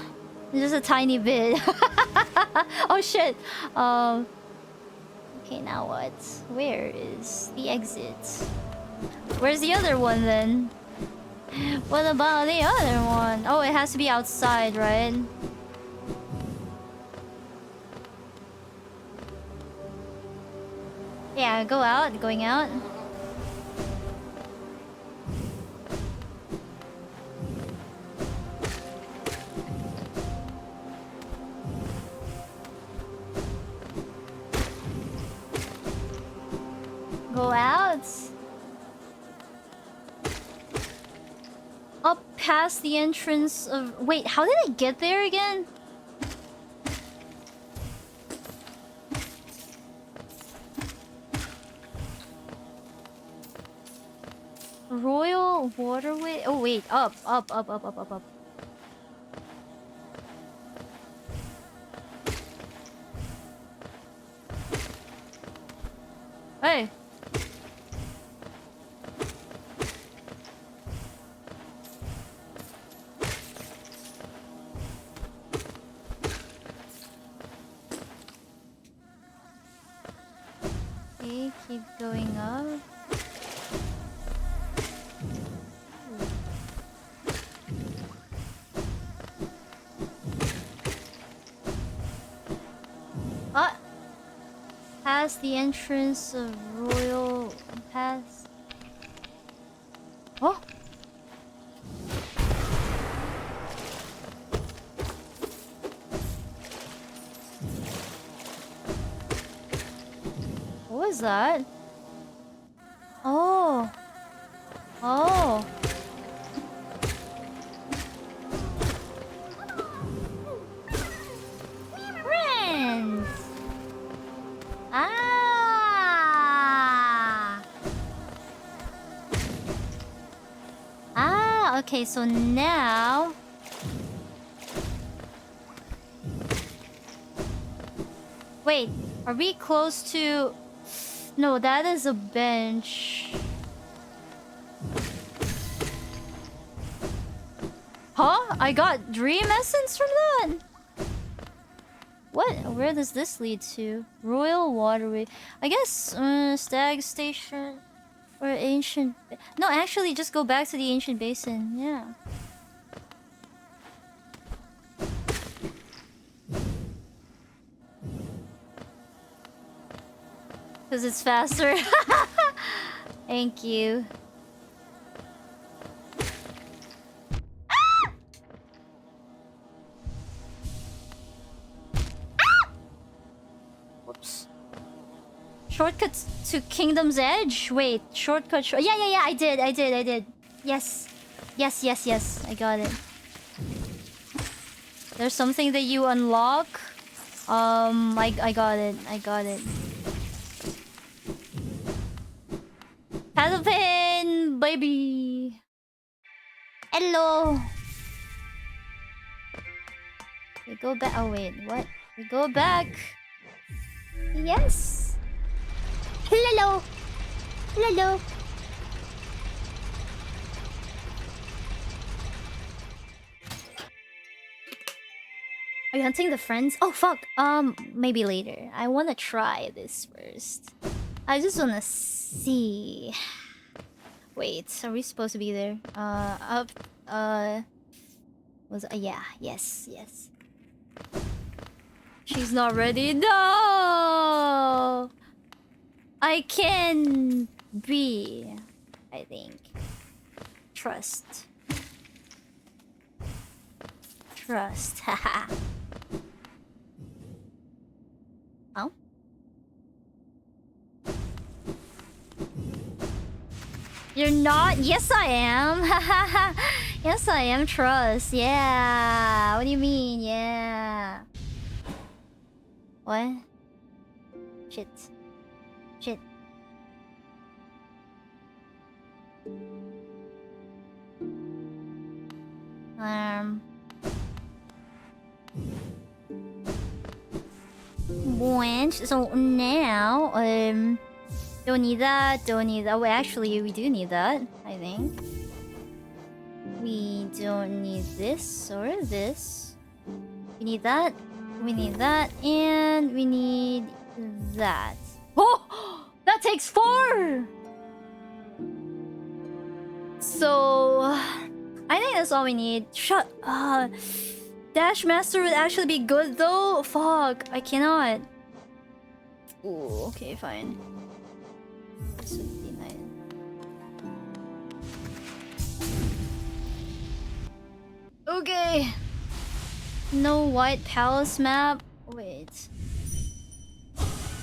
Just a tiny bit. Oh shit. Okay, now what? Where is the exit? Where's the other one then? What about the other one? Oh, it has to be outside, right? Yeah, go out, going out. Go out. Up past the entrance of... Wait, how did I get there again? Royal Waterway? Oh wait, up. Hey! Okay, keep going up. Past the entrance of Royal Pass. Oh! What was that? Oh! Oh! Friends! Okay, so now... Wait, are we close to... No, that is a bench. Huh? I got dream essence from that? What? Where does this lead to? Royal Waterway. I guess, Stag Station... Or ancient... No, actually, just go back to the ancient basin. Yeah. Because it's faster. Thank you. Ah! Whoops. Shortcut to Kingdom's Edge? Wait, shortcut. Yeah, I did. Yes. I got it. There's something that you unlock. I got it. Paddle pin, baby. Hello. We go back. Oh wait, what? We go back. Yes. Hello. Are you hunting the friends? Oh fuck. Maybe later. I wanna try this first. I just wanna see. Wait, are we supposed to be there? Up. Yeah. Yes. She's not ready. No. I can be. I think. Trust. Haha. Oh. You're not? Yes, I am. Yes, I am. Trust. Yeah. What do you mean? Yeah. What? Shit. So now, don't need that. Well, actually, we do need that, I think. We don't need this or this. We need that, and we need that. Oh! That takes 4! So... I think that's all we need. Dash Master would actually be good though? Fuck, I cannot. Ooh, okay, fine. This would be nice. Okay. No White Palace map. Wait.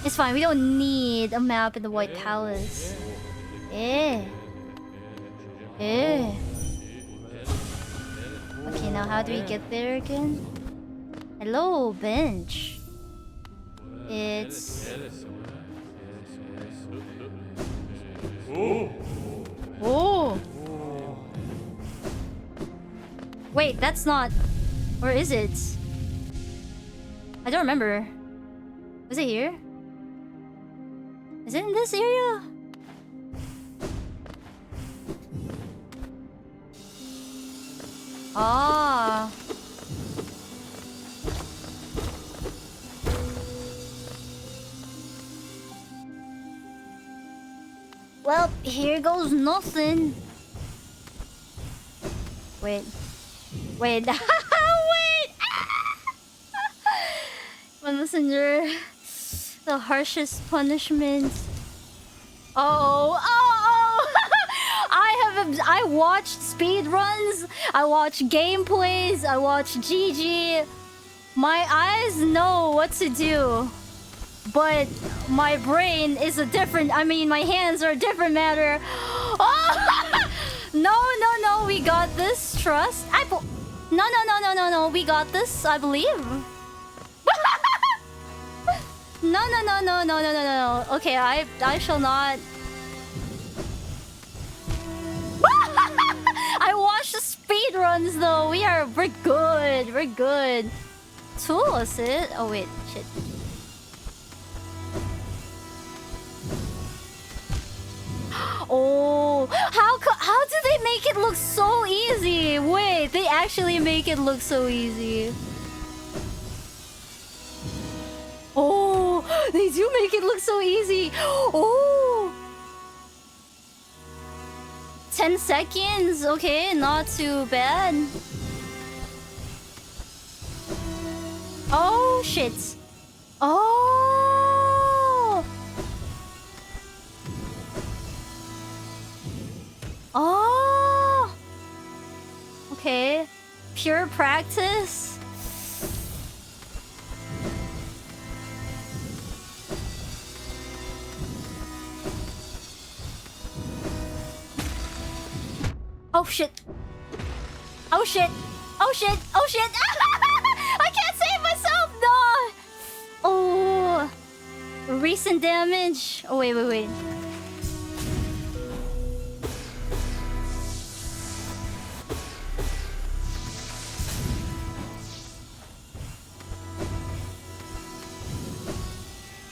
It's fine, we don't need a map in the White Palace. Okay, now how do we get there again? Hello, bench. It's... Oh! Wait, that's not... Or is it? I don't remember. Was it here? Is it in this area? Ah. Well, here goes nothing. Wait. Wait. My messenger. The harshest punishment. Oh. I watched speedruns, I watch gameplays, I watch GG. My eyes know what to do. But my brain is a different... I mean, my hands are a different matter. Oh! No, we got this. Trust. No, we got this, I believe. No. Okay, I shall not... I watched the speedruns though. We're good. Tool is it? Oh wait, shit. Oh, how do they make it look so easy? Wait, they actually make it look so easy. Oh, they do make it look so easy. Oh. 10 seconds, okay, not too bad. Oh, shit. Oh! Oh! Okay. Pure practice. Oh shit. Oh shit. Oh shit. Oh shit. I can't save myself. No. Oh. Recent damage. Oh wait, wait, wait.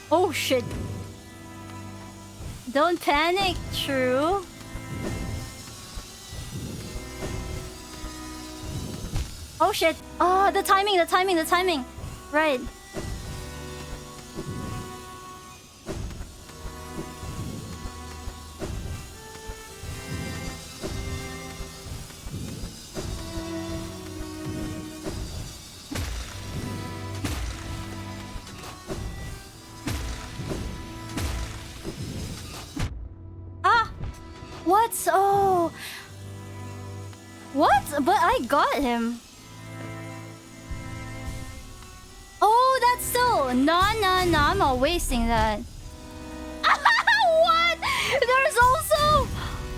Oh shit. Don't panic, true. Oh shit. Oh, the timing, the timing, the timing. Right. Ah! What? Oh. What? But I got him. Oh, that's still... Nah, nah, nah. I'm not wasting that. What? There's also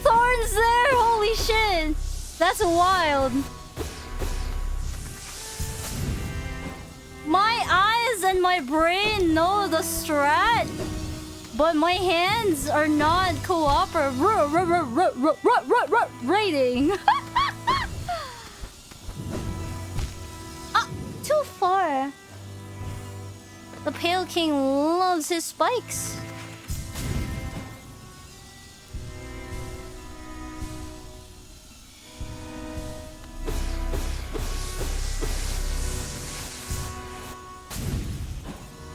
thorns there. Holy shit. That's wild. My eyes and my brain know the strat, but my hands are not cooperating. Ah, too far. The Pale King loves his spikes.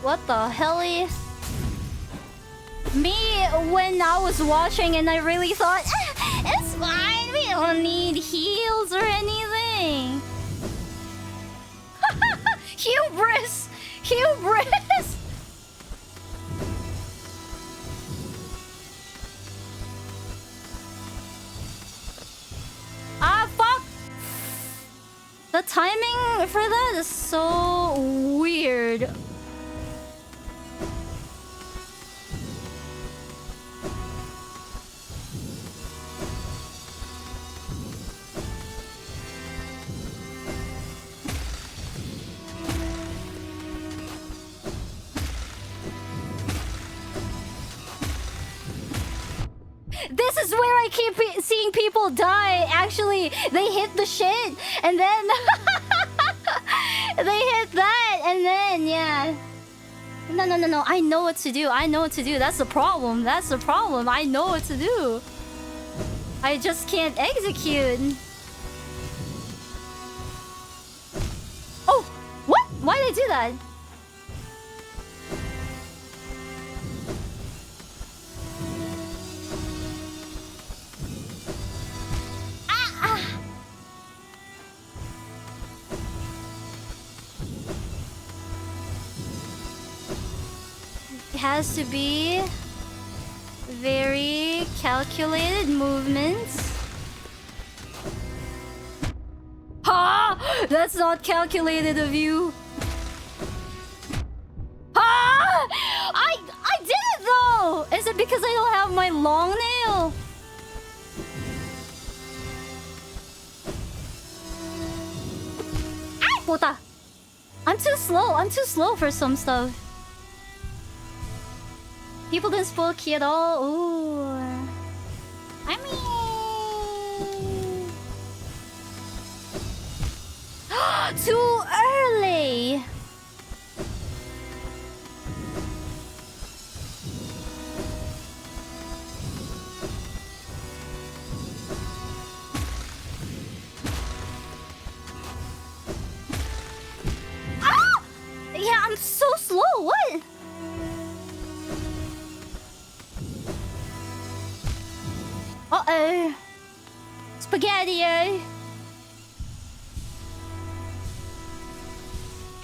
What the helly? Me, when I was watching and I really thought, it's fine, we don't need heals or anything. Hubris! Hubris! Ah, fuck! The timing for that is so weird. This is where I keep seeing people die. Actually, they hit the shit, and then they hit that, and then yeah. No, no, no, no. I know what to do. I know what to do. That's the problem. That's the problem. I know what to do. I just can't execute. Oh, what? Why did I do that? Has to be very calculated movements. Ha! That's not calculated of you. Ha! I did it though. Is it because I don't have my long nail? Ah, puta! I'm too slow. I'm too slow for some stuff. People didn't spoil Key at all. Ooh. I mean... too early! Ah! Yeah, I'm so slow. What? Uh-oh. Spaghetti-o.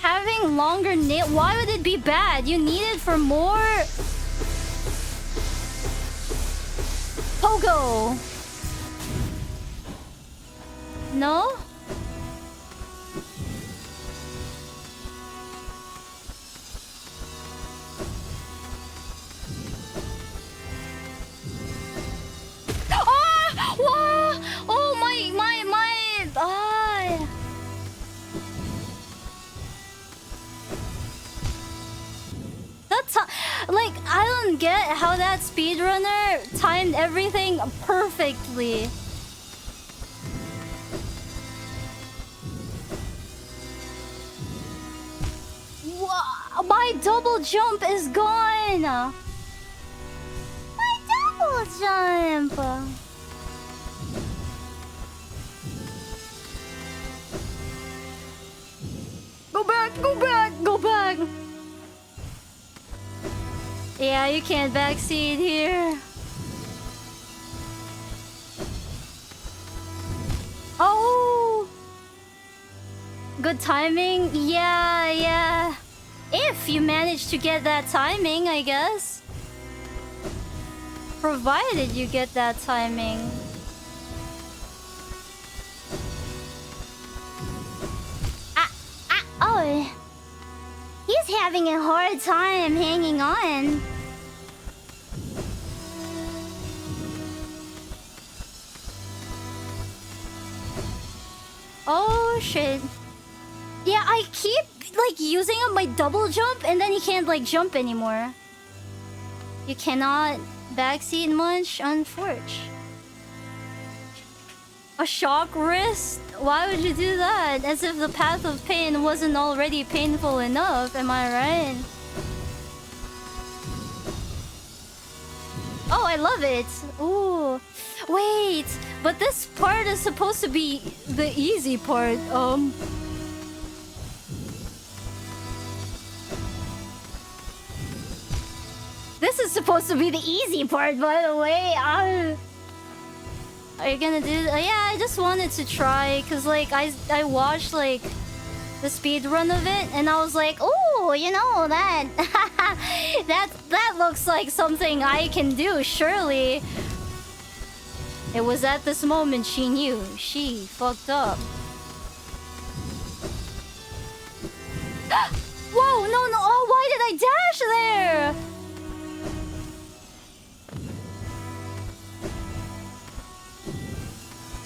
Having longer nail... Why would it be bad? You need it for more... Pogo. No? Like, I don't get how that speedrunner timed everything perfectly. My double jump is gone! My double jump! Go back, go back, go back! Yeah, you can't backseat here. Oh! Good timing? Yeah, yeah. If you manage to get that timing, I guess. Provided you get that timing. Oh. He's having a hard time hanging on. Oh shit. Yeah, I keep like using up my double jump and then you can't like jump anymore. You cannot backseat much, unfortunately. A shock wrist? Why would you do that? As if the path of pain wasn't already painful enough, am I right? Oh, I love it. Ooh. Wait, but this part is supposed to be the easy part. This is supposed to be the easy part, by the way. Are you gonna do yeah, I just wanted to try because like I watched like the speed run of it and I was like, oh, you know that that looks like something I can do, surely. It was at this moment she knew she fucked up. Whoa, no, oh, why did I dash there?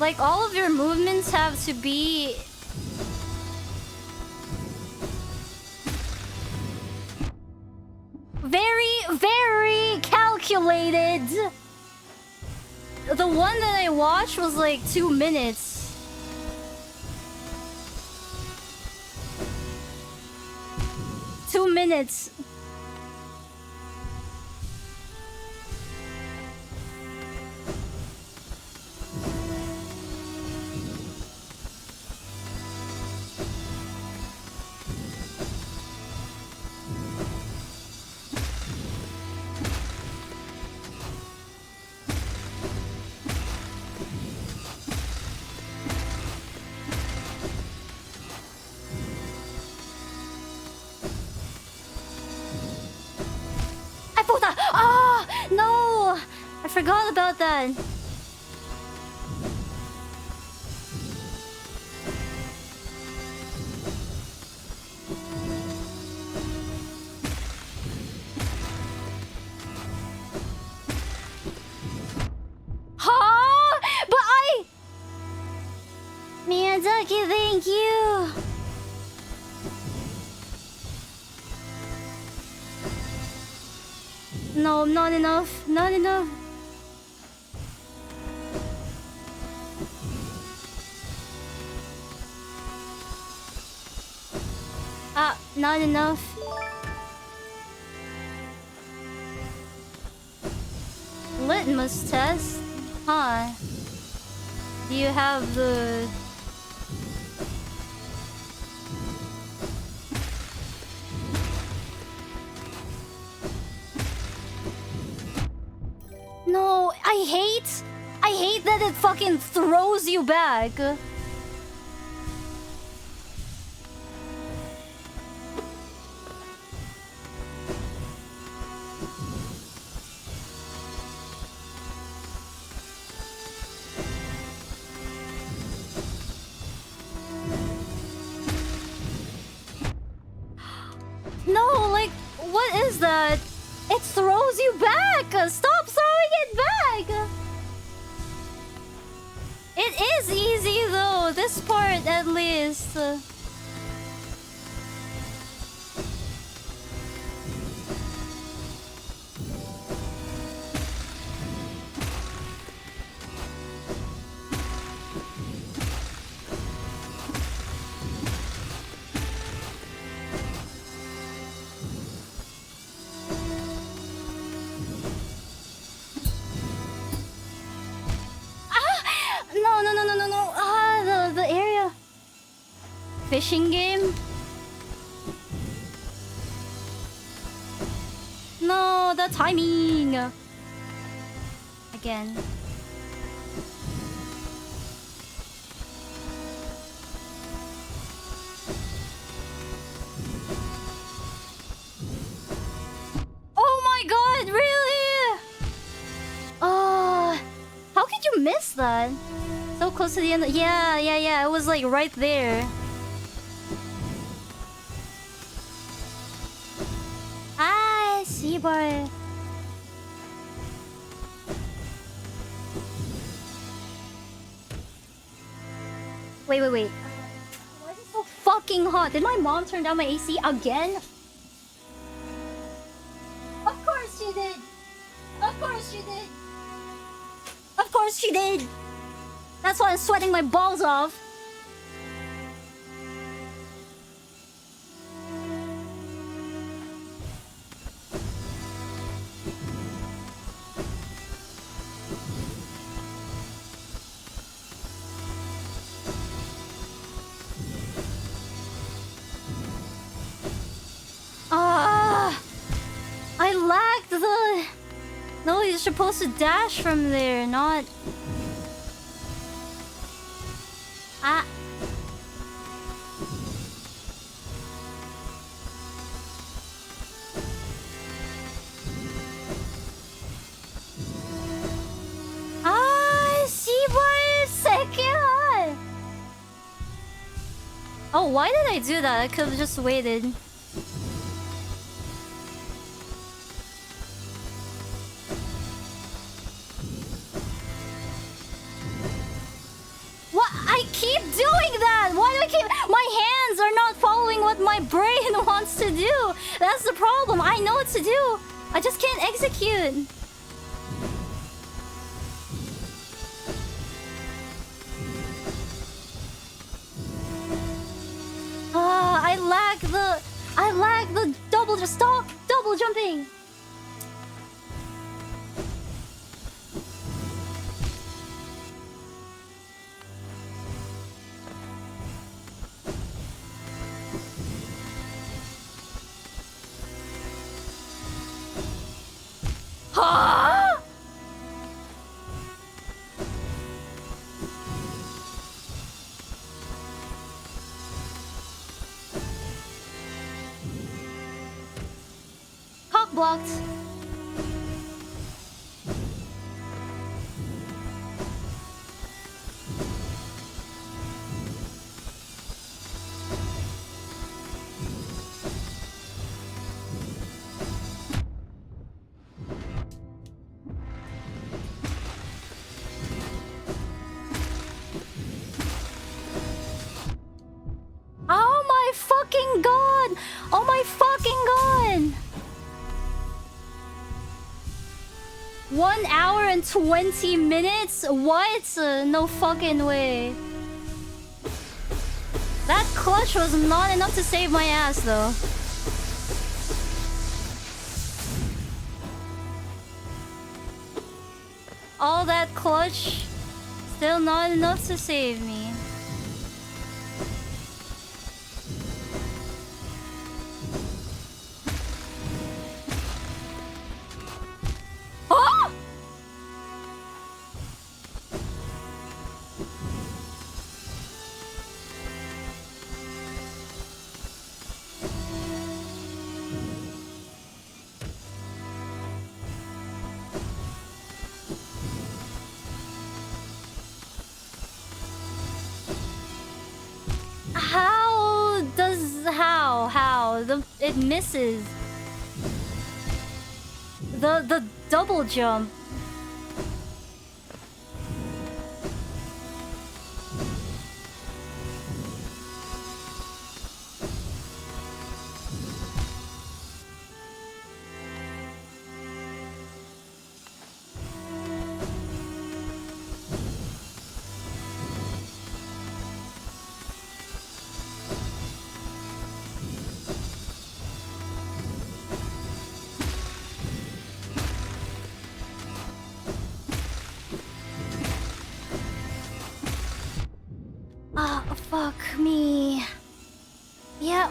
Like, all of your movements have to be... very, very calculated. The one that I watched was like 2 minutes. Two minutes. Ah, no! I forgot about that. Huh? But Miyazaki, thank you. No, not enough. Not enough. Not enough. Litmus test? Huh. Do you have the... No, I hate that it fucking throws you back. No, like, what is that? It throws you back! Stop throwing it back! It is easy though, this part at least. fishing game? No, the timing. Again. Oh my god, really? How could you miss that? So close to the end. Yeah, it was like right there. Ah, Seaboy. Wait. Why is it so fucking hot? Did my mom turn down my AC again? Of course she did. Of course she did. Of course she did. That's why I'm sweating my balls off. I lagged the... No, you're supposed to dash from there, not... Ah. See why second. Oh, why did I do that? I could have just waited. What? I keep doing that! Why do I keep... My hands are not following what my brain wants to do! That's the problem! I know what to do! I just can't execute! I lag the double... Just stop! Double jumping! Huh? Cock blocked. Oh my fucking god! Oh my fucking god! 1 hour and 20 minutes? What? No fucking way. That clutch was not enough to save my ass though. All that clutch, still not enough to save me. Oh! It misses the double jump.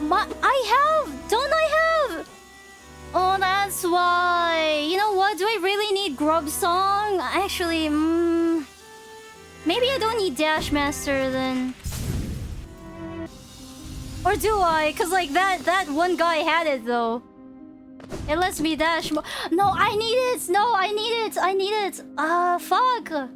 I have! Don't I have? Oh, that's why. You know what? Do I really need Grub Song? Actually, maybe I don't need Dash Master then. Or do I? Cause like that one guy had it though. It lets me dash more. No, I need it! No, I need it! I need it! Fuck!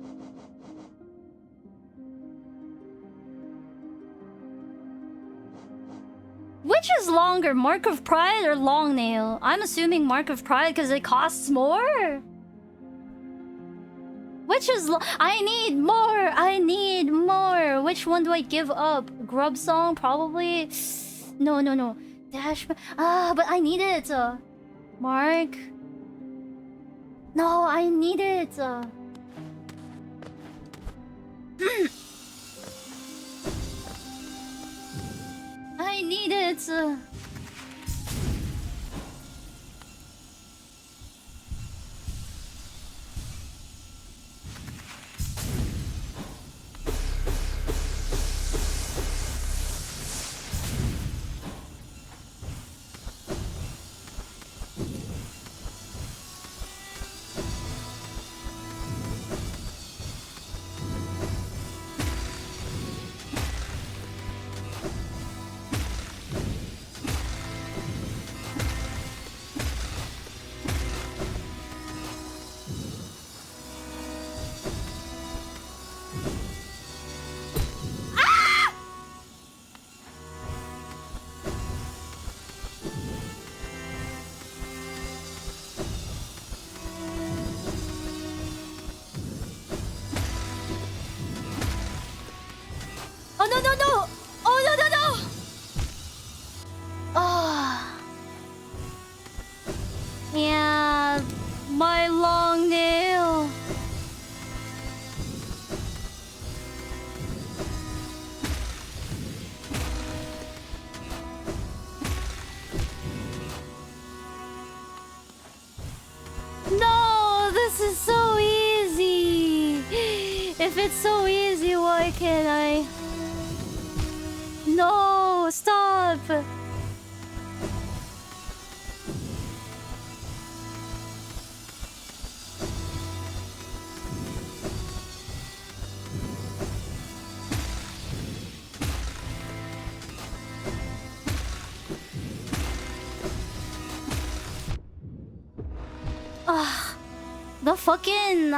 Which is longer, Mark of Pride or Long Nail? I'm assuming Mark of Pride because it costs more. Which is I need more! I need more! Which one do I give up? Grub Song, probably? No. Dash... but I need it! Mark... No, I need it! I need it! No! Oh, no! Ah. Yeah, my long nail. No, this is so easy. If it's so easy, why can't I? No, stop! The fucking...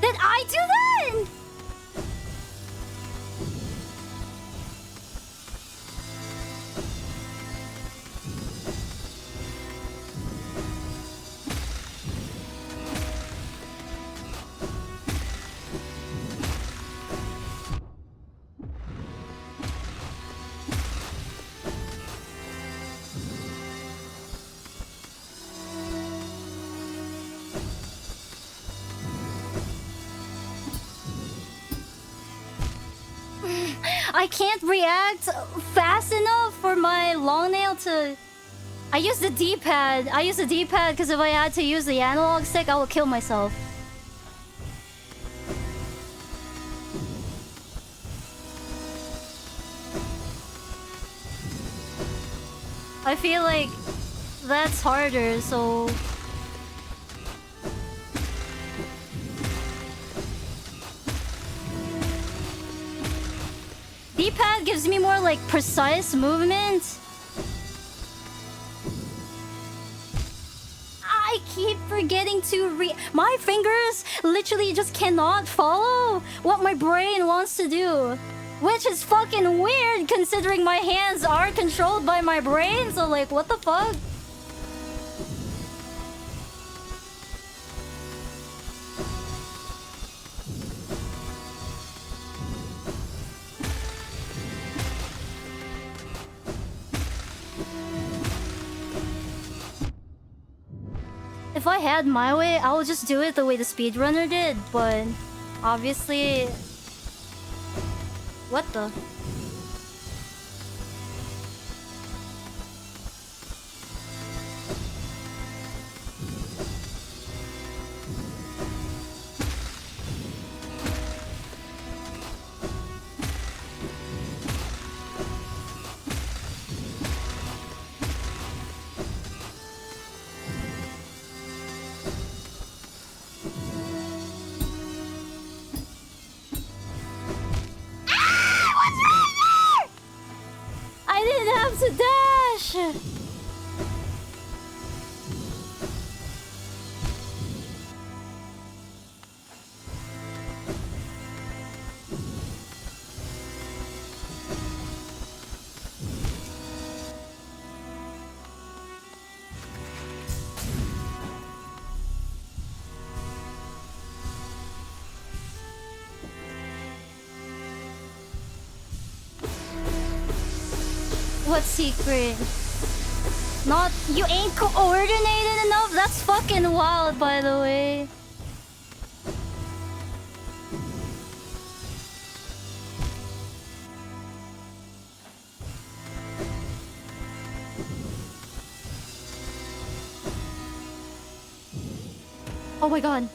Did I do that? I can't react fast enough for my long nail to... I use the D-pad. I use the D-pad because if I had to use the analog stick, I would kill myself. I feel like that's harder, so... D-pad gives me more like precise movement. I keep forgetting to my fingers literally just cannot follow what my brain wants to do. Which is fucking weird considering my hands are controlled by my brain, so like what the fuck? If I had my way, I would just do it the way the speedrunner did, but obviously What the? I didn't have to dash! What secret? Not you ain't coordinated enough? That's fucking wild, by the way. Oh my god.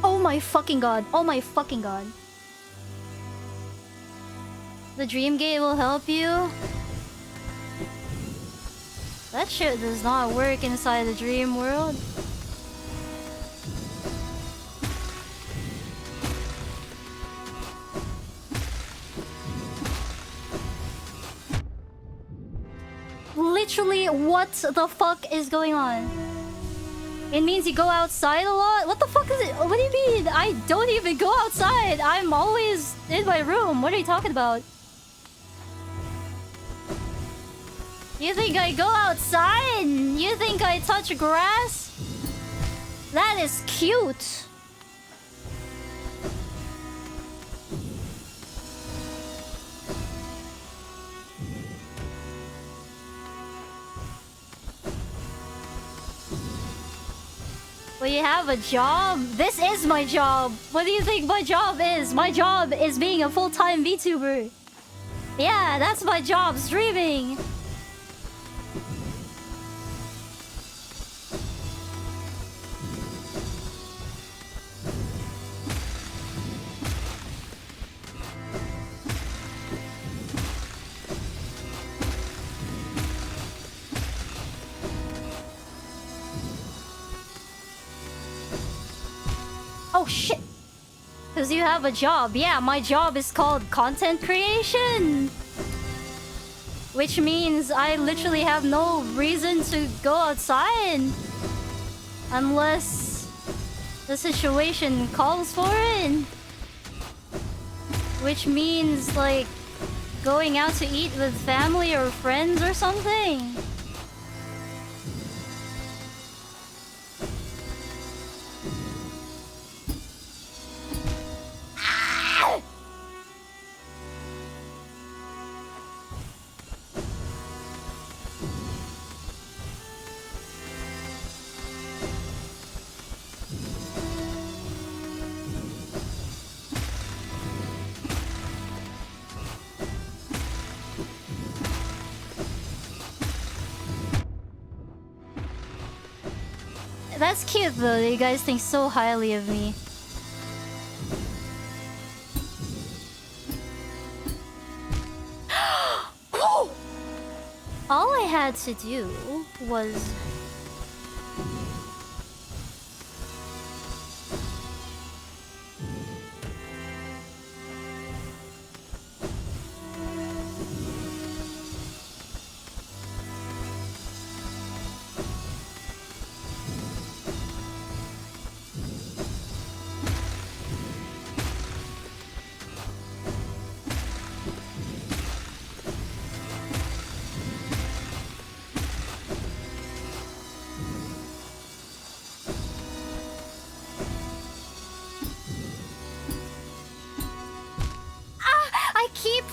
Oh my fucking god. Oh my fucking god. The dream gate will help you? That shit does not work inside the dream world. Literally, what the fuck is going on? It means you go outside a lot? What the fuck is it? What do you mean? I don't even go outside. I'm always in my room. What are you talking about? You think I go outside? You think I touch grass? That is cute. Well, you have a job? This is my job. What do you think my job is? My job is being a full-time VTuber. Yeah, that's my job, streaming. Oh shit! Because you have a job. Yeah, my job is called content creation. Which means I literally have no reason to go outside. Unless the situation calls for it. Which means like going out to eat with family or friends or something. That's cute though, you guys think so highly of me. All I had to do was...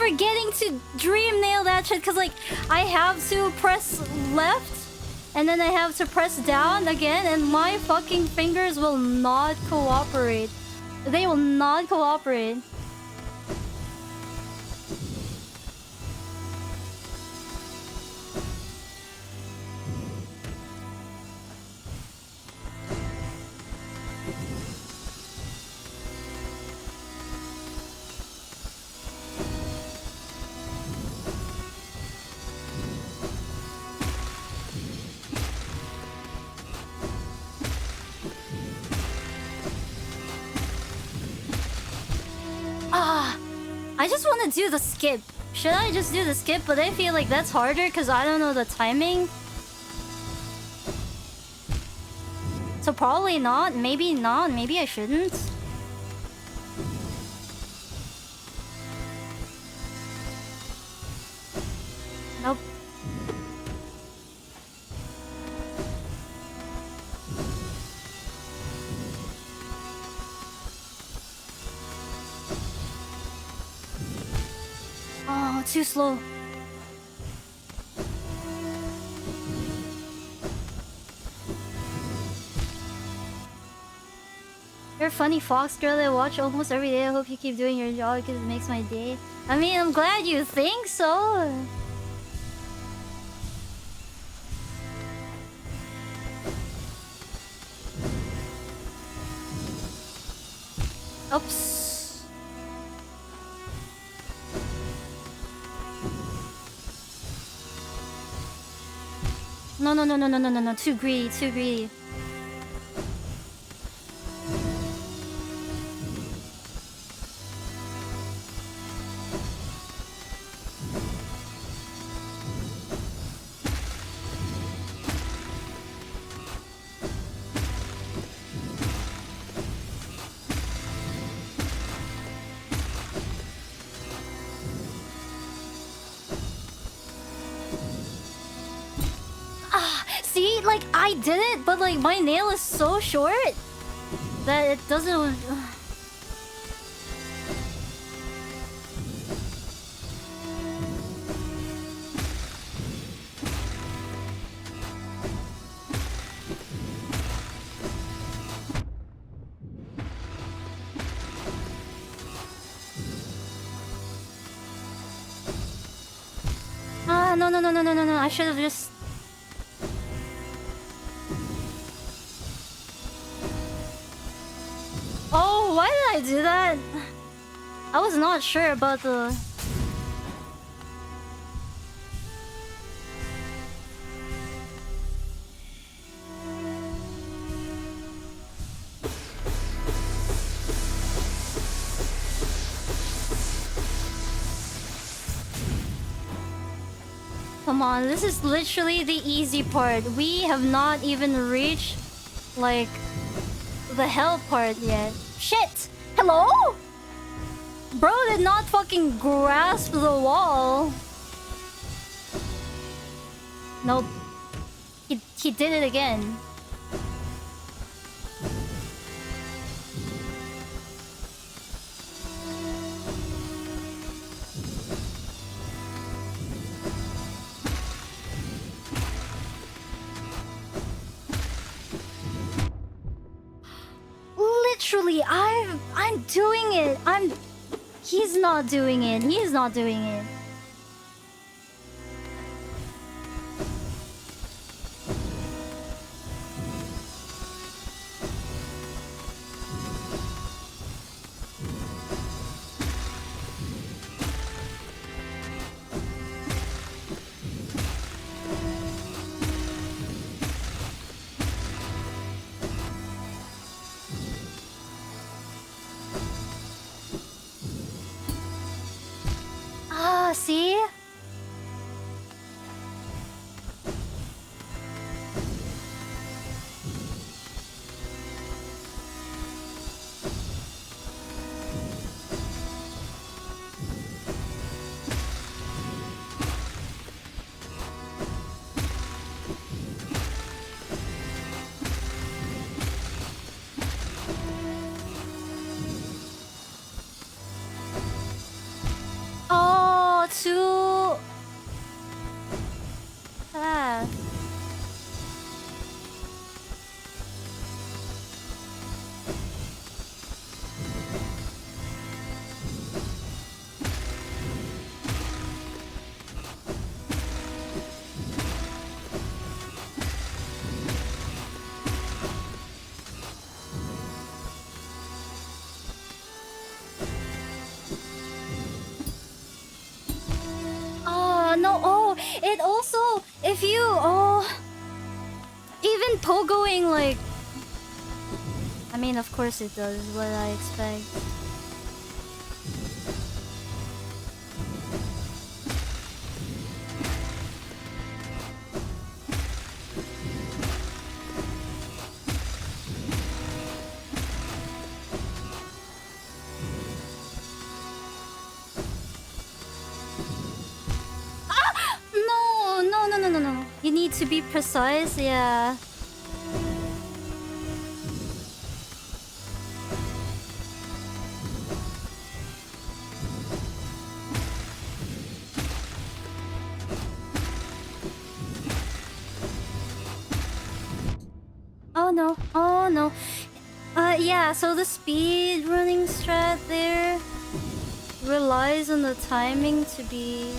forgetting to dream nail that shit because like I have to press left and then I have to press down again and my fucking fingers will not cooperate. They will not cooperate. I just want to do the skip. Should I just do the skip? But I feel like that's harder because I don't know the timing. So probably not. Maybe not. Maybe I shouldn't. Nope. Oh, too slow. You're a funny fox girl I watch almost every day. I hope you keep doing your job because it makes my day. I mean, I'm glad you think so. Oops. No, no, no, no, no, no, no, no. Too greedy, too greedy. See, like, I did it, but, like, my nail is so short that it doesn't... No, no, no, no, no, no, no. I should have just... Oh, why did I do that? I was not sure about the... Come on, this is literally the easy part. We have not even reached, like, the hell part yet. Shit! Hello? Bro did not fucking grasp the wall. Nope. He did it again. Literally, I'm doing it. He's not doing it. He's not doing it. if you even pogoing like, I mean, of course it does. What I expect. No. You need to be precise, yeah. Oh no. Yeah, so the speed running strat there relies on the timing to be...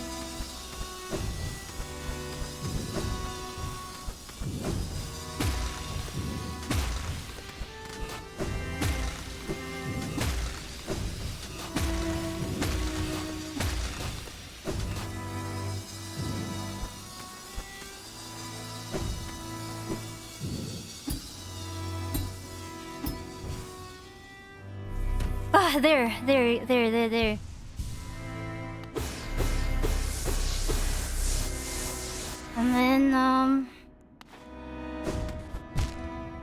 There. And then,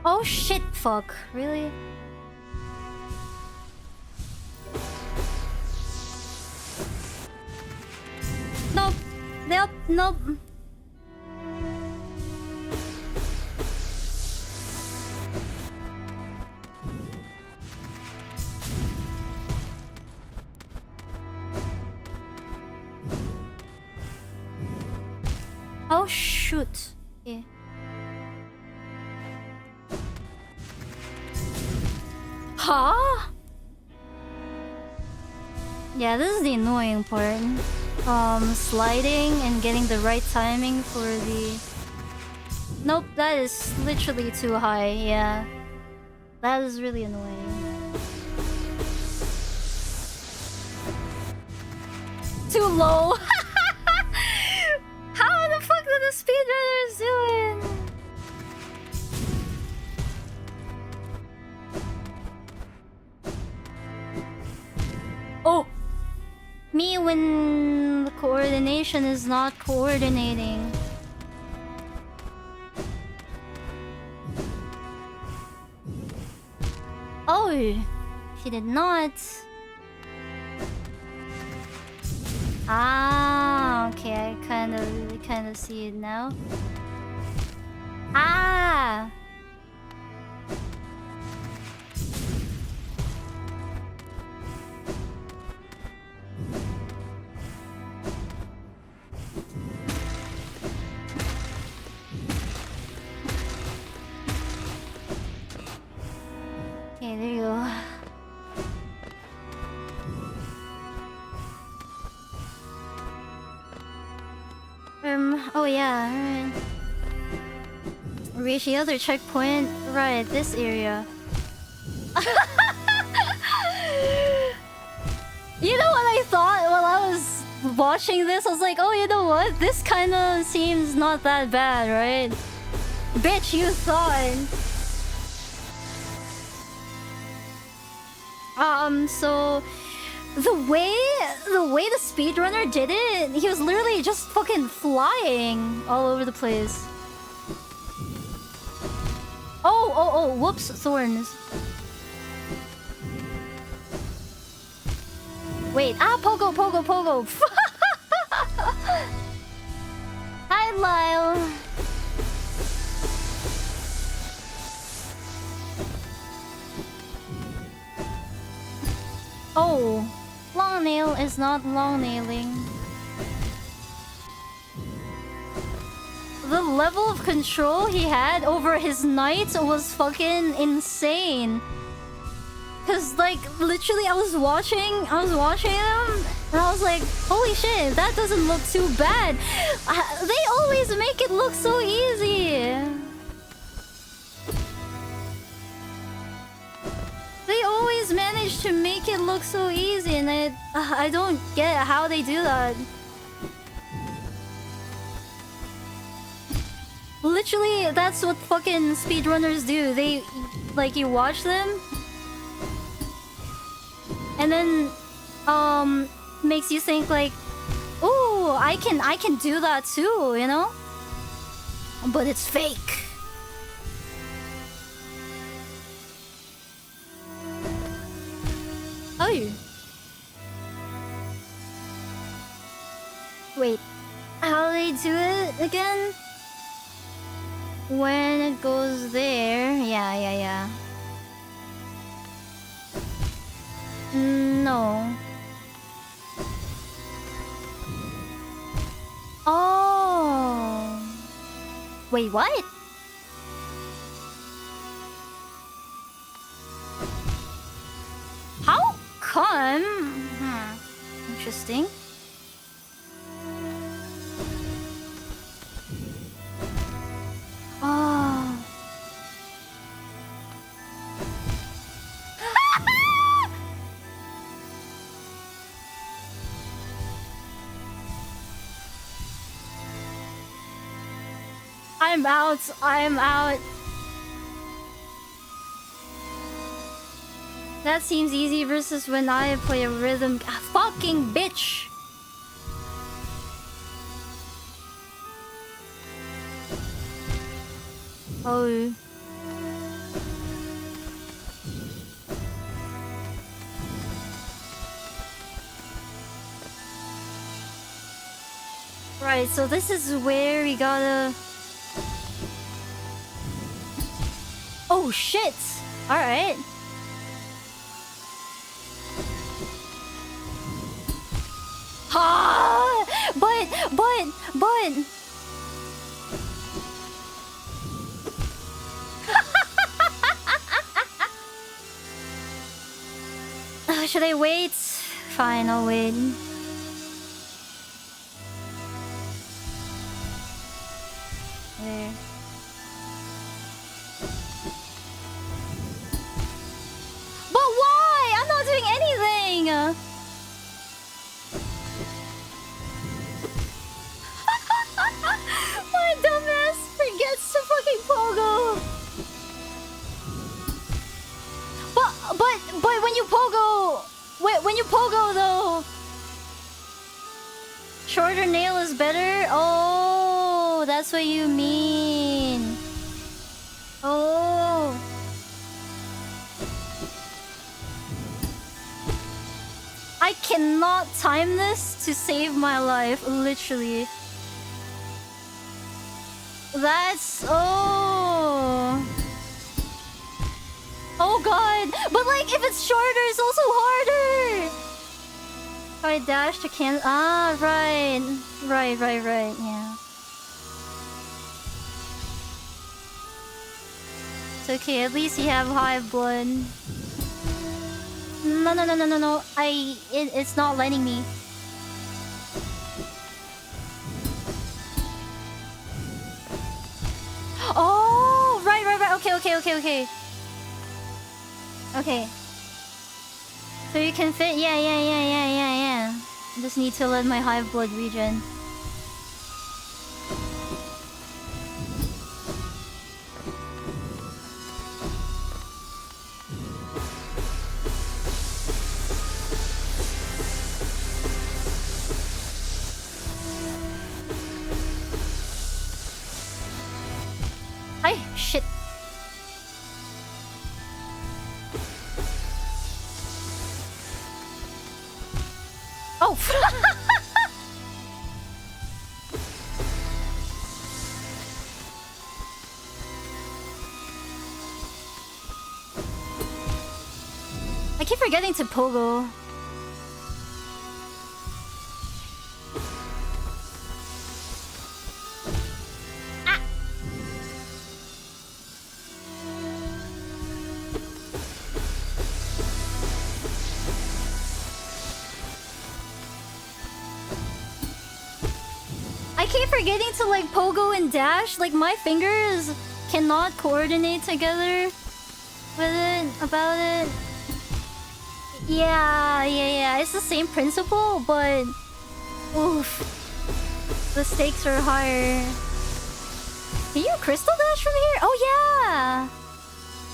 oh shit, fuck. Really? Nope. Oh shoot. Yeah. Huh? Yeah, this is the annoying part. Sliding and getting the right timing for the... Nope, that is literally too high, yeah. That is really annoying. Too low! How the fuck did the speedrunners do it? Oh! Me when the coordination is not coordinating. Oh! She did not. Ah, okay, I kind of see it now. Ah! Okay, there you go. Oh yeah, alright. Reach the other checkpoint. Right, this area. You know what I thought while I was watching this? I was like, oh, you know what? This kind of seems not that bad, right? Bitch, you thought. So the way the speedrunner did it, he was literally just fucking flying all over the place. Oh, whoops, thorns. Wait, pogo. Hi, Lyle. Oh, long nail is not long nailing. The level of control he had over his knights was fucking insane. Cause like literally I was watching him and I was like, holy shit, that doesn't look too bad. They always make it look so easy. They always manage to make it look so easy, and I don't get how they do that. literally, that's what fucking speedrunners do. They, like, you watch them, and then, makes you think like, ooh, I can do that too, you know? But it's fake. Oh. Wait, how do they do it again? When it goes there, yeah. No. Oh. Wait, what? How come? Interesting. Oh. I'm out. I'm out. That seems easy versus when I play a rhythm. Ah, fucking bitch. Oh. Right, so this is where we gotta... Oh shit! Alright. Ah! But... Should I wait? Fine, I'll wait. There. But why? I'm not doing anything! My dumbass forgets to fucking pogo! But when you pogo... Wait, when you pogo though... Shorter nail is better? Oh, that's what you mean. Oh. I cannot time this to save my life, literally. That's... Oh. Oh god. But like, if it's shorter, it's also harder. If I dash to can... Ah, right. Right, yeah. It's okay, at least you have high blood. No. It's not letting me. Oh, right. Okay. Okay. So you can fit, yeah. Just need to let my hive blood regen. Ay, shit. Oh! I keep forgetting to pogo. Ah! I keep forgetting to like pogo and dash. Like my fingers cannot coordinate together with it, about it. Yeah. It's the same principle, but oof, the stakes are higher. Can you crystal dash from here? Oh yeah!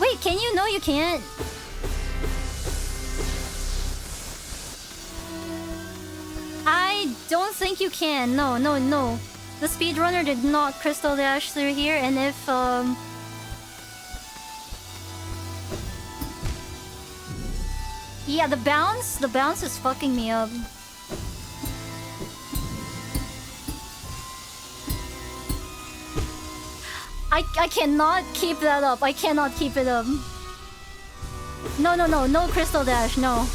Wait, can you? No, you can't. I don't think you can. No, no, no. The speedrunner did not crystal dash through here, and if yeah, the bounce is fucking me up. I cannot keep that up. I cannot keep it up. No, no, no. No crystal dash. No.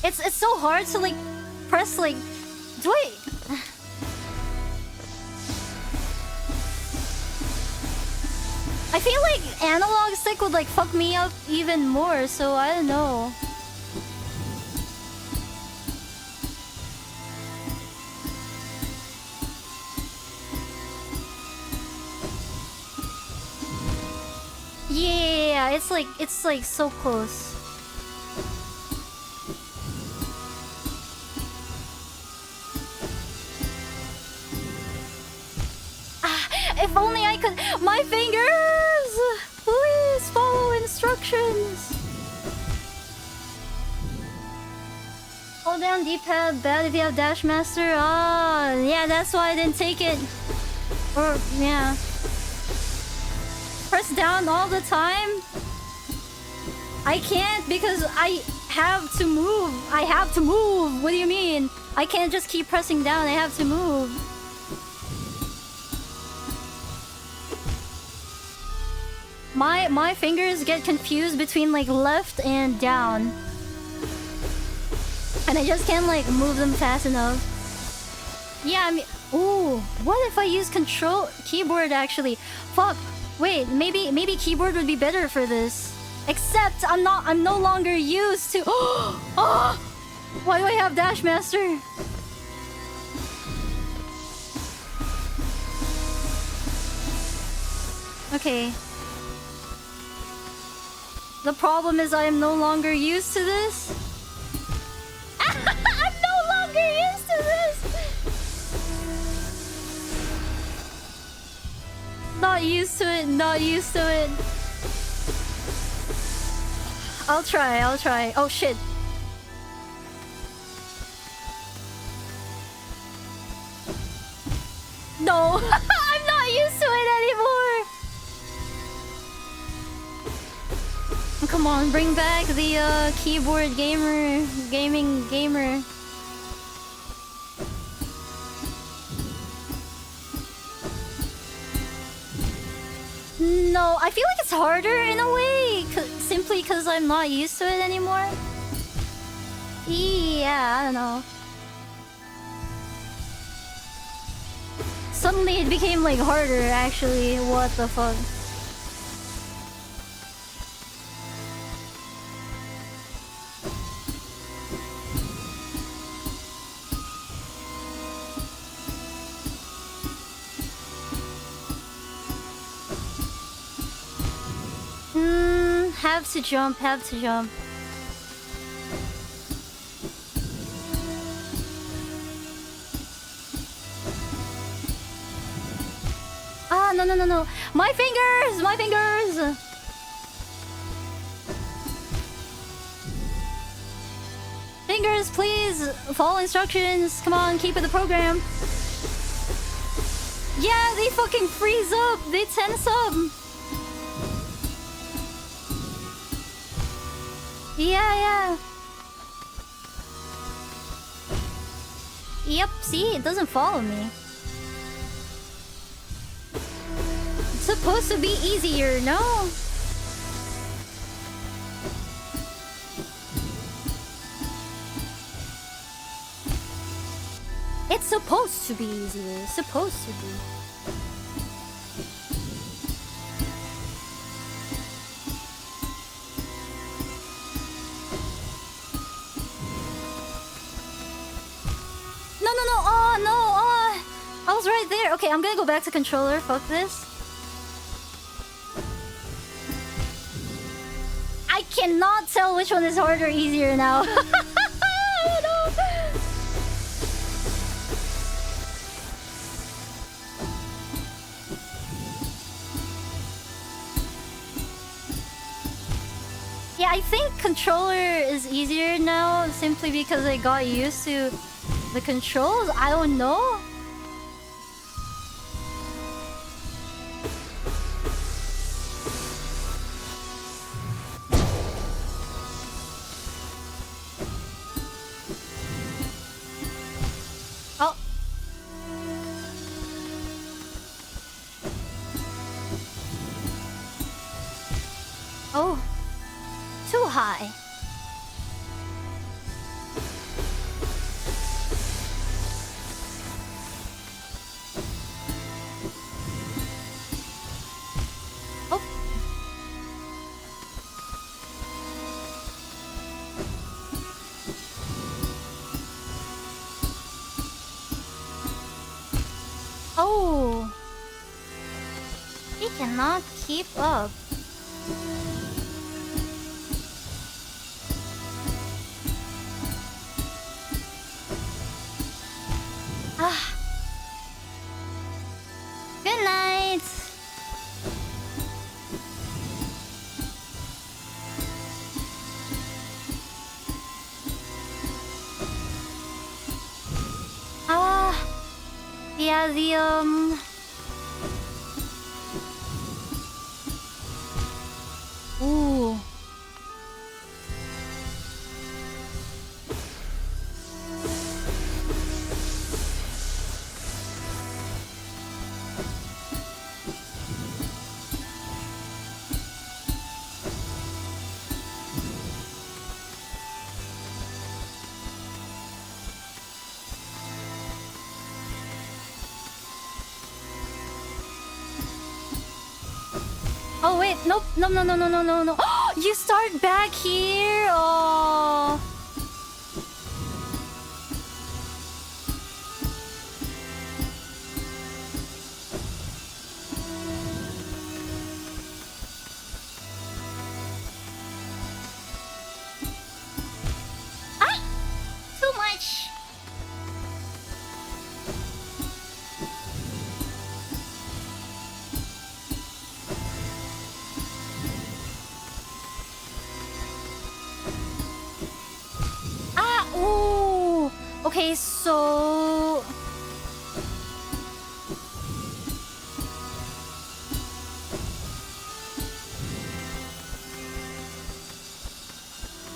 It's so hard to like press like. Do I? I feel like analog stick would like fuck me up even more. So I don't know. Yeah, it's like so close. If only I could. My fingers! Please follow instructions. Hold down D-pad. Bad if you have Dash Master. Ah, yeah, that's why I didn't take it. Or yeah. Press down all the time? I can't because I have to move. I have to move. What do you mean? I can't just keep pressing down. I have to move. My fingers get confused between like left and down. And I just can't like move them fast enough. Yeah, I mean, ooh, what if I use control keyboard actually? Fuck. Wait, maybe keyboard would be better for this. Except I'm no longer used to. Oh, why do I have Dash Master? Okay. The problem is I am no longer used to this. I'm no longer used to this. Not used to it, not used to it. I'll try. Oh shit. No, I'm not used to it anymore. Come on, bring back the keyboard gaming gamer. No, I feel like it's harder in a way, simply because I'm not used to it anymore. Yeah, I don't know. Suddenly it became like harder actually, what the fuck. Have to jump. Ah, no. My fingers! Fingers, please! Follow instructions. Come on, keep with the program. Yeah, they fucking freeze up. They tense up. Yeah. Yep, see? It doesn't follow me. It's supposed to be easier, no? It's supposed to be easier. Supposed to be. No. Oh, no. Oh, I was right there. Okay, I'm gonna go back to controller. Fuck this. I cannot tell which one is harder or easier now. I don't know. I think controller is easier now simply because I got used to the controls. I don't know. Oh. Oh. Too high. Oh. Oh. He cannot keep up. Ah. Good night. Ah. Yeah, Ooh. Oh wait, nope, no, no, no, no, no, no, no. You start back here. Oh. Ah, too much. Ah, ooh. Okay, so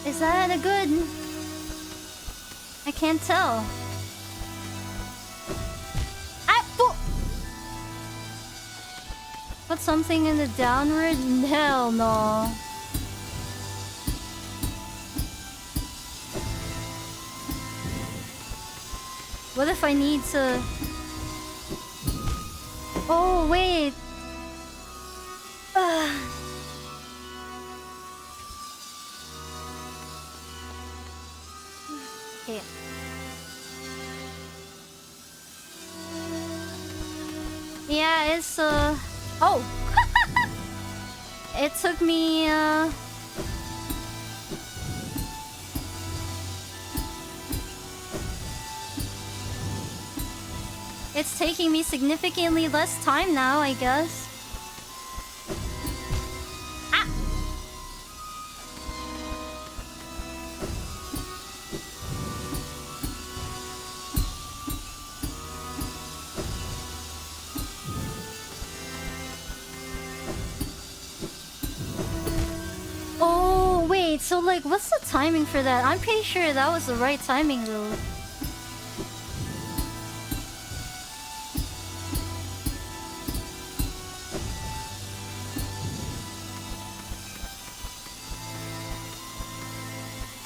is that a good? I can't tell. Ah, put something in the downward? Hell no. What if I need to... Oh, wait. Okay. Yeah, it's oh! It took me it's taking me significantly less time now, I guess. Ah! Oh, wait, so like, what's the timing for that? I'm pretty sure that was the right timing though.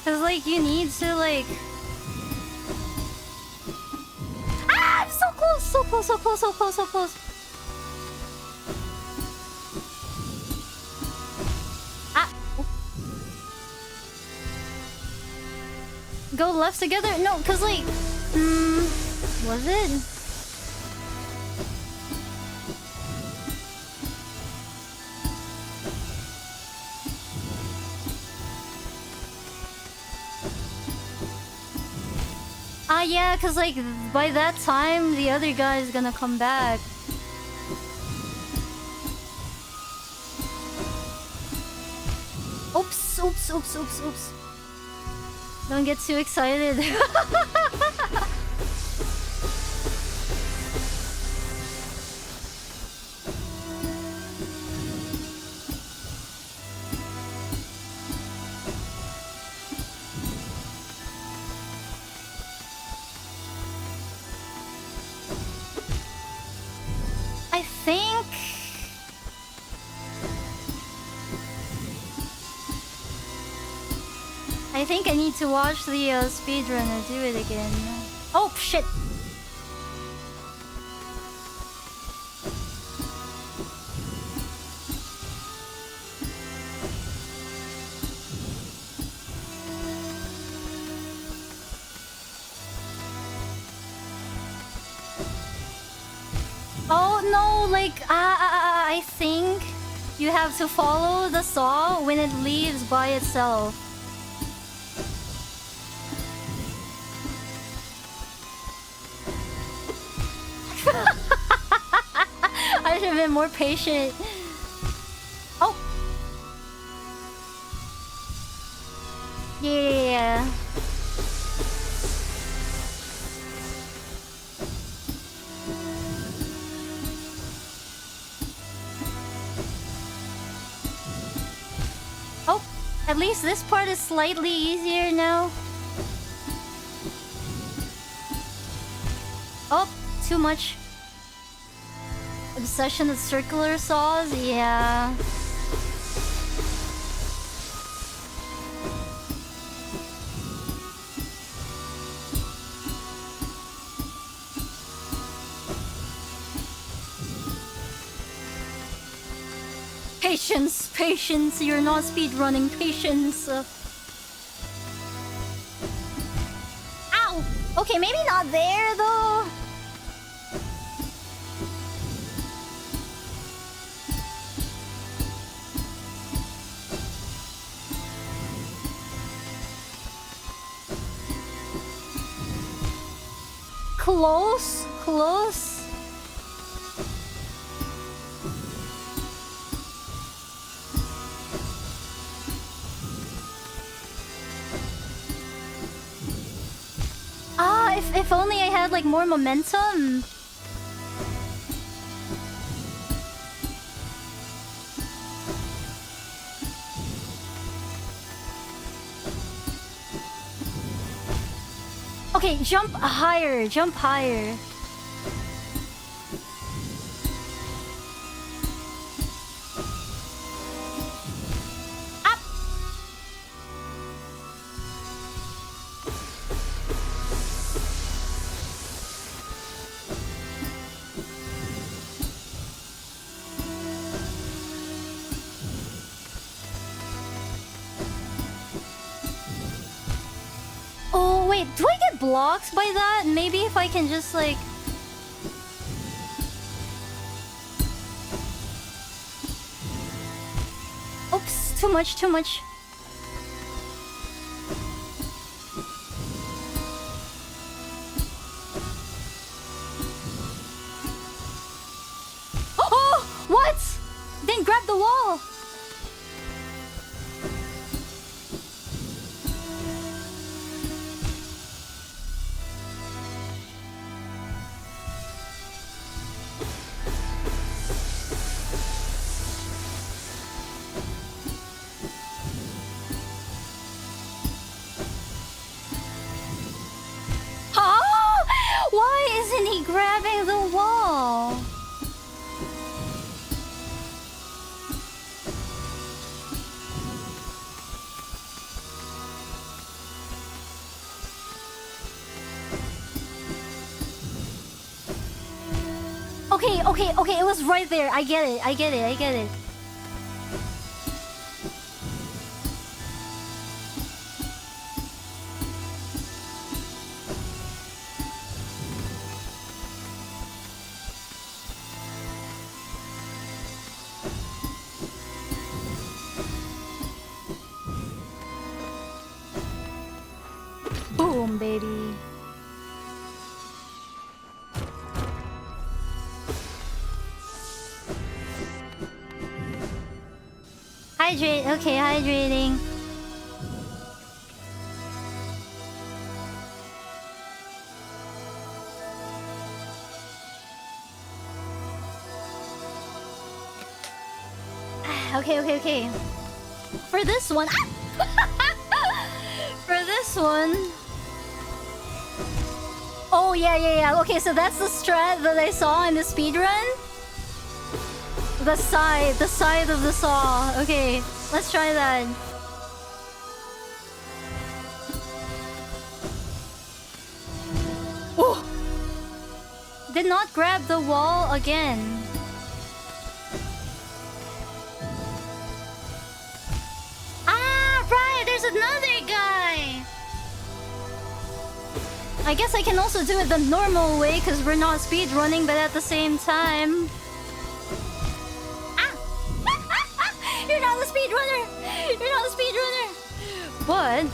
Cause like you need to like... Ah! I'm so close! So close, so close, so close, so close! Ah! Go left together? No, cause like... was it? Yeah, cause like by that time the other guy is gonna come back. Oops. Oops, oops, oops, oops, oops. Don't get too excited. I think... I think I need to watch the speedrunner do it again. Oh, shit! Oh no, like, I think you have to follow the saw when it leaves by itself. I should have been more patient. Oh! Yeah. Oh, at least this part is slightly easier now. Oh, too much. Obsession with circular saws? Yeah. Patience, patience, you're not speedrunning, patience. Ow! Okay, maybe not there though. Close, close. Ah, if only I had like more momentum. Okay, jump higher, jump higher. Up. Oh wait, do I get blocked by that? Maybe if I can just like... Oops, too much, too much. Oh! What? Then grab the wall! Huh? Why isn't he grabbing the wall? Okay, okay, okay, it was right there. I get it, I get it, I get it. Boom, baby. Hydrate, okay, hydrating. Okay. For this one... For this one... Oh, yeah. Okay, so that's the strat that I saw in the speedrun? The side of the saw. Okay, let's try that. Oh! Did not grab the wall again. Ah, right, there's another guy! I guess I can also do it the normal way because we're not speedrunning, but at the same time... You're not the speedrunner! You're not the speedrunner! What?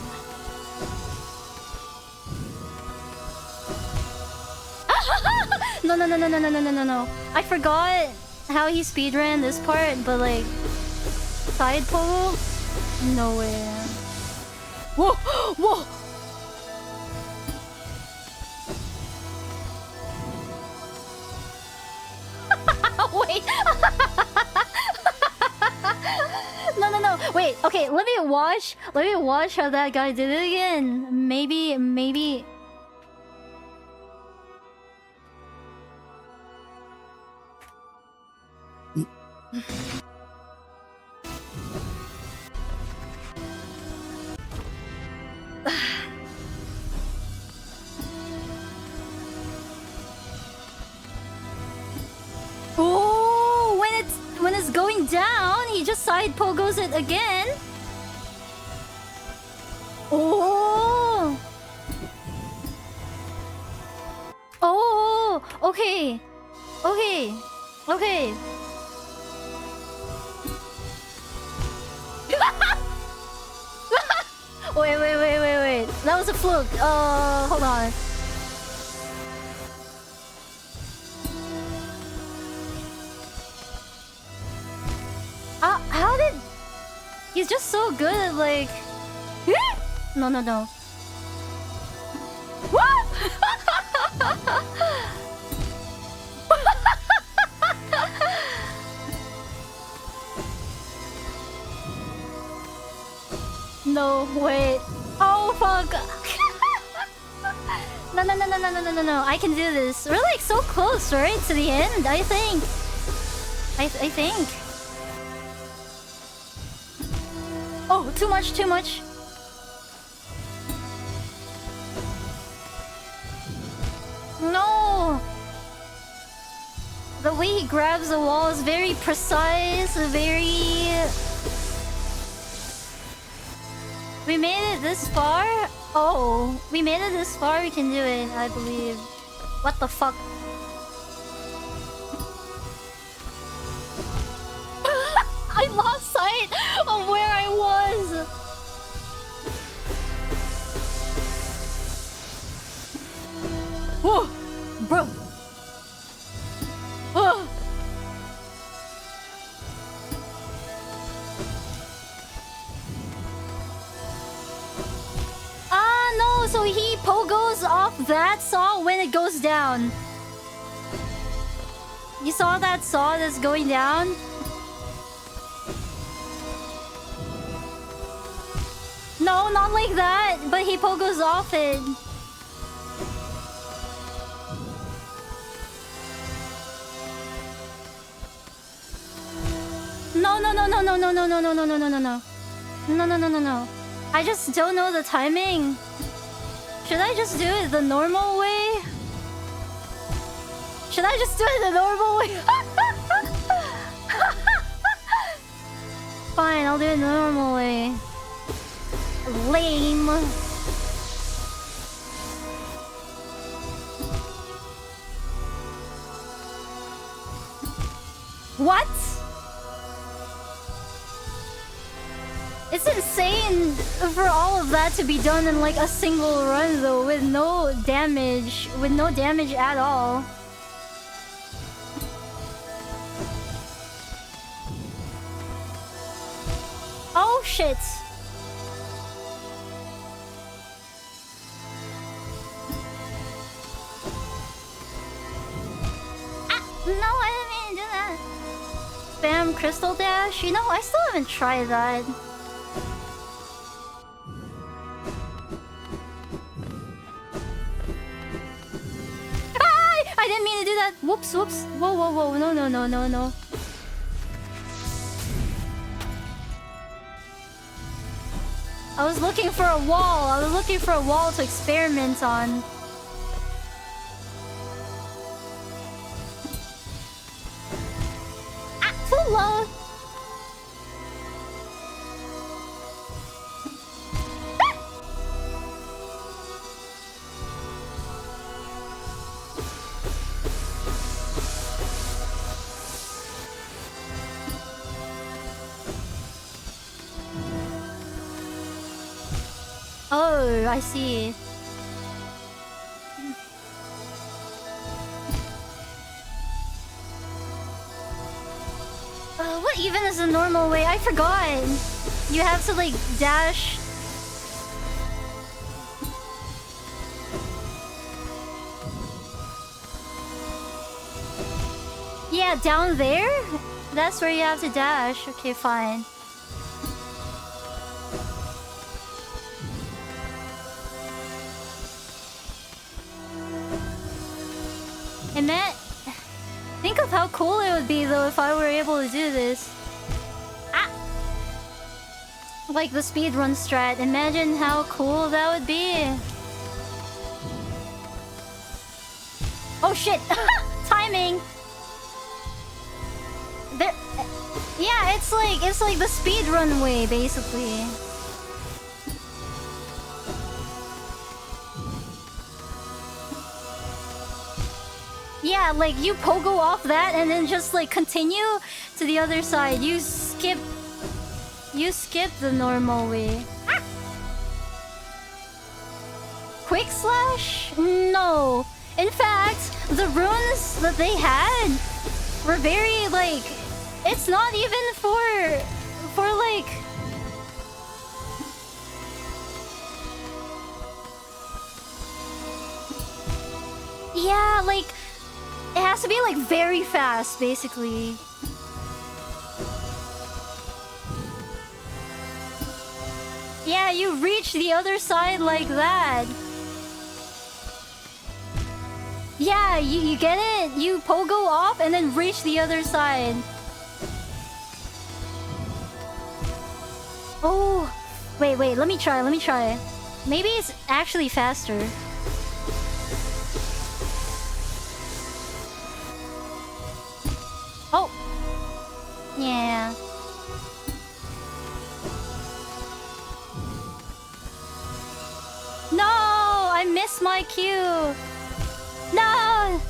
No. I forgot how he speedran this part, but like... Side pogo? No way. Whoa! Wait! No. Wait, okay, let me watch how that guy did it again. Maybe... Oh, when it's going down, he just side pogos it again. Oh, okay. Wait. That was a fluke. Hold on. How did... He's just so good at like... No. What? No, wait. Oh, fuck. No. I can do this. We're like so close, right? To the end, I think. I think. Oh, too much. No! The way he grabs the wall is very precise, very... We made it this far? Oh, we made it this far, we can do it, I believe. What the fuck? I lost sight of where I was! Whoa! Bro! Oh! No, so he pogos off that saw when it goes down. You saw that saw that's going down? No, not like that, but he pogos off it. No. I just don't know the timing. Should I just do it the normal way? Fine, I'll do it the normal way. Lame. What? It's insane for all of that to be done in like a single run though, with no damage at all. Oh shit. No, I didn't mean to do that. spam crystal dash? You know, I still haven't tried that. I didn't mean to do that. Whoops, whoops. Whoa, whoa, whoa. No, no, no, no, no. I was looking for a wall. I was looking for a wall to experiment on. Ah, too low. Oh, I see. What even is the normal way? I forgot. You have to like dash. Yeah, down there? That's where you have to dash. Okay, fine. And man, think of how cool it would be though if I were able to do this. Ah! Like the speedrun strat. Imagine how cool that would be. Oh shit! Timing! There, yeah, it's like the speedrun way basically. Yeah, like you pogo off that and then just like continue to the other side. You skip the normal way. Ah! Quick slash? No. In fact, the runes that they had were very like, it's not even for like, yeah, like it has to be like very fast, basically. Yeah, you reach the other side like that. Yeah, you get it? You pogo off and then reach the other side. Oh, wait, let me try. Maybe it's actually faster. Oh! Yeah. No! I missed my cue! No!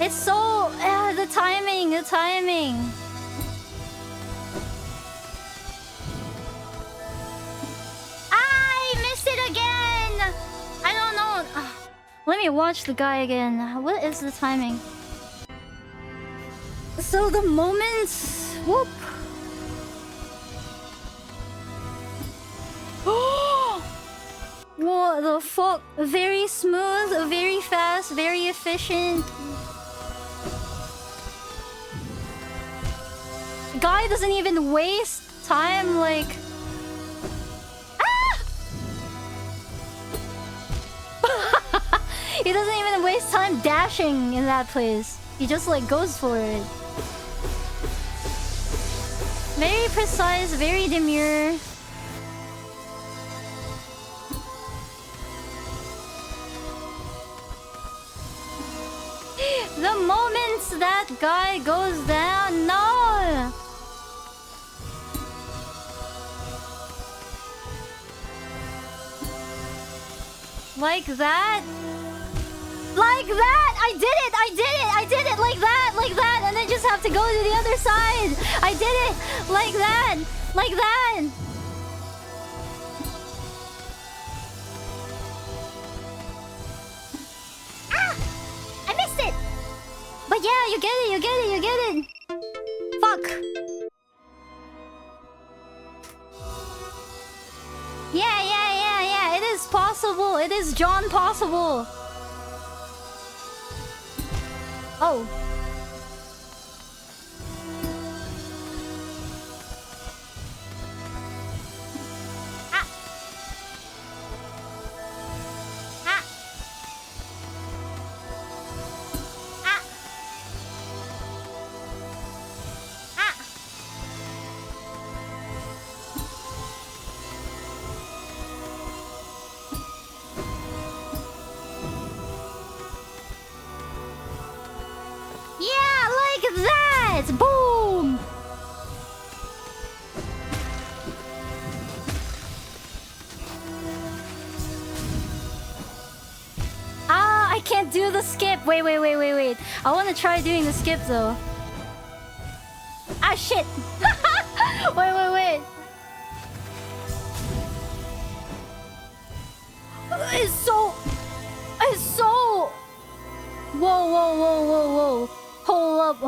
It's so... the timing! I missed it again! I don't know. Let me watch the guy again. What is the timing? So the moment... Whoop! What the fuck? Very smooth, very fast, very efficient. Guy doesn't even waste time, like... Ah! He doesn't even waste time dashing in that place. He just like goes for it. Very precise, very demure. The moment that guy goes down, no! Like that? Like that! I did it! Like that! And then just have to go to the other side! I did it! Like that! Ah! I missed it! But yeah, you get it! Fuck! Yeah, it is possible! It is John possible! Oh. at that! Boom! Ah, I can't do the skip. Wait. I want to try doing the skip though. Ah, shit. Wait. It's so... Whoa. Hold up.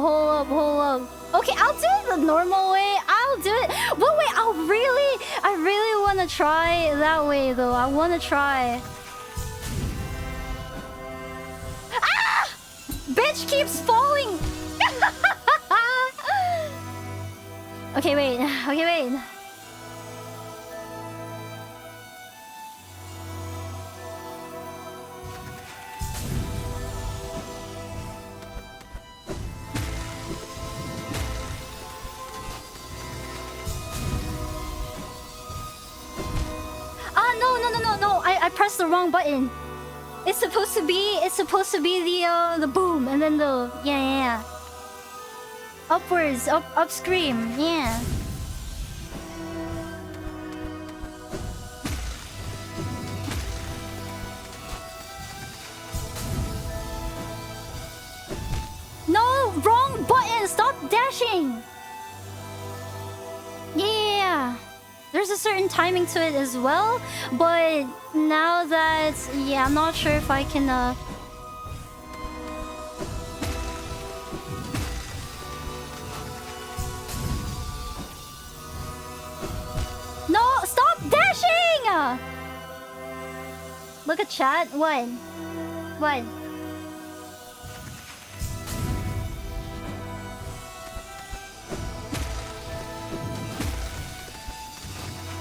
Okay, I'll do it the normal way. I'll do it. But wait, I really want to try that way though. I want to try. Ah! Bitch keeps falling. Okay, wait. No. I pressed the wrong button. It's supposed to be the boom and then the yeah. Upwards, up scream, yeah. No, wrong button. Stop dashing. Yeah. There's a certain timing to it as well, but now that... Yeah, I'm not sure if I can... No! Stop dashing! Look at chat. What?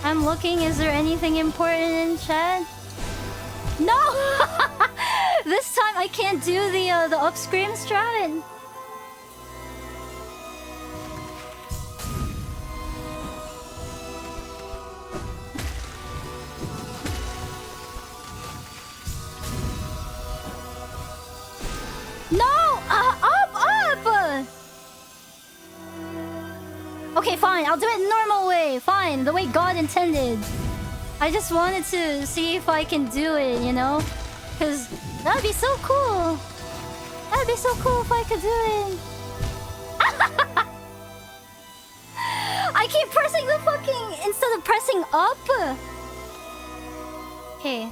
I'm looking. Is there anything important in chat? No! This time I can't do the up scream strat. No! Up! Okay, fine. I'll do it normal way. Fine, the way God intended. I just wanted to see if I can do it, you know? Because that'd be so cool. That'd be so cool if I could do it. I keep pressing the fucking... Instead of pressing up. Okay.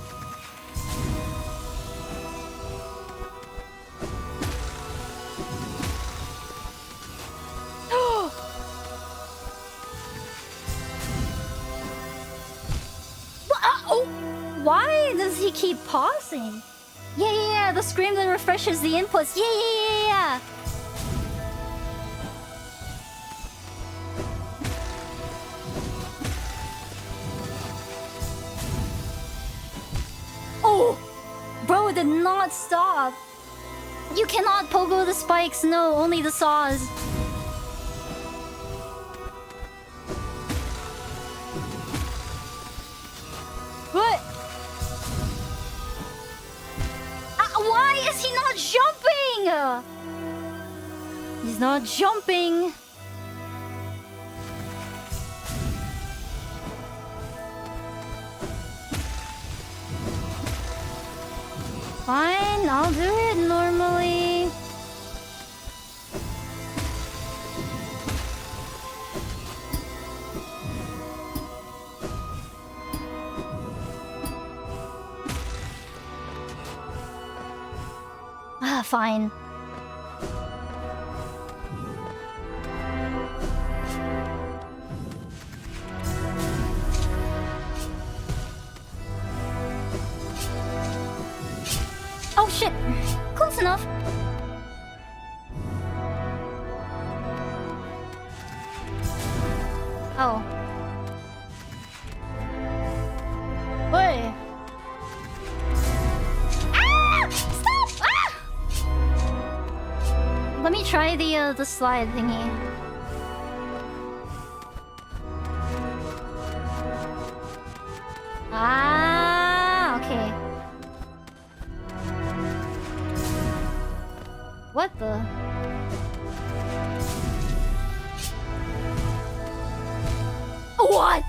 Why does he keep pausing? Yeah. The scream that refreshes the inputs. Yeah. Oh! Bro, it did not stop. You cannot pogo the spikes. No, only the saws. What? Why is he not jumping? He's not jumping. Fine, I'll do it normally. Fine. Oh shit! Close enough. Oh. Wait. Stop! Let me try the slide thingy. Okay. What the? What?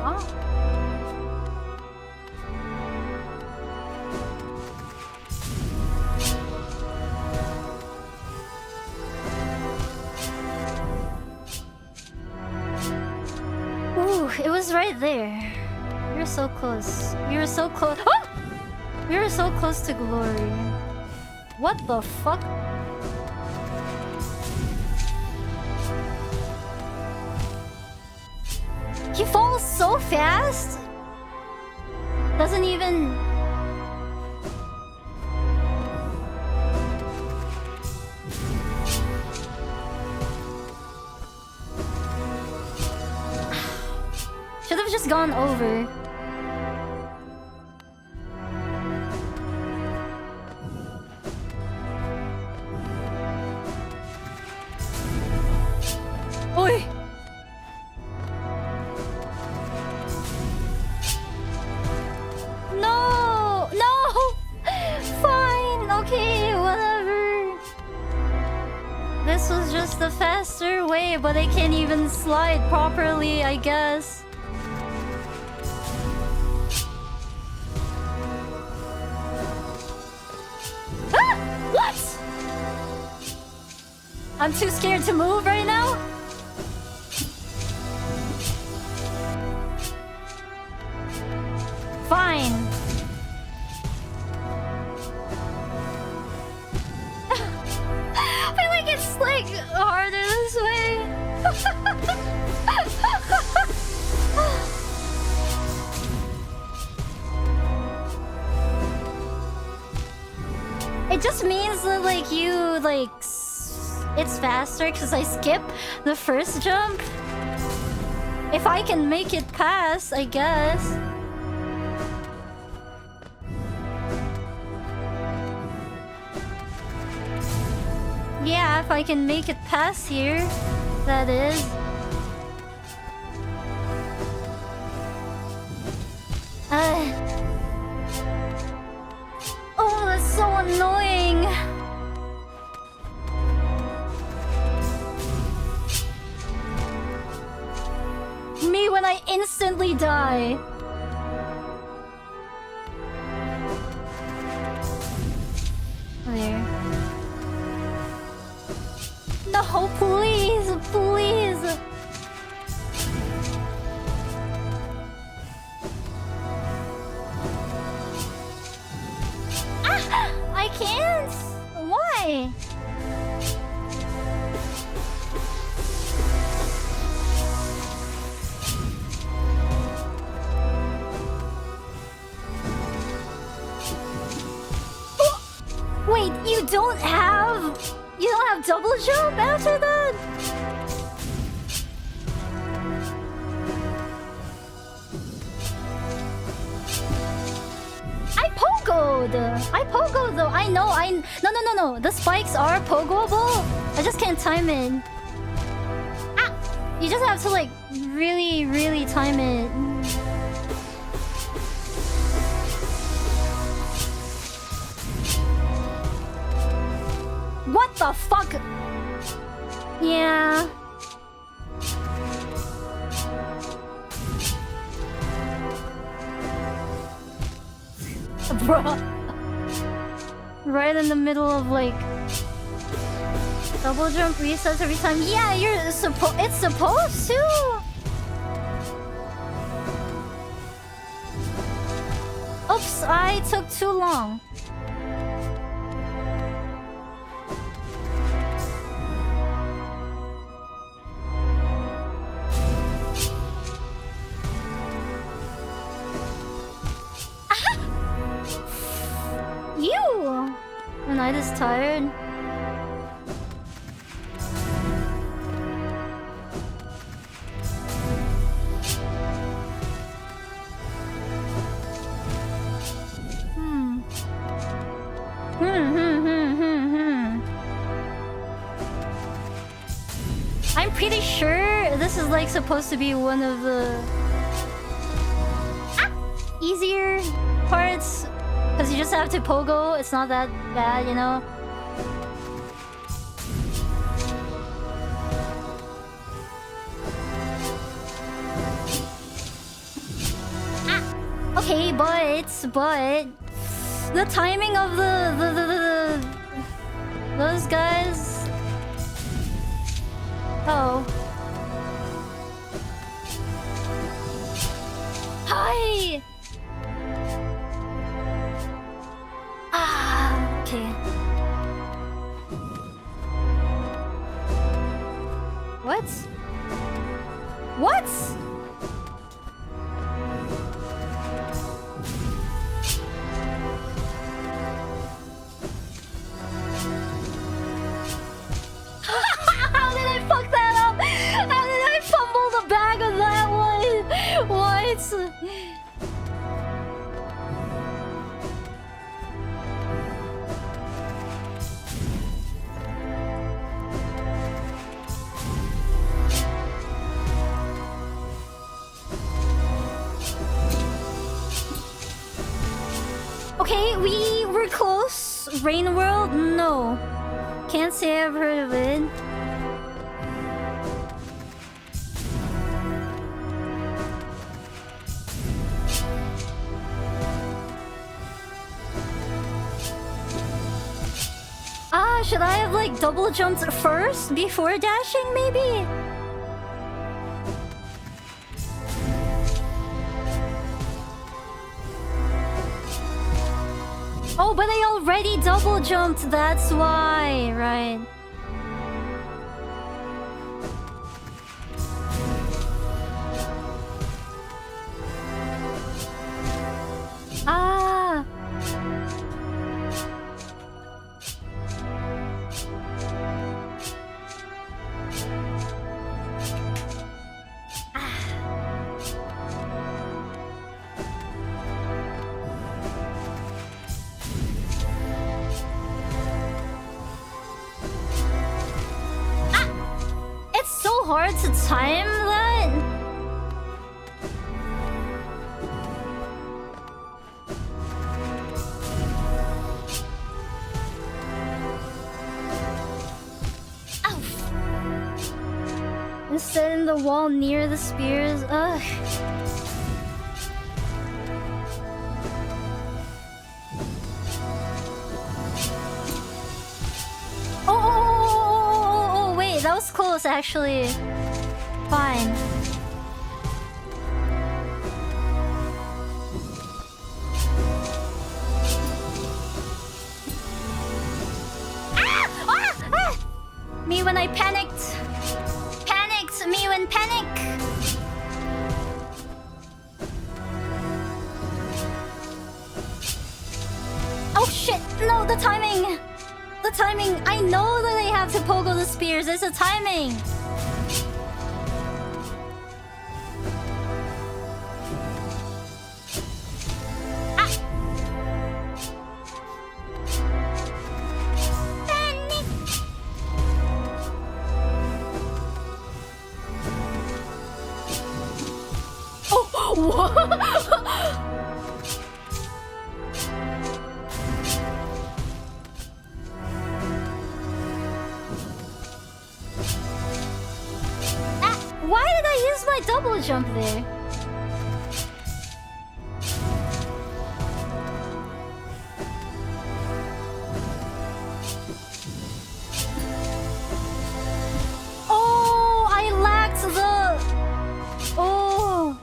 Huh? Ooh, it was right there. We were so close. We were so close. Oh! We were so close to glory. What the fuck? He falls so fast? Doesn't even... Should have just gone over. Oi! No! No! Fine, okay, whatever. This was just the faster way, but I can't even slide properly, I guess. Ah! What? I'm too scared to move right now? Fine. I feel like it's like harder this way. It just means that like you like it's faster because I skip the first jump. If I can make it past, I guess. Yeah, if I can make it past here, that is. Oh, that's so annoying. Me when I instantly die. There. No, please, please. Ah, I can't. Why? Wait, you don't have double jump after that? I pogoed though. I know. No. The spikes are pogoable. I just can't time it. Ah! You just have to like really, really time it. What the fuck? Yeah. Bro. Right in the middle of like double jump resets every time. Yeah, it's supposed to. Oops, I took too long. You! The night is tired. I'm pretty sure this is like supposed to be one of the easier parts because you just have to pogo. It's not that bad, you know. Okay, but the timing of those guys. Oh. Hi. Ah, okay. What? What? How did I fuck that up? How did I fumble the bag of that one? What? Okay, we were close. Rain World? No. Can't say I've heard of it. Ah, should I have like double jumped first before dashing maybe? Oh, but I already double jumped, that's why, right. Ah. It's so hard to time that. Ow. Instead in the wall near the spears. Ugh. Oh, wait, that was close actually. Fine. Me when I panicked. Panicked. Me when panic. Oh shit! No, the timing. The timing. I know that I have to pogo the spears. There's a timing. Why did I use my double jump there? Oh, I lacked the... Oh.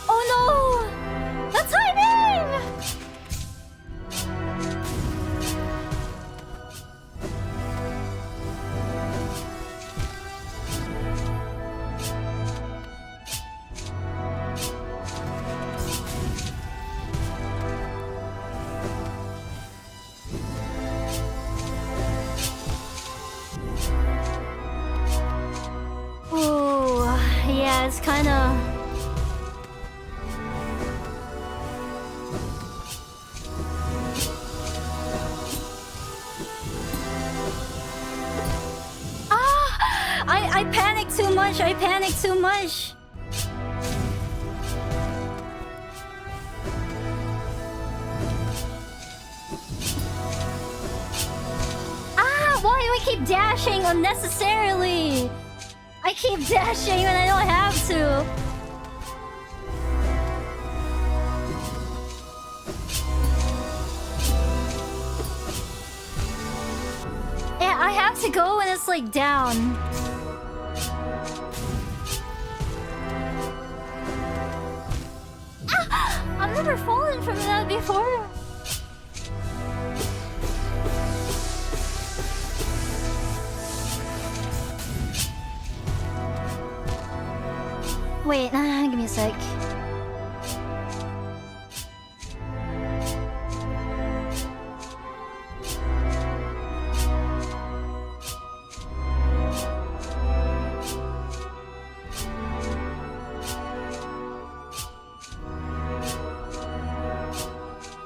Oh no! The timing! Oh, yeah, it's kind of... I panicked too much. I panicked too much. Ah, why do I keep dashing unnecessarily? I keep dashing when I don't have to. Yeah, I have to go when it's like down. Ah, I've never fallen from that before. Wait, give me a sec.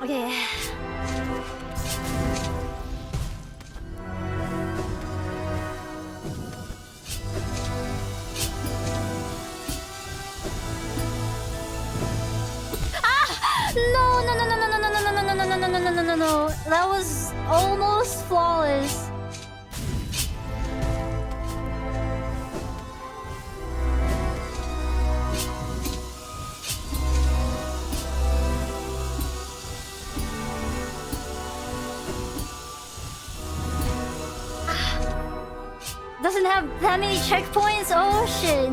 Okay. No, no, no, no, no, no, no, no, no, no, no, no, no, no, no, no, no, no. That was almost flawless. Doesn't have that many checkpoints? Oh shit.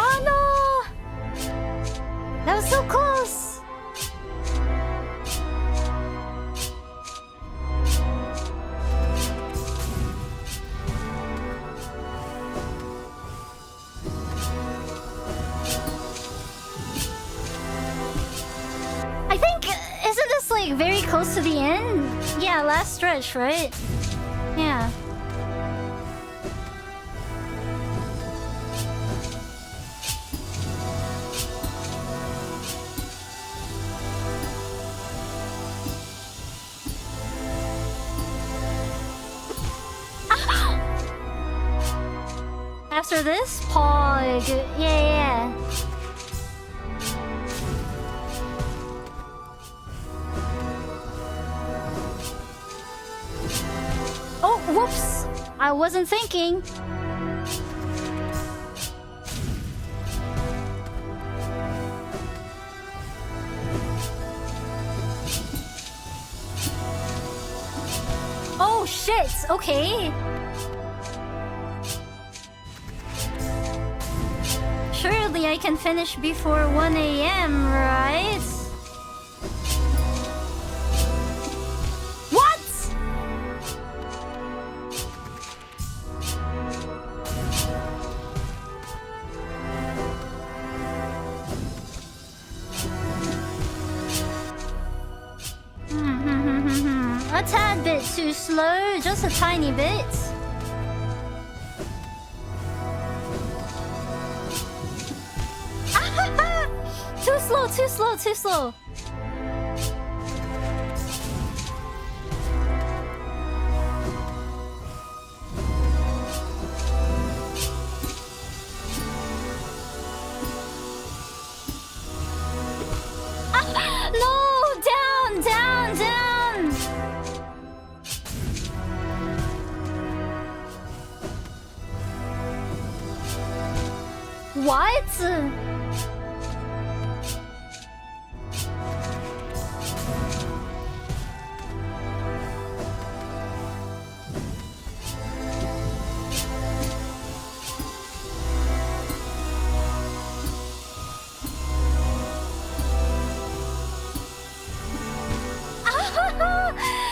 Oh no! That was so close! I think, isn't this like very close to the end? Yeah, last stretch, right? Yeah. After this, Pog. Yeah. Oh, whoops! I wasn't thinking. Oh shit! Okay. Surely I can finish before 1 a.m., right? What? A tad bit too slow, just a tiny bit. Too slow, too slow, too slow. No, down, down, down. What?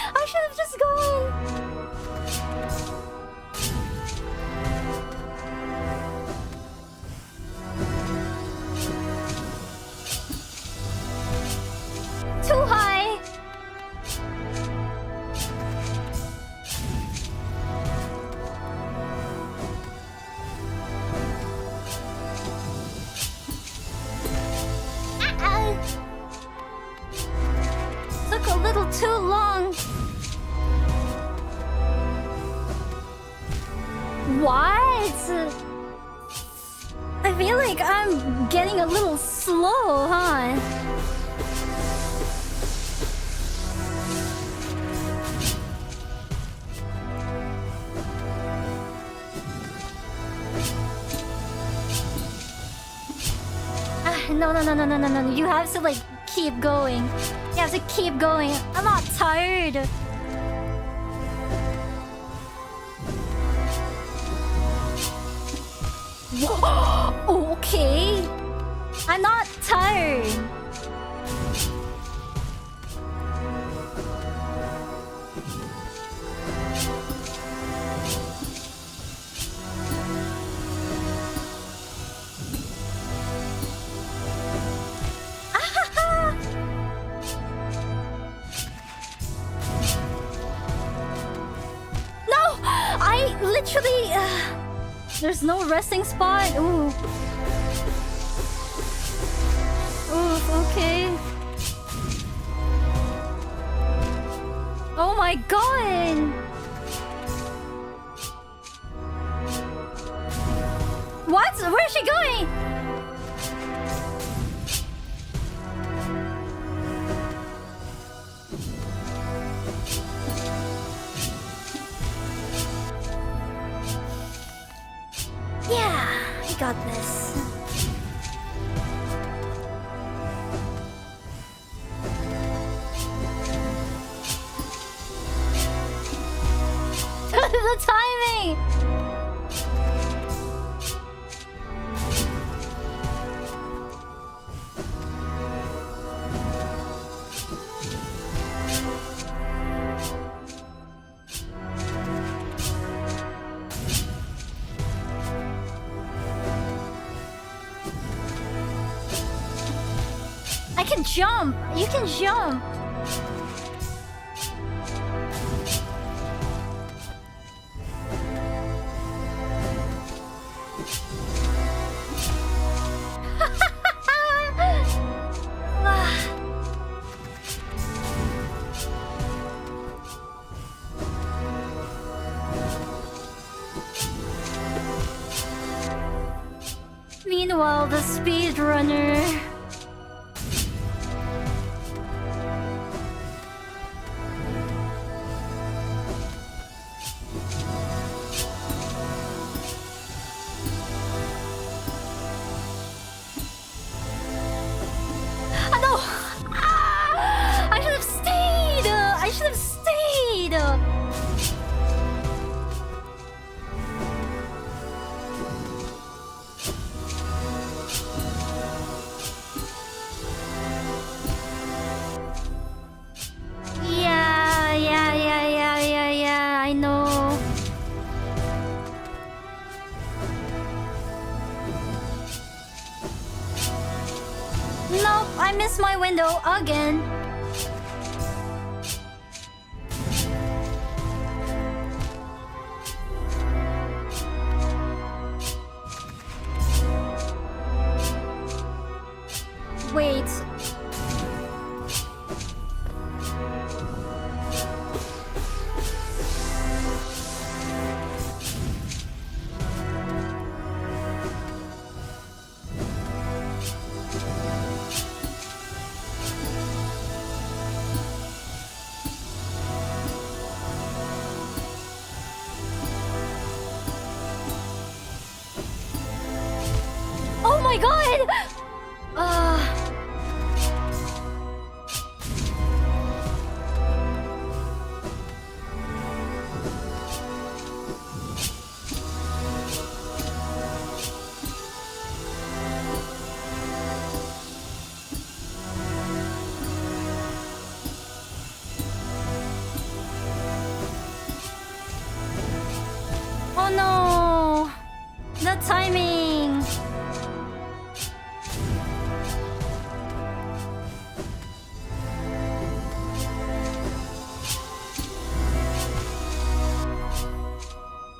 I should have just gone. too long. What? I feel like I'm getting a little slow, huh? No. You have to like keep going. You have to keep going. I'm not tired. Whoa. Okay. I'm not tired. Literally, there's no resting spot. Ooh. Oof, okay. Oh my god! What? Where's she going? Yeah, I got this. The timing! I can jump! You can jump! Meanwhile, the speedrunner. I should have stayed! I should have stayed! Yeah, I know. Nope, I missed my window again. Wait. Oh my god! Oh no! The timing!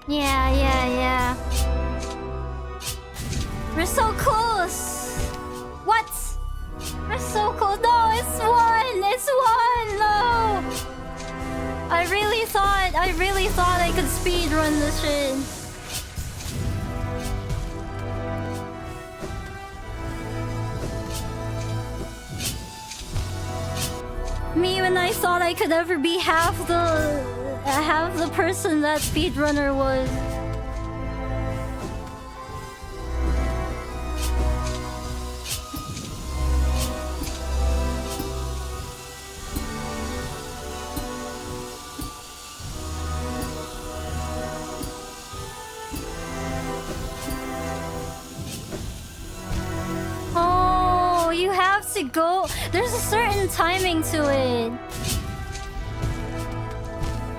Yeah. We're so close! What? We're so close! No, it's one! No! I really thought I could speedrun this shit. Me when I thought I could ever be half the person that speedrunner was. Oh, you have to go. There's a certain timing to it.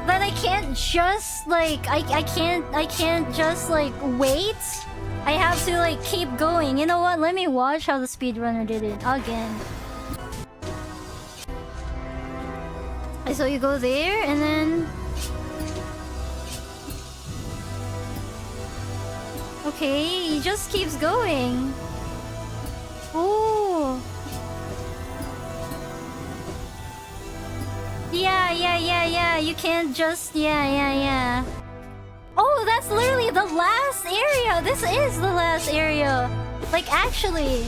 That I can't just like I can't just like wait. I have to like keep going. You know what? Let me watch how the speedrunner did it again. So you go there and then okay, he just keeps going. Oh. Yeah. You can't just... Yeah. Oh, that's literally the last area. This is the last area. Like, actually.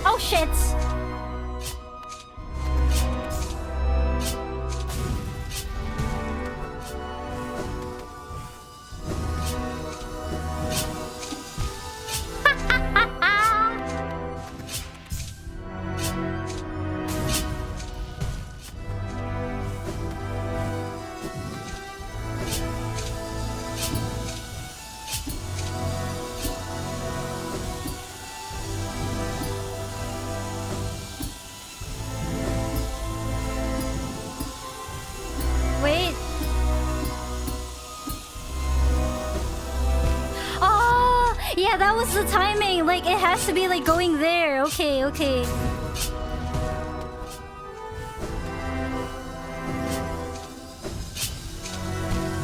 Oh, shit. Wait. Oh, yeah, that was the timing. Like, it has to be, like, going there. Okay.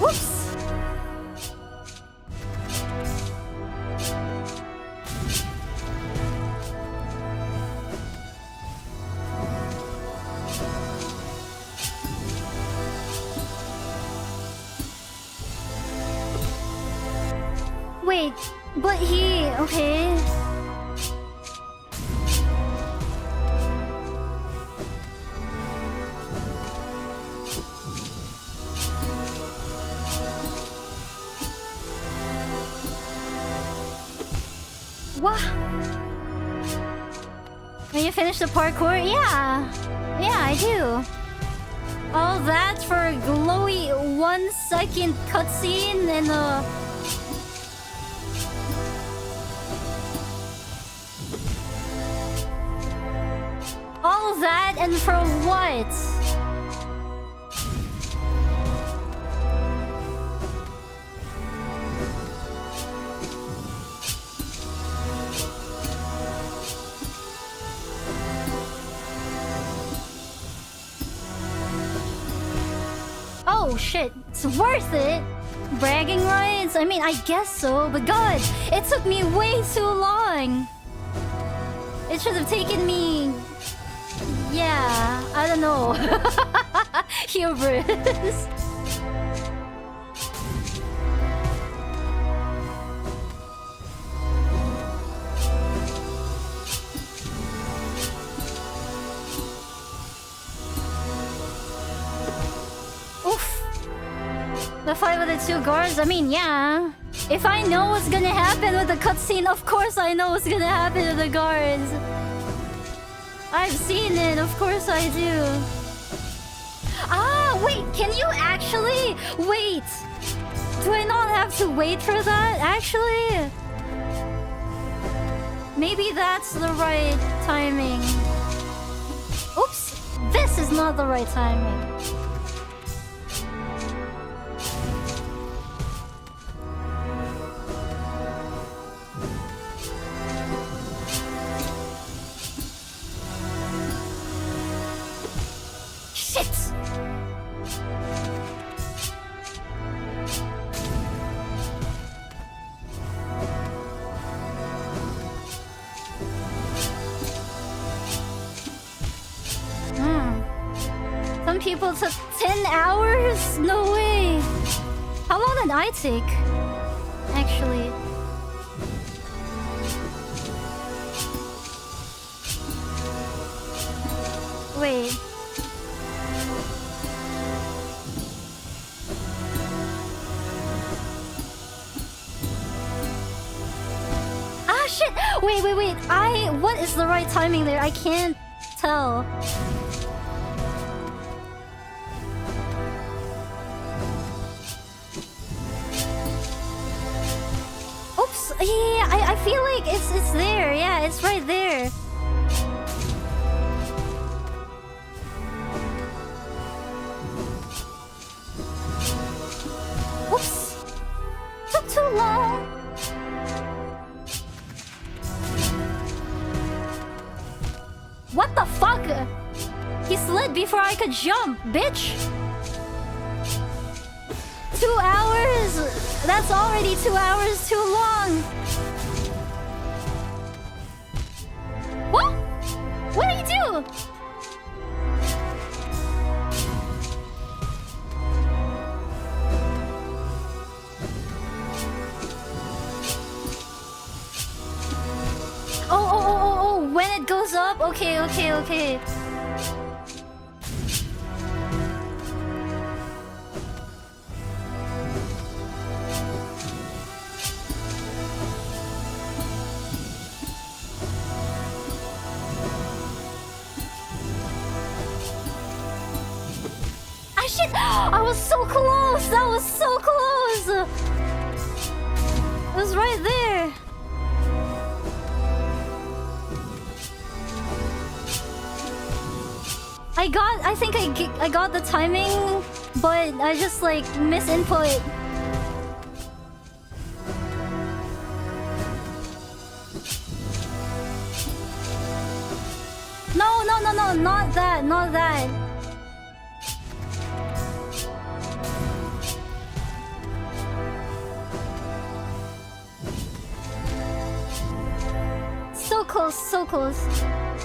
Whoops. Wait, but he... Okay. What? When you finish the parkour? Yeah, I do. All that for a glowy 1 second cutscene and all that and for what? Oh shit, it's worth it. Bragging rights? I mean, I guess so, but god, it took me way too long. It should have taken me... Yeah, I don't know. Hubris. Oof. The fight with the 2 guards? I mean, yeah. If I know what's gonna happen with the cutscene, of course I know what's gonna happen with the guards. I've seen it, of course I do. Ah, wait, can you actually... Wait. Do I not have to wait for that, actually? Maybe that's the right timing. Oops, this is not the right timing. Shit! some people took 10 hours? No way. How long did I take? Actually. Wait. Ah, shit! Wait. What is the right timing there? I can't tell. Oops! Yeah, I feel like it's there. Yeah, it's right there. Oops! Took too long. What the fuck? He slid before I could jump, bitch! 2 hours? That's already 2 hours too long! What? What did he do? Oh, when it goes up? Okay. Ah, shit! I was so close! That was so close! It was right there! I think I got the timing, but I just like misinput. No, not that. So close.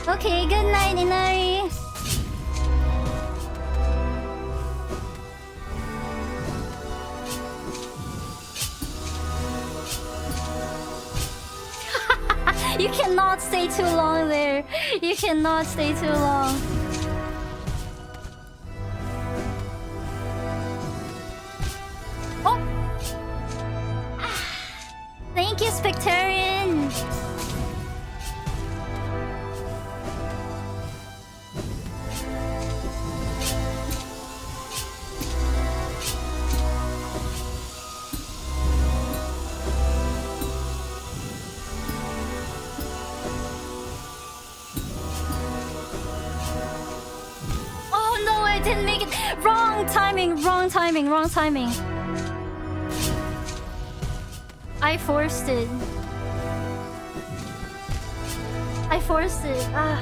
Okay, good night, Inari. You cannot stay too long there. You cannot stay too long. Oh! Thank you, Spectarian. Didn't make it. Wrong timing. I forced it. Ah.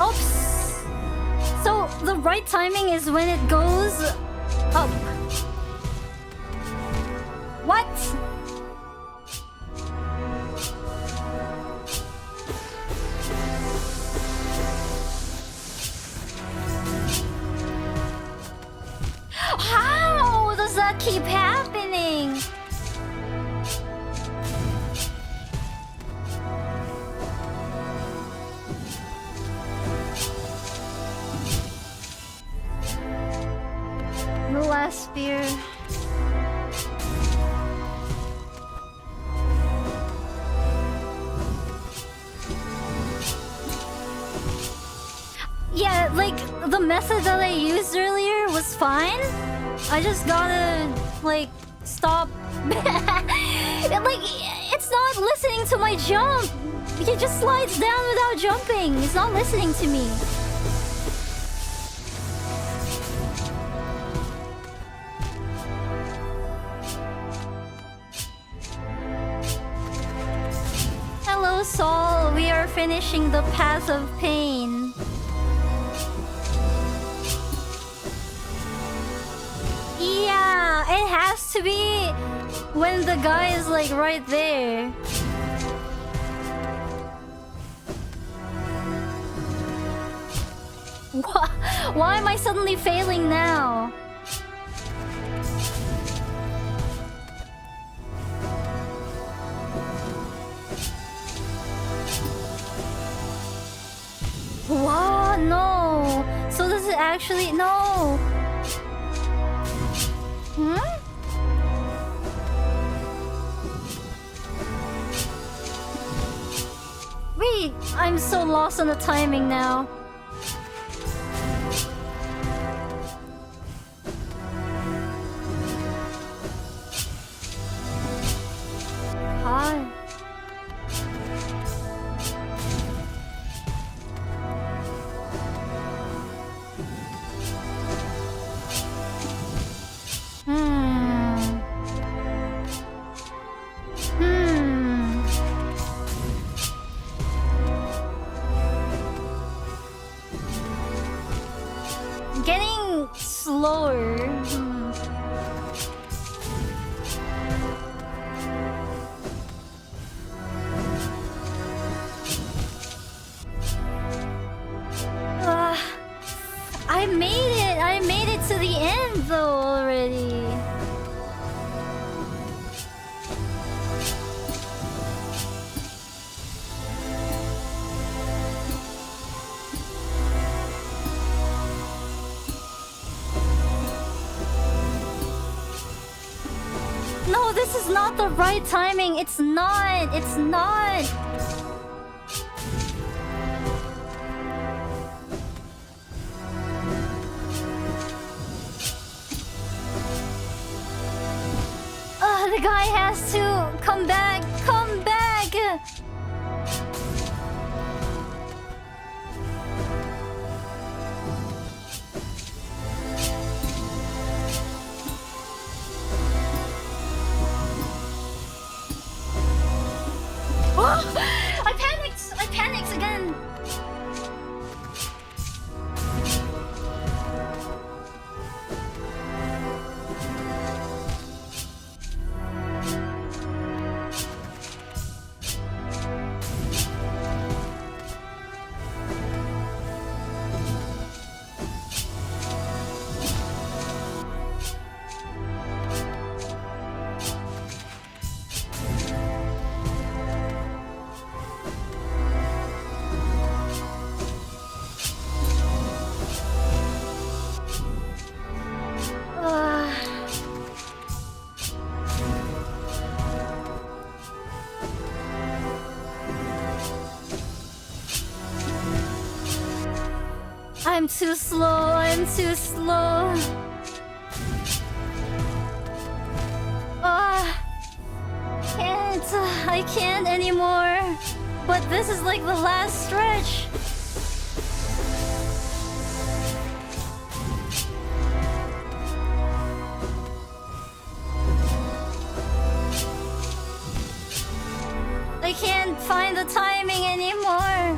Oops. So the right timing is when it goes up. What? How does that keep happening? The last spear. Yeah, like, the method that I used earlier was fine. I just gotta, like, stop. Like, it's not listening to my jump. It just slides down without jumping. It's not listening to me. Hello, Saul. We are finishing the Path of Pain. Yeah, it has to be when the guy is like right there. Why am I suddenly failing now? Wow, no. So does it actually... No. Hmm? Wait, I'm so lost on the timing now. Hi. Getting slower. I made it. I made it to the end though already. No, this is not the right timing. It's not. It's not. The guy has to come back. Come back. I panicked! I panicked again! I'm too slow, I'm too slow. I can't anymore. But this is like the last stretch. I can't find the timing anymore.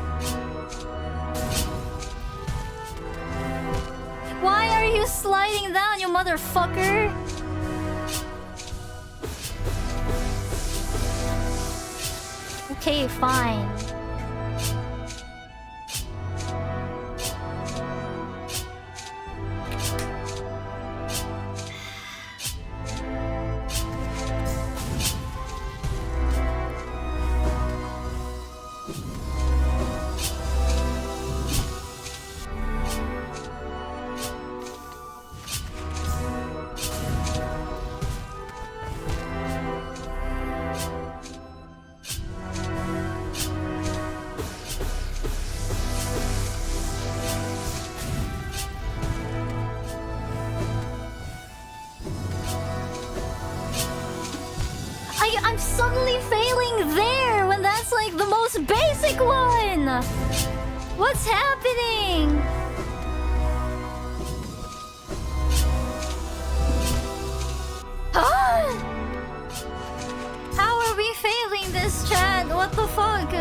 Why are you sliding down, you motherfucker? Okay, fine. I'm suddenly failing there when that's like the most basic one! What's happening? Huh? How are we failing this, chat? What the fuck?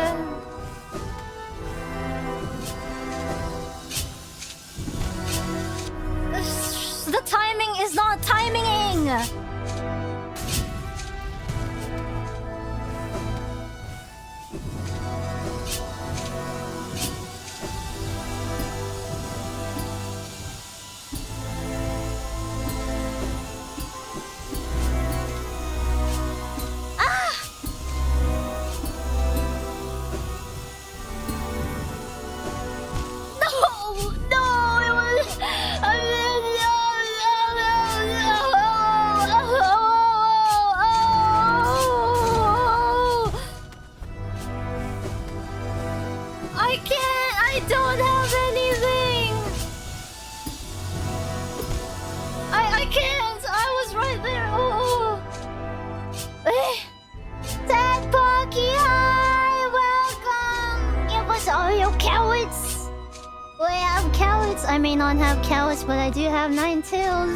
The timing is not timing! I can't! I don't have anything! I can't! I was right there! Oh! Dad Pocky, hi! Welcome! Give us all your cowards! We have cowards. I may not have cowards, but I do have 9 tails.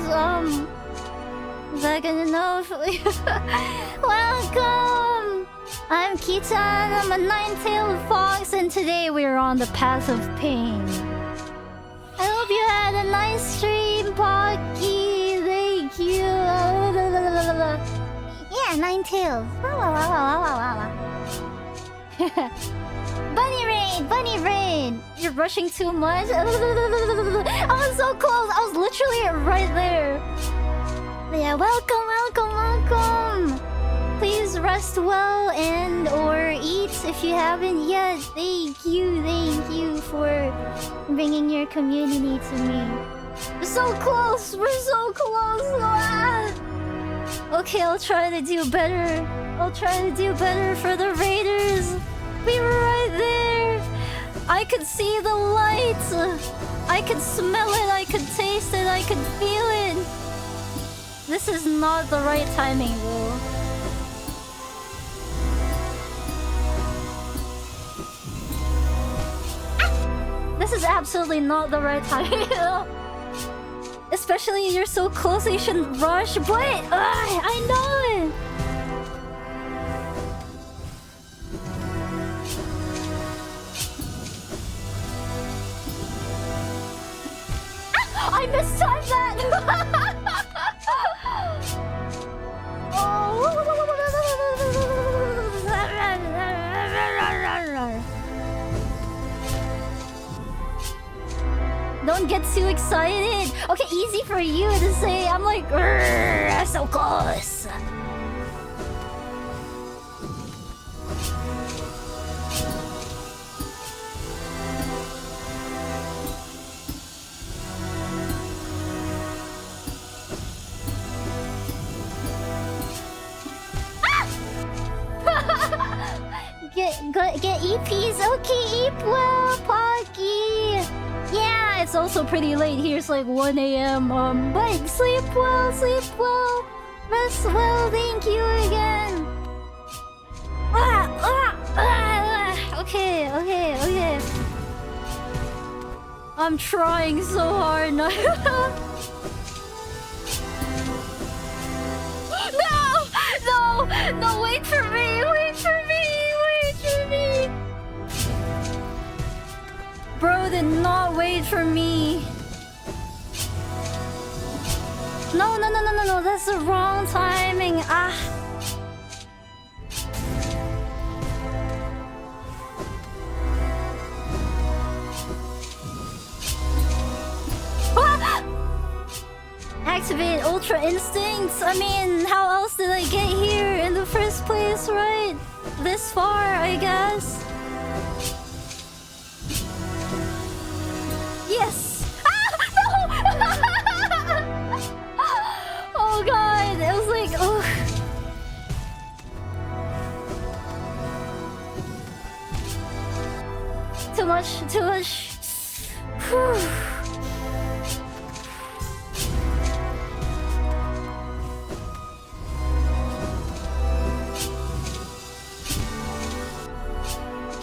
Is that gonna know if Welcome! I'm Kitan, I'm a 9-tailed fox, and today we're on the path of pain. I hope you had a nice stream, Pocky. Thank you. Yeah, 9 tails. Bunny raid, bunny raid. You're rushing too much. I was so close. I was literally right there. Yeah, welcome, welcome, welcome. Please rest well and or eat if you haven't yet. Thank you for bringing your community to me. We're so close, we're so close. Ah. Okay, I'll try to do better. I'll try to do better for the raiders. We were right there. I could see the light. I could smell it, I could taste it, I could feel it. This is not the right timing, though. This is absolutely not the right timing, though. Especially you're so close, you shouldn't rush, but I know it. I mistimed that. Don't get too excited. Okay, easy for you to say. I'm like, so close. Get EPs. Okay, eat well, Pocky. Yeah, it's also pretty late here. It's like 1 a.m. But sleep well, rest well. Thank you again. Okay. I'm trying so hard now. No, wait for me. Bro did not wait for me. No, that's the wrong timing. Activate Ultra Instincts. I mean, how else did I get here in the first place, right? This far, I guess. Yes! No! Oh god, it was like, ugh. Too much. Whew.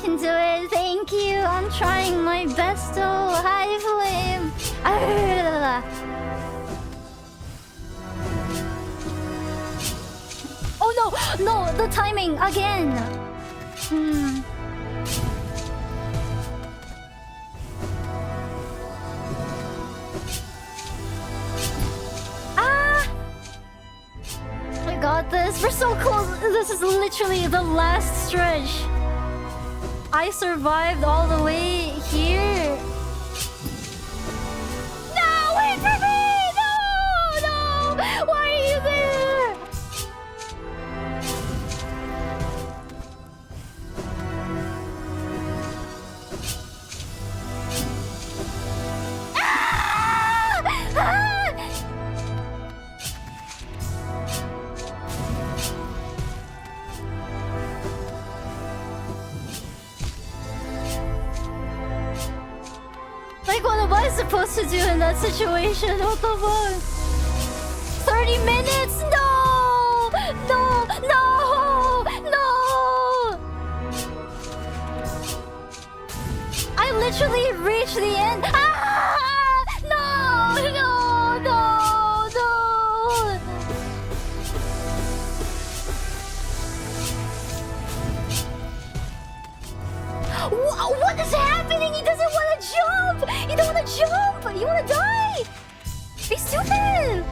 Can do it, thank you. I'm trying my best to high flame. Oh no, the timing again. I got this. We're so close. This is literally the last stretch. I survived all the way here. No, wait for me! No! Why are you there? am I supposed to do in that situation? What the fuck? 30 minutes? No! No! No! No! I literally reached the end. Ah! No! No! No! No! What is happening? He doesn't want to jump! You don't want to jump! You want to die! Be stupid!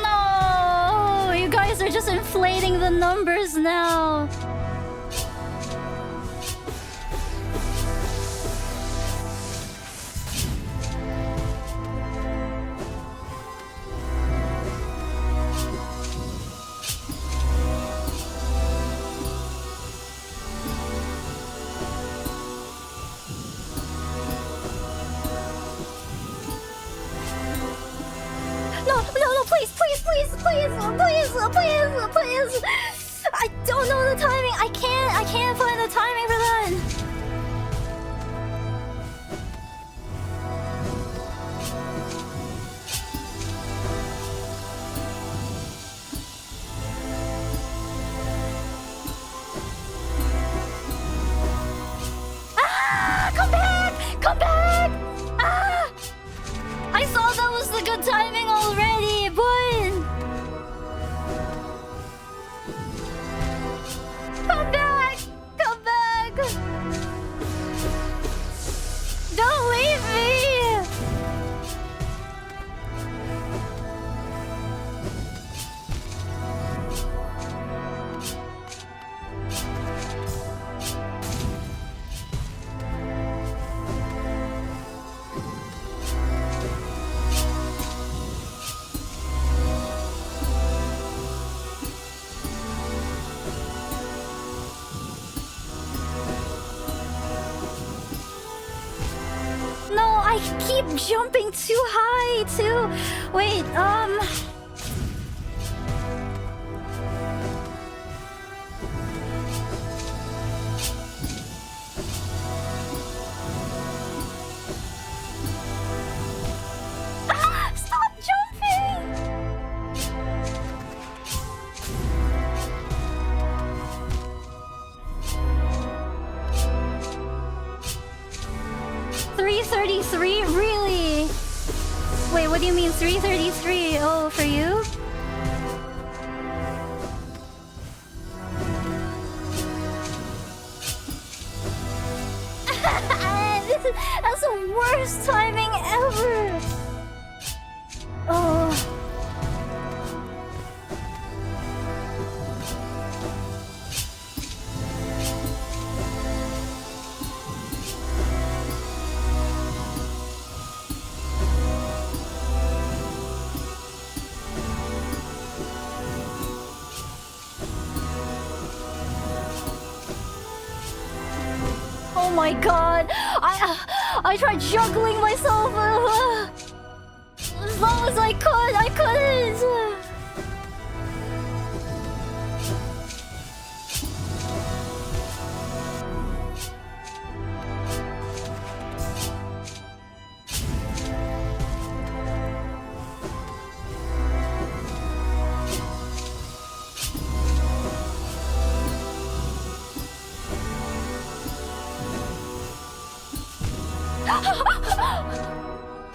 No! You guys are just inflating the numbers now. No, please. I don't know the timing. I can't find the timing for that. Ah! Come back! Ah! I thought that was the good timing already, but... Come back! Don't leave me! No, I keep jumping too high, too. Wait, Ah! Stop jumping! $333? Really? Wait, what do you mean $333? Oh, for you? That's the worst timing ever! Oh. Oh my god! I tried juggling myself as long as I could. I couldn't.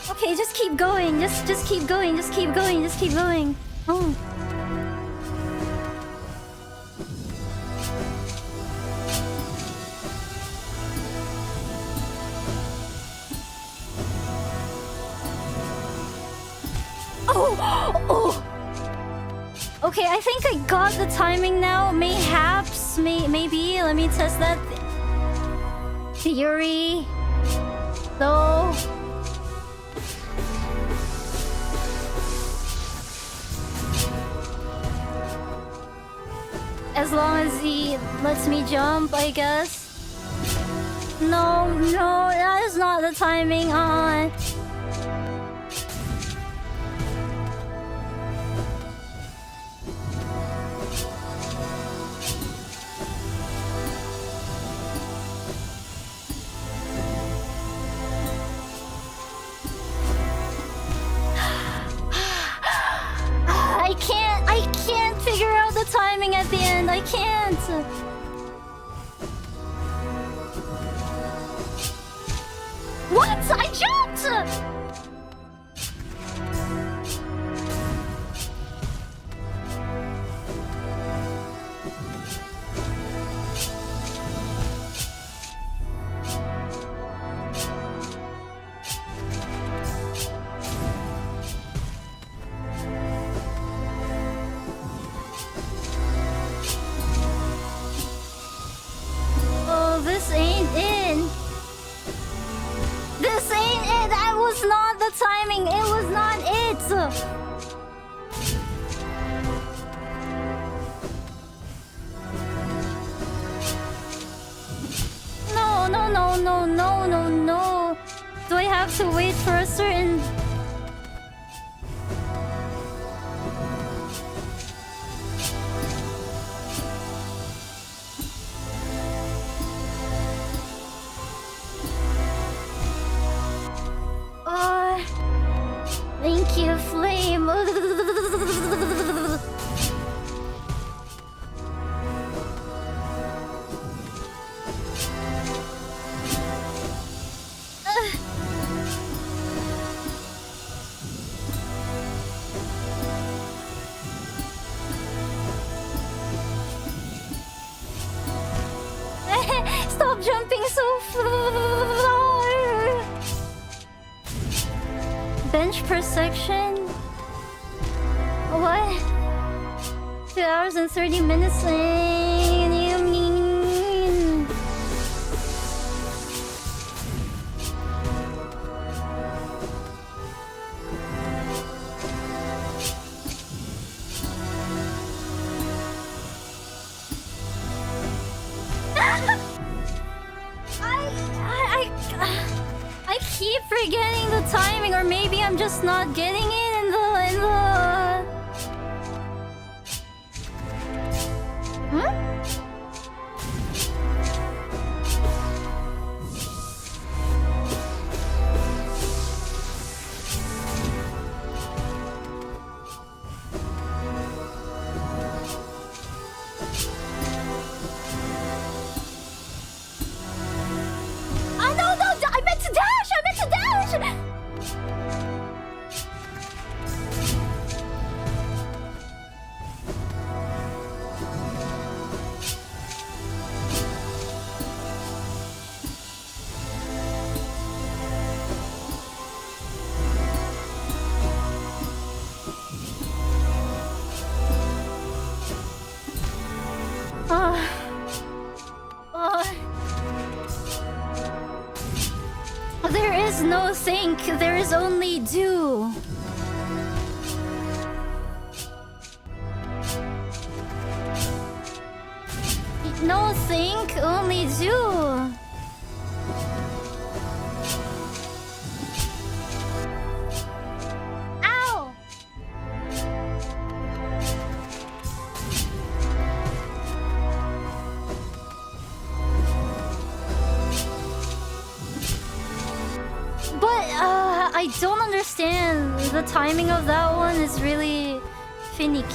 Okay, just keep going. Just keep going. Just keep going. Just keep going. Oh. Oh! Oh! Okay, I think I got the timing now. Mayhaps, maybe. Let me test that theory. Though. As long as he lets me jump, I guess. No, that is not the timing on. I can't figure out the timing at the end. I can't. What? I jumped! Oh, this ain't it. This ain't it. That was not the timing. It was not it. No. Do I have to wait for a certain... Thank you, Flame. Stop jumping so far. Bench per section? What? 2 hours and 30 minutes? You mean... I keep forgetting the timing, or maybe I'm just not getting it in the... No, I meant to dash! There is no think, there is only do. No think, only do. Ow! But I don't understand. The timing of that one is really finicky.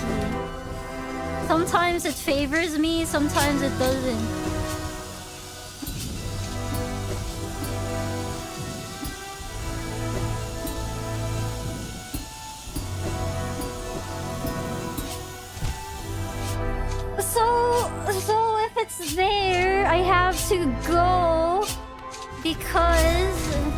Sometimes it favors me, sometimes it doesn't. to go because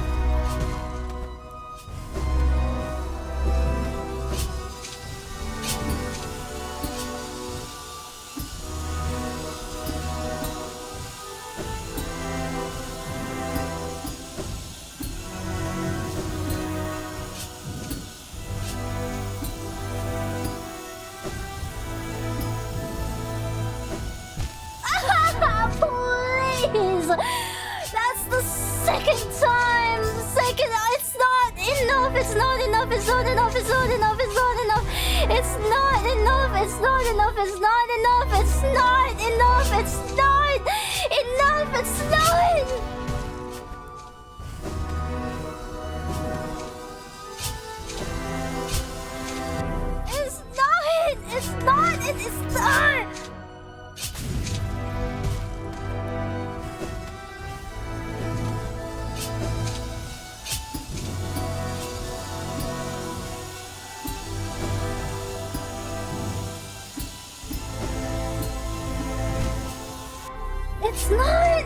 please! That's the second time! Second, it's not enough! It's not enough! It's not enough! It's not enough! It's not enough! It's not enough! It's not enough! It's not enough! It's not enough! It's not enough! It's not! It's not! It's not! It's not! It's not.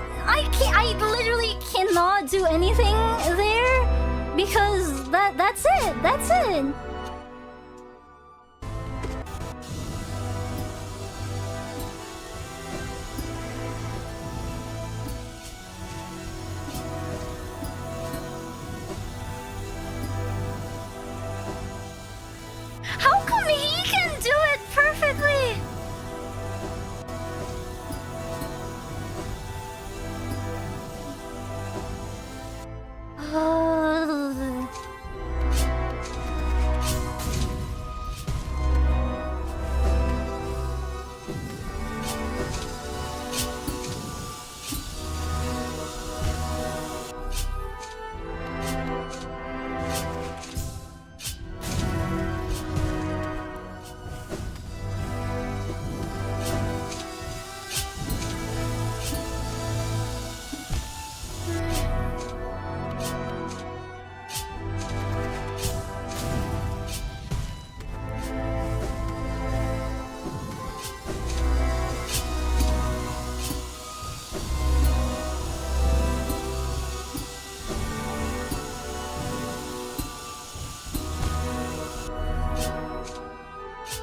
I literally cannot do anything there because that's it. That's it. How come he can do it perfectly?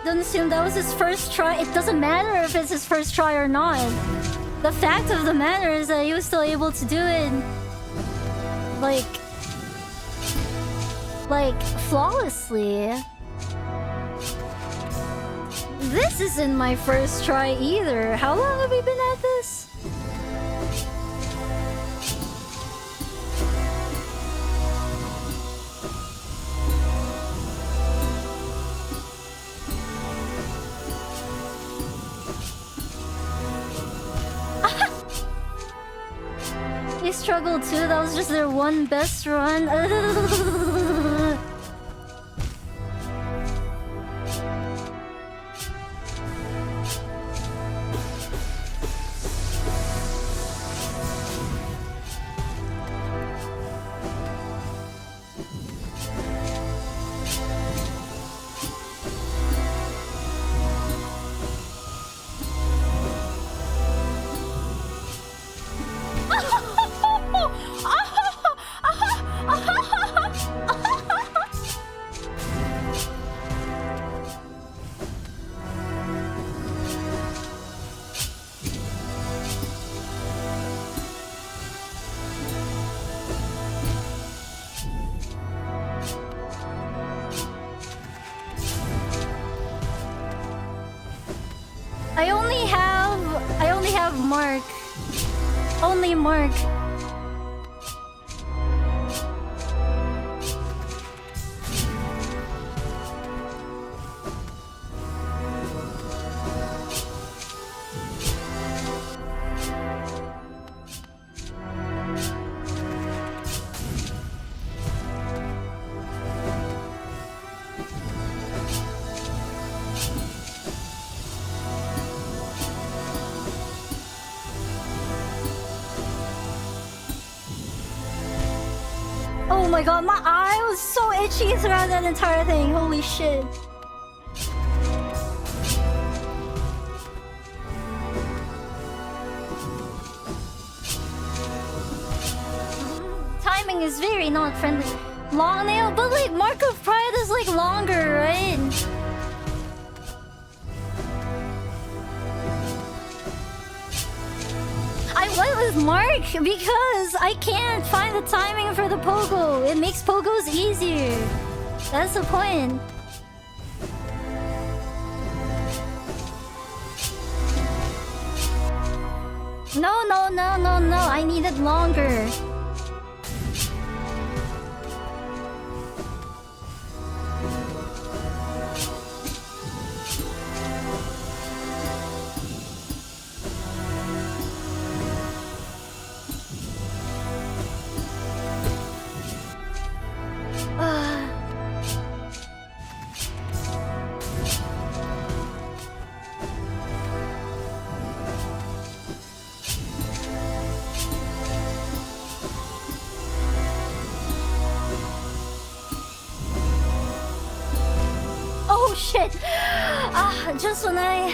Don't assume that was his first try. It doesn't matter if it's his first try or not. The fact of the matter is that he was still able to do it like flawlessly. This isn't my first try either. How long have we been at this? They struggled too. That was just their one best run. I only have Mark. Only Mark. Oh my god, my eye was so itchy throughout that entire thing. Holy shit. timing is very not friendly. Long nail, but like Mark of Pride is like longer, right? I went with Mark because I can't find the timing for the pogo. It makes pogos easier. That's the point. No, no, no, no, no. I need it longer. Oh shit! Just when I...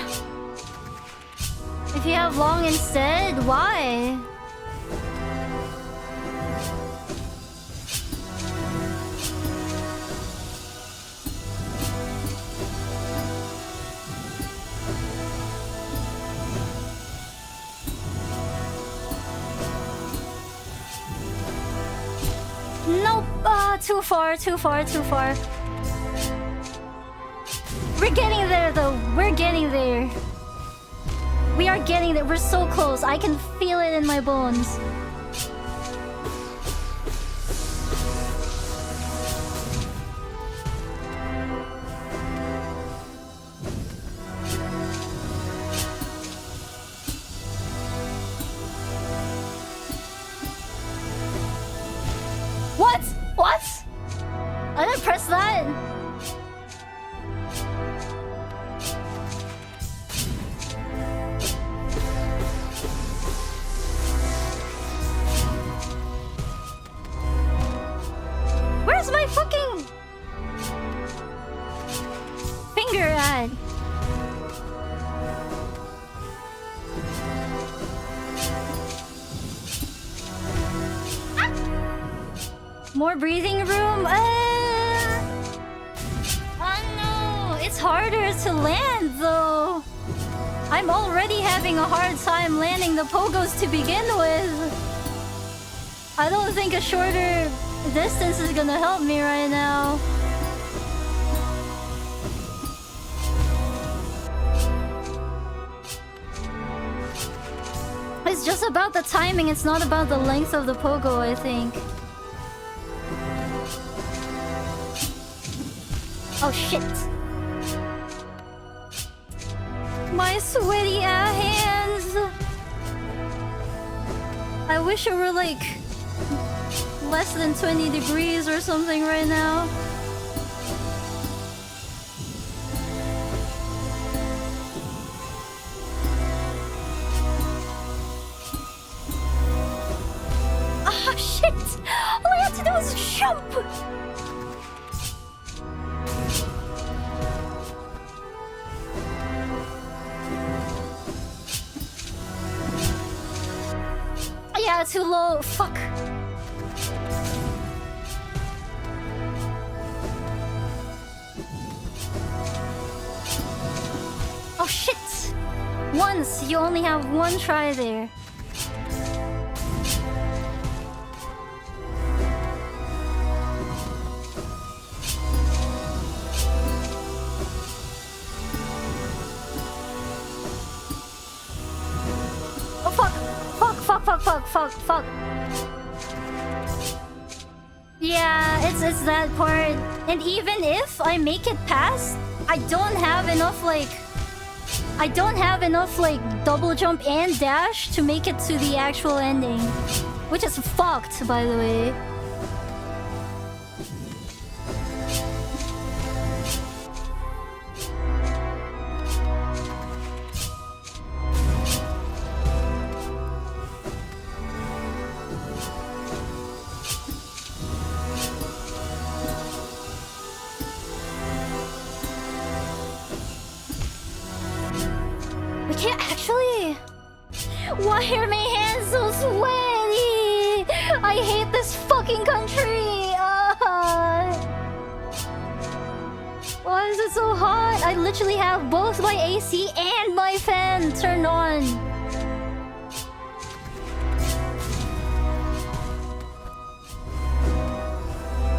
If you have long instead, why? Nope. Too far, too far, too far. We're getting there though. We're getting there. We are getting there. We're so close. I can feel it in my bones. What? What? I didn't press that. Where's my fucking finger at? More breathing room? Oh no, it's harder to land though. I'm already having a hard time landing the pogos to begin with. I don't think a shorter distance is gonna help me right now. It's just about the timing, it's not about the length of the pogo, I think. Oh shit. My sweaty hands. I wish it were like less than 20 degrees or something right now. Ah shit! All I have to do is jump! Yeah, too low. Fuck. Oh shit! Once, you only have one try there. Oh fuck! Fuck, fuck, fuck, fuck, fuck, fuck. Yeah, it's that part. And even if I make it past, I don't have enough like double jump and dash to make it to the actual ending. Which is fucked, by the way. We can't actually... Why are my hands so sweaty? I hate this fucking fucking country! Why is it so hot? I literally have both my AC and my fan turned on.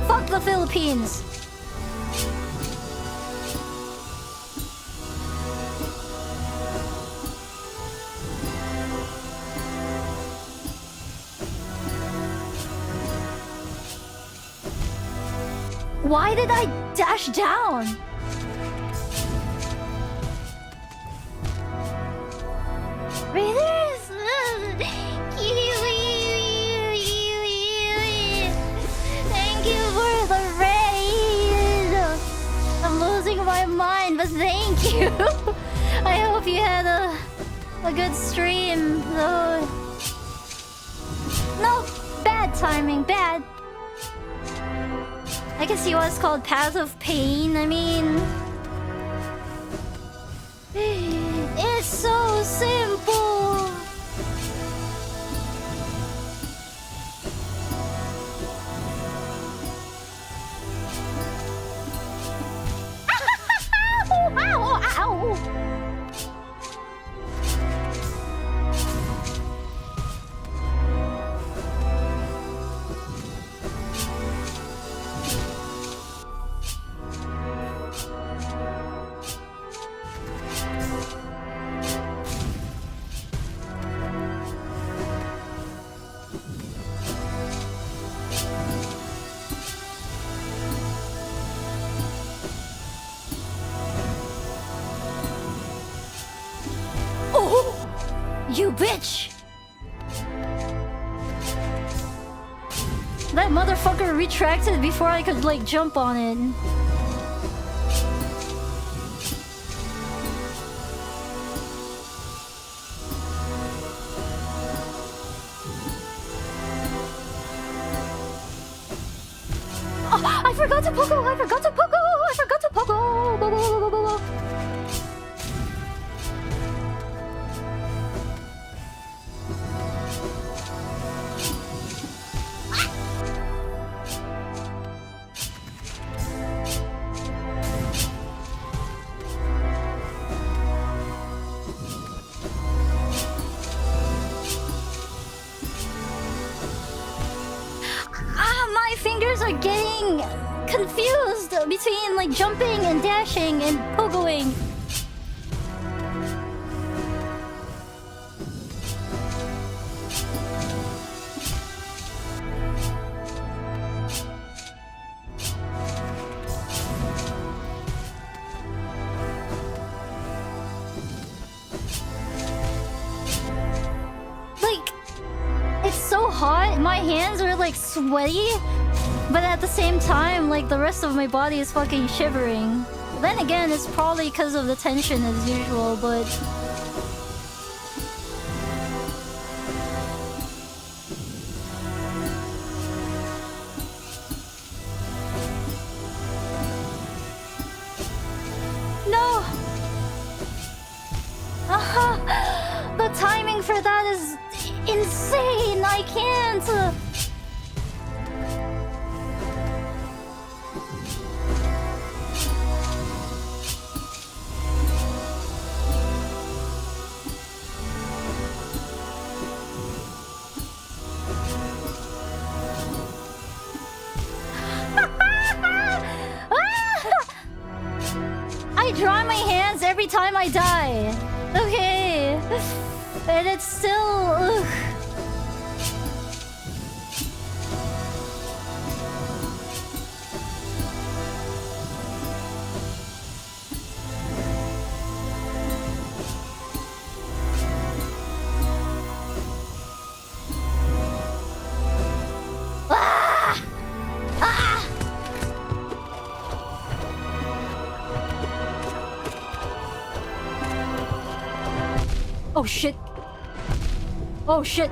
Fuck the Philippines. Why did I dash down? Raiders? Thank you for the raid. I'm losing my mind, but thank you. I hope you had a good stream. No, bad timing, bad. I can see why it's called Path of Pain. I mean, it's so simple. You bitch! That motherfucker retracted before I could, like, jump on it. Oh, I forgot to pogo! I forgot to pogo! I forgot to pogo! My fingers are getting confused between like jumping and dashing and pogoing. Like, it's so hot, my hands are like sweaty. But at the same time, like, the rest of my body is fucking shivering. Then again, it's probably because of the tension as usual, but... No! The timing for that is insane! I can't! I dry my hands every time I die. Okay. And it's still... Ugh. Ah! Ah! Oh shit. Oh shit.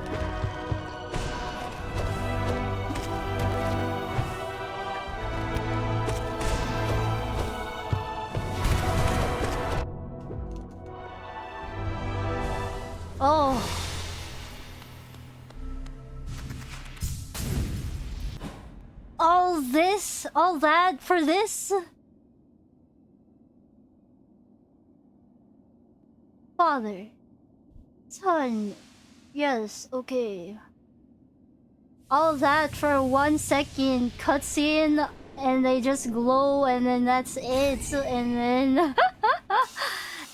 Oh. this, all that for this? Father. Son. Yes, okay. All that for 1 second cutscene and they just glow and then that's it and then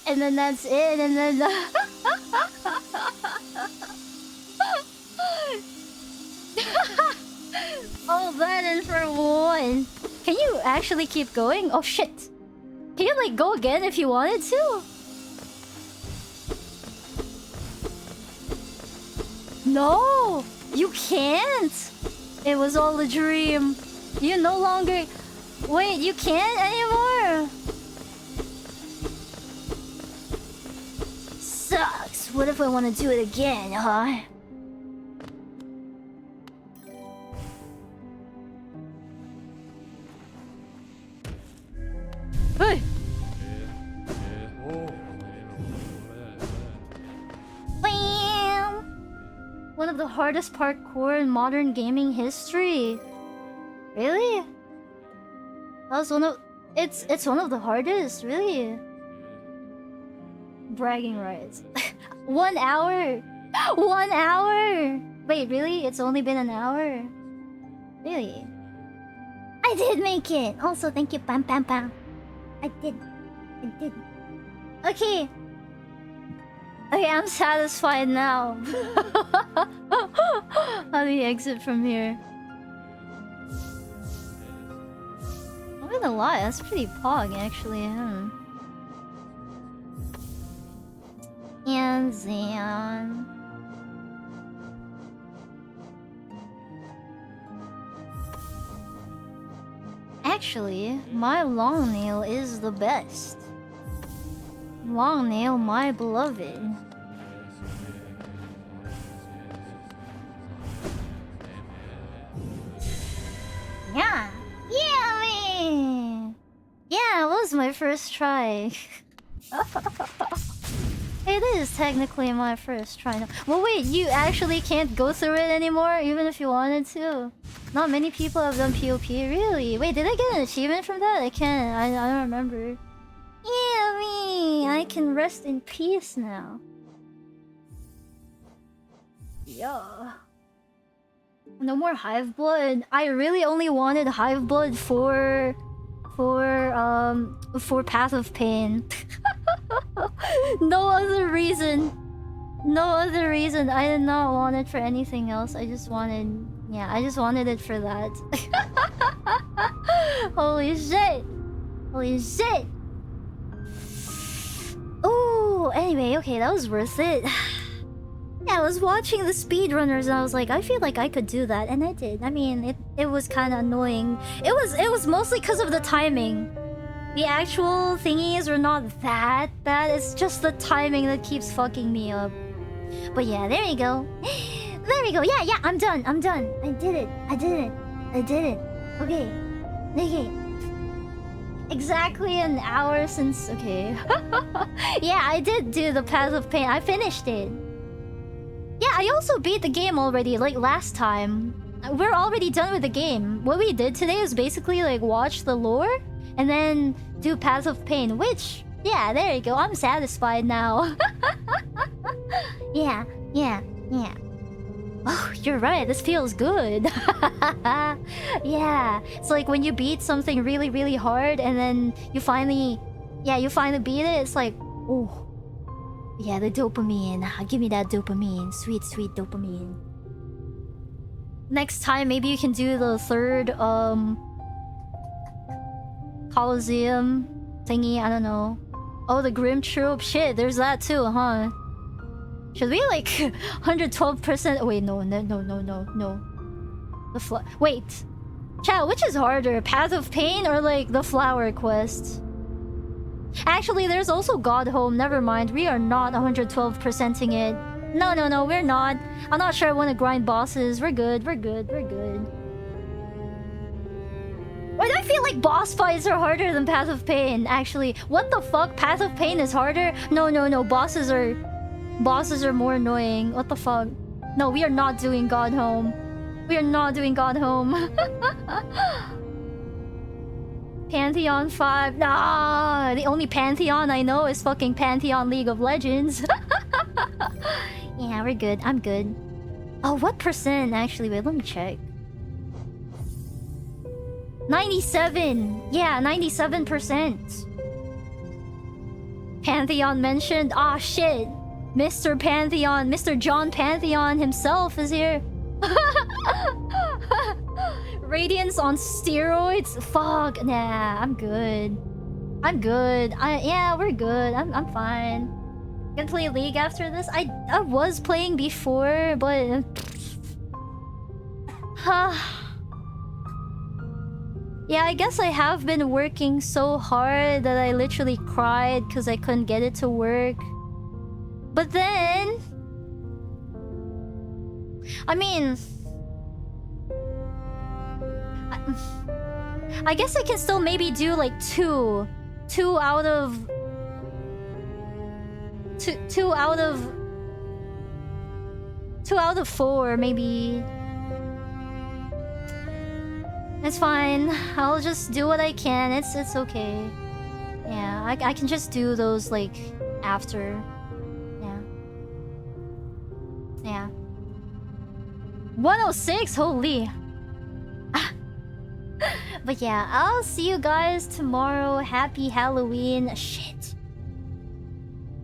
and then that's it and then all that and for one. Can you actually keep going? Oh shit. Can you like go again if you wanted to? No, you can't. It was all a dream. You no longer... Wait, you can't anymore? Sucks. What if I want to do it again, huh? Hey! Bam! One of the hardest parkour in modern gaming history. Really? That was one of... It's one of the hardest, really. Bragging rights. 1 hour! 1 hour! Wait, really? It's only been an hour? Really? I did make it! Also, thank you, Pam Pam Pam. I did. Okay. Okay, I'm satisfied now. How do you exit from here? I'm gonna lie, that's pretty pog actually, huh? And then... Actually, my long nail is the best. Long nail, my beloved. Yeah! Yeah, man! Yeah, it was my first try. It is technically my first try now. Well, wait, you actually can't go through it anymore, even if you wanted to? Not many people have done POP, really? Wait, did I get an achievement from that? I can't, I don't remember. Yeah, me! I can rest in peace now. Yeah. No more hive blood. I really only wanted hive blood for Path of Pain. No other reason. No other reason. I did not want it for anything else. I just wanted... Yeah, I just wanted it for that. Holy shit! Holy shit! Ooh, anyway, okay, that was worth it. Yeah, I was watching the speedrunners and I was like, I feel like I could do that, and I did. I mean, it was kind of annoying. It was mostly because of the timing. The actual thingies were not that bad. It's just the timing that keeps fucking me up. But yeah, there you go. There we go. Yeah, I'm done. I did it. Okay. Exactly an hour since... Okay. Yeah, I did do the Path of Pain. I finished it. Yeah, I also beat the game already, like last time. We're already done with the game. What we did today is basically like watch the lore and then do Path of Pain, which... Yeah, there you go. I'm satisfied now. Yeah. Oh, you're right. This feels good. Yeah. It's like when you beat something really, really hard and then you finally... Yeah, you finally beat it. It's like... Oh. Yeah, the dopamine. Give me that dopamine. Sweet, sweet dopamine. Next time, maybe you can do the third, Coliseum thingy. I don't know. Oh, the Grim Troop. Shit, there's that too, huh? Should we like 112%? Wait, no. Wait. Chat, which is harder? Path of Pain or like the Flower Quest? Actually, there's also God Home. Never mind. We are not 112%ing it. No, we're not. I'm not sure I want to grind bosses. We're good. Why do I feel like boss fights are harder than Path of Pain? Actually, what the fuck? Path of Pain is harder? No. Bosses are more annoying. What the fuck? No, we are not doing God Home. We are not doing God Home. Pantheon 5. Nah, the only Pantheon I know is fucking Pantheon League of Legends. Yeah, we're good. I'm good. Oh, what percent actually? Wait, let me check. 97. Yeah, 97%. Pantheon mentioned. Ah, shit. Mr. Pantheon, Mr. John Pantheon himself is here. Radiance on steroids? Fuck, nah, I'm good. I'm good. Yeah, we're good. I'm fine. Gonna play League after this? I was playing before, but... Yeah, I guess I have been working so hard that I literally cried because I couldn't get it to work. But then... I mean... I guess I can still maybe do like two out of 4 maybe. It's fine. I'll just do what I can. It's okay. Yeah, I can just do those like after. Yeah. Yeah. 106, holy. But yeah, I'll see you guys tomorrow. Happy Halloween. Shit.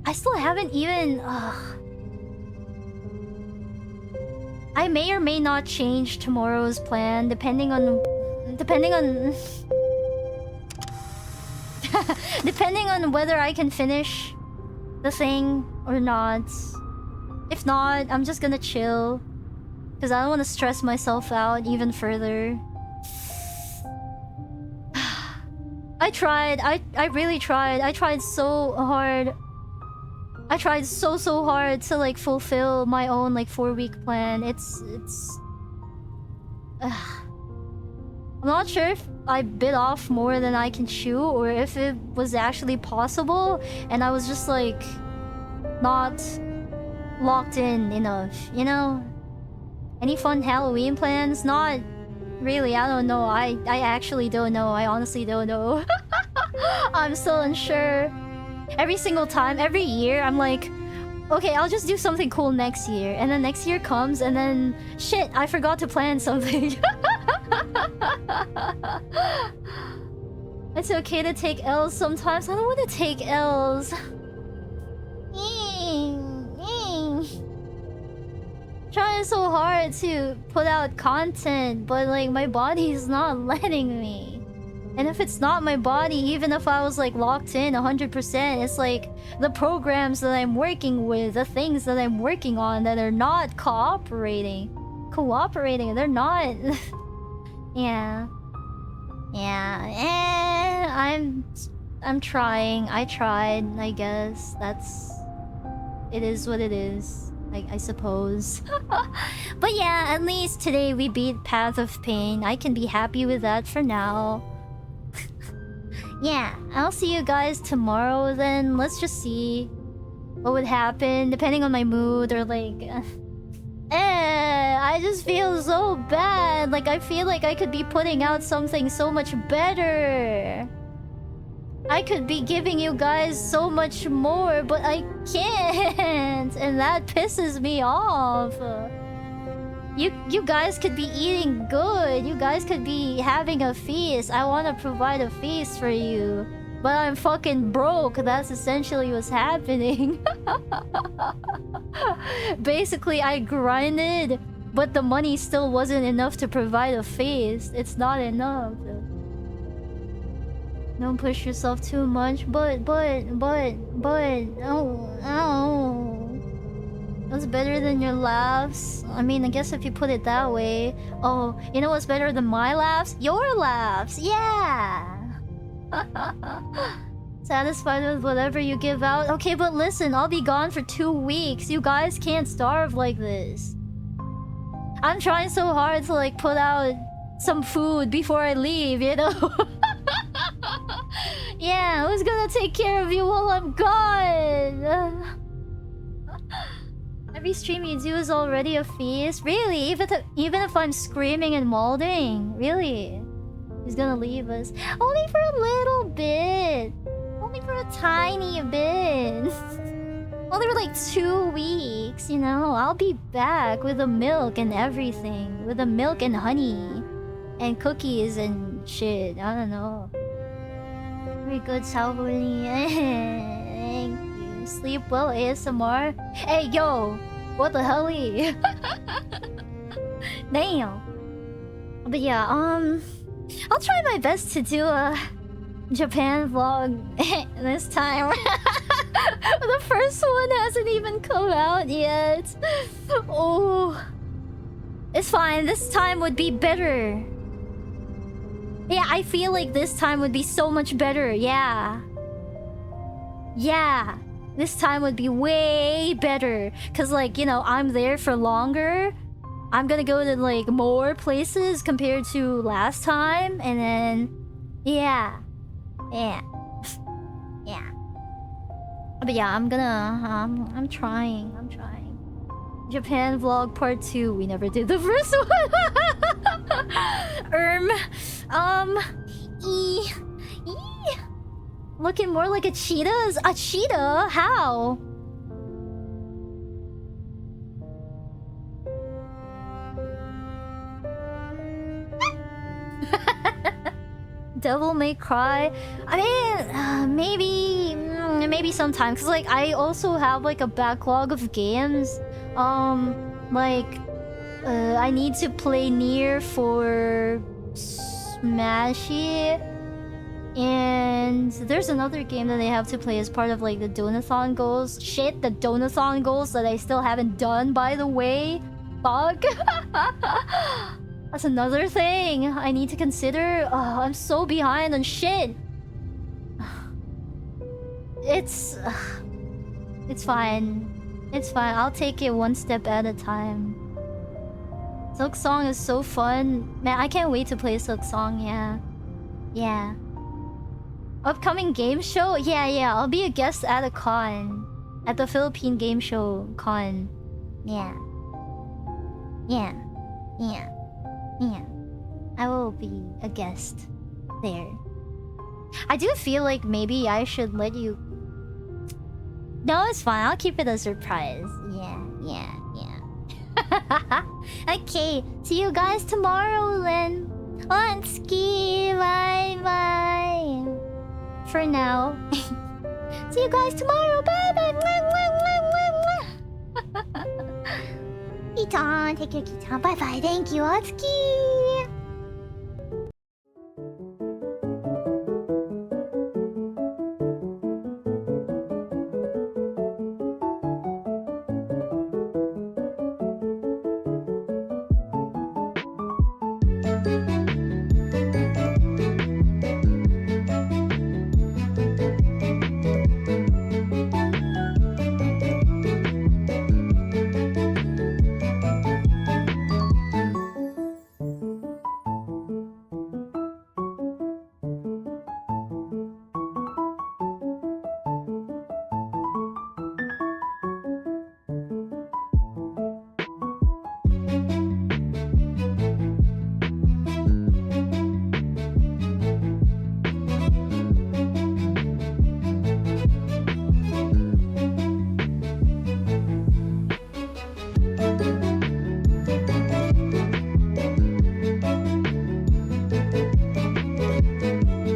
I still haven't even... I may or may not change tomorrow's plan depending on depending on whether I can finish the thing or not. If not, I'm just gonna chill. Because I don't want to stress myself out even further. I tried. I really tried. I tried so hard. I tried so hard to like fulfill my own like 4-week plan. It's I'm not sure if I bit off more than I can chew or if it was actually possible and I was just like not locked in enough, you know? Any fun Halloween plans? Not really, I don't know. I actually don't know. I honestly don't know. I'm still unsure. Every single time, every year, I'm like, okay, I'll just do something cool next year. And then next year comes, and then, shit, I forgot to plan something. It's okay to take L's sometimes. I don't want to take L's. Trying so hard to put out content, but like my body's not letting me. And if it's not my body, even if I was like locked in 100%, it's like the programs that I'm working with, the things that I'm working on that are not cooperating, they're not. Yeah. I'm trying. I tried, I guess. It is what it is. I suppose. But yeah, at least today we beat Path of Pain. I can be happy with that for now. Yeah, I'll see you guys tomorrow then. Let's just see what would happen depending on my mood or like... I just feel so bad. Like I feel like I could be putting out something so much better. I could be giving you guys so much more, but I can't. And that pisses me off. You guys could be eating good. You guys could be having a feast. I want to provide a feast for you. But I'm fucking broke. That's essentially what's happening. Basically, I grinded, but the money still wasn't enough to provide a feast. It's not enough. Don't push yourself too much, but, oh. What's better than your laughs? I mean, I guess if you put it that way. Oh, you know what's better than my laughs? Your laughs, yeah! Satisfied with whatever you give out? Okay, but listen, I'll be gone for 2 weeks. You guys can't starve like this. I'm trying so hard to like put out some food before I leave, you know? Yeah, who's gonna take care of you while I'm gone? I Every stream you do is already a feast. Really? Even if I'm screaming and molding? Really? He's gonna leave us. Only for a little bit. Only for a tiny bit. Only for like 2 weeks, you know? I'll be back with the milk and everything. With the milk and honey. And cookies and shit. I don't know. Very good, Salvini. Thank you. Sleep well, ASMR. Hey, yo! What the hell? Damn. But yeah, I'll try my best to do a Japan vlog this time. The first one hasn't even come out yet. Oh. It's fine. This time would be better. Yeah, I feel like this time would be so much better. Yeah. Yeah. This time would be way better. Because, like, you know, I'm there for longer. I'm gonna go to, like, more places compared to last time. And then... Yeah. Yeah. Yeah. But yeah, I'm gonna... I'm trying. Japan vlog part 2. We never did the first one. Looking more like a cheetah? A cheetah? How? Devil May Cry. I mean, maybe sometime. Cause like I also have like a backlog of games. I need to play Nier for Smashy. And there's another game that I have to play as part of like the Donathon goals. Shit, the Donathon goals that I still haven't done, by the way. Fuck. That's another thing I need to consider. Oh, I'm so behind on shit. It's fine. It's fine. I'll take it one step at a time. Silk Song is so fun. Man, I can't wait to play Silk Song, yeah. Yeah. Upcoming game show? Yeah. I'll be a guest at a con. At the Philippine Game Show con. Yeah. I will be a guest there. I do feel like maybe I should let you... No, it's fine. I'll keep it a surprise. Yeah. Okay, see you guys tomorrow then. Onski, bye. For now. See you guys tomorrow. Bye. Kitan, take care, Kitan. Bye. Thank you, Otsuki.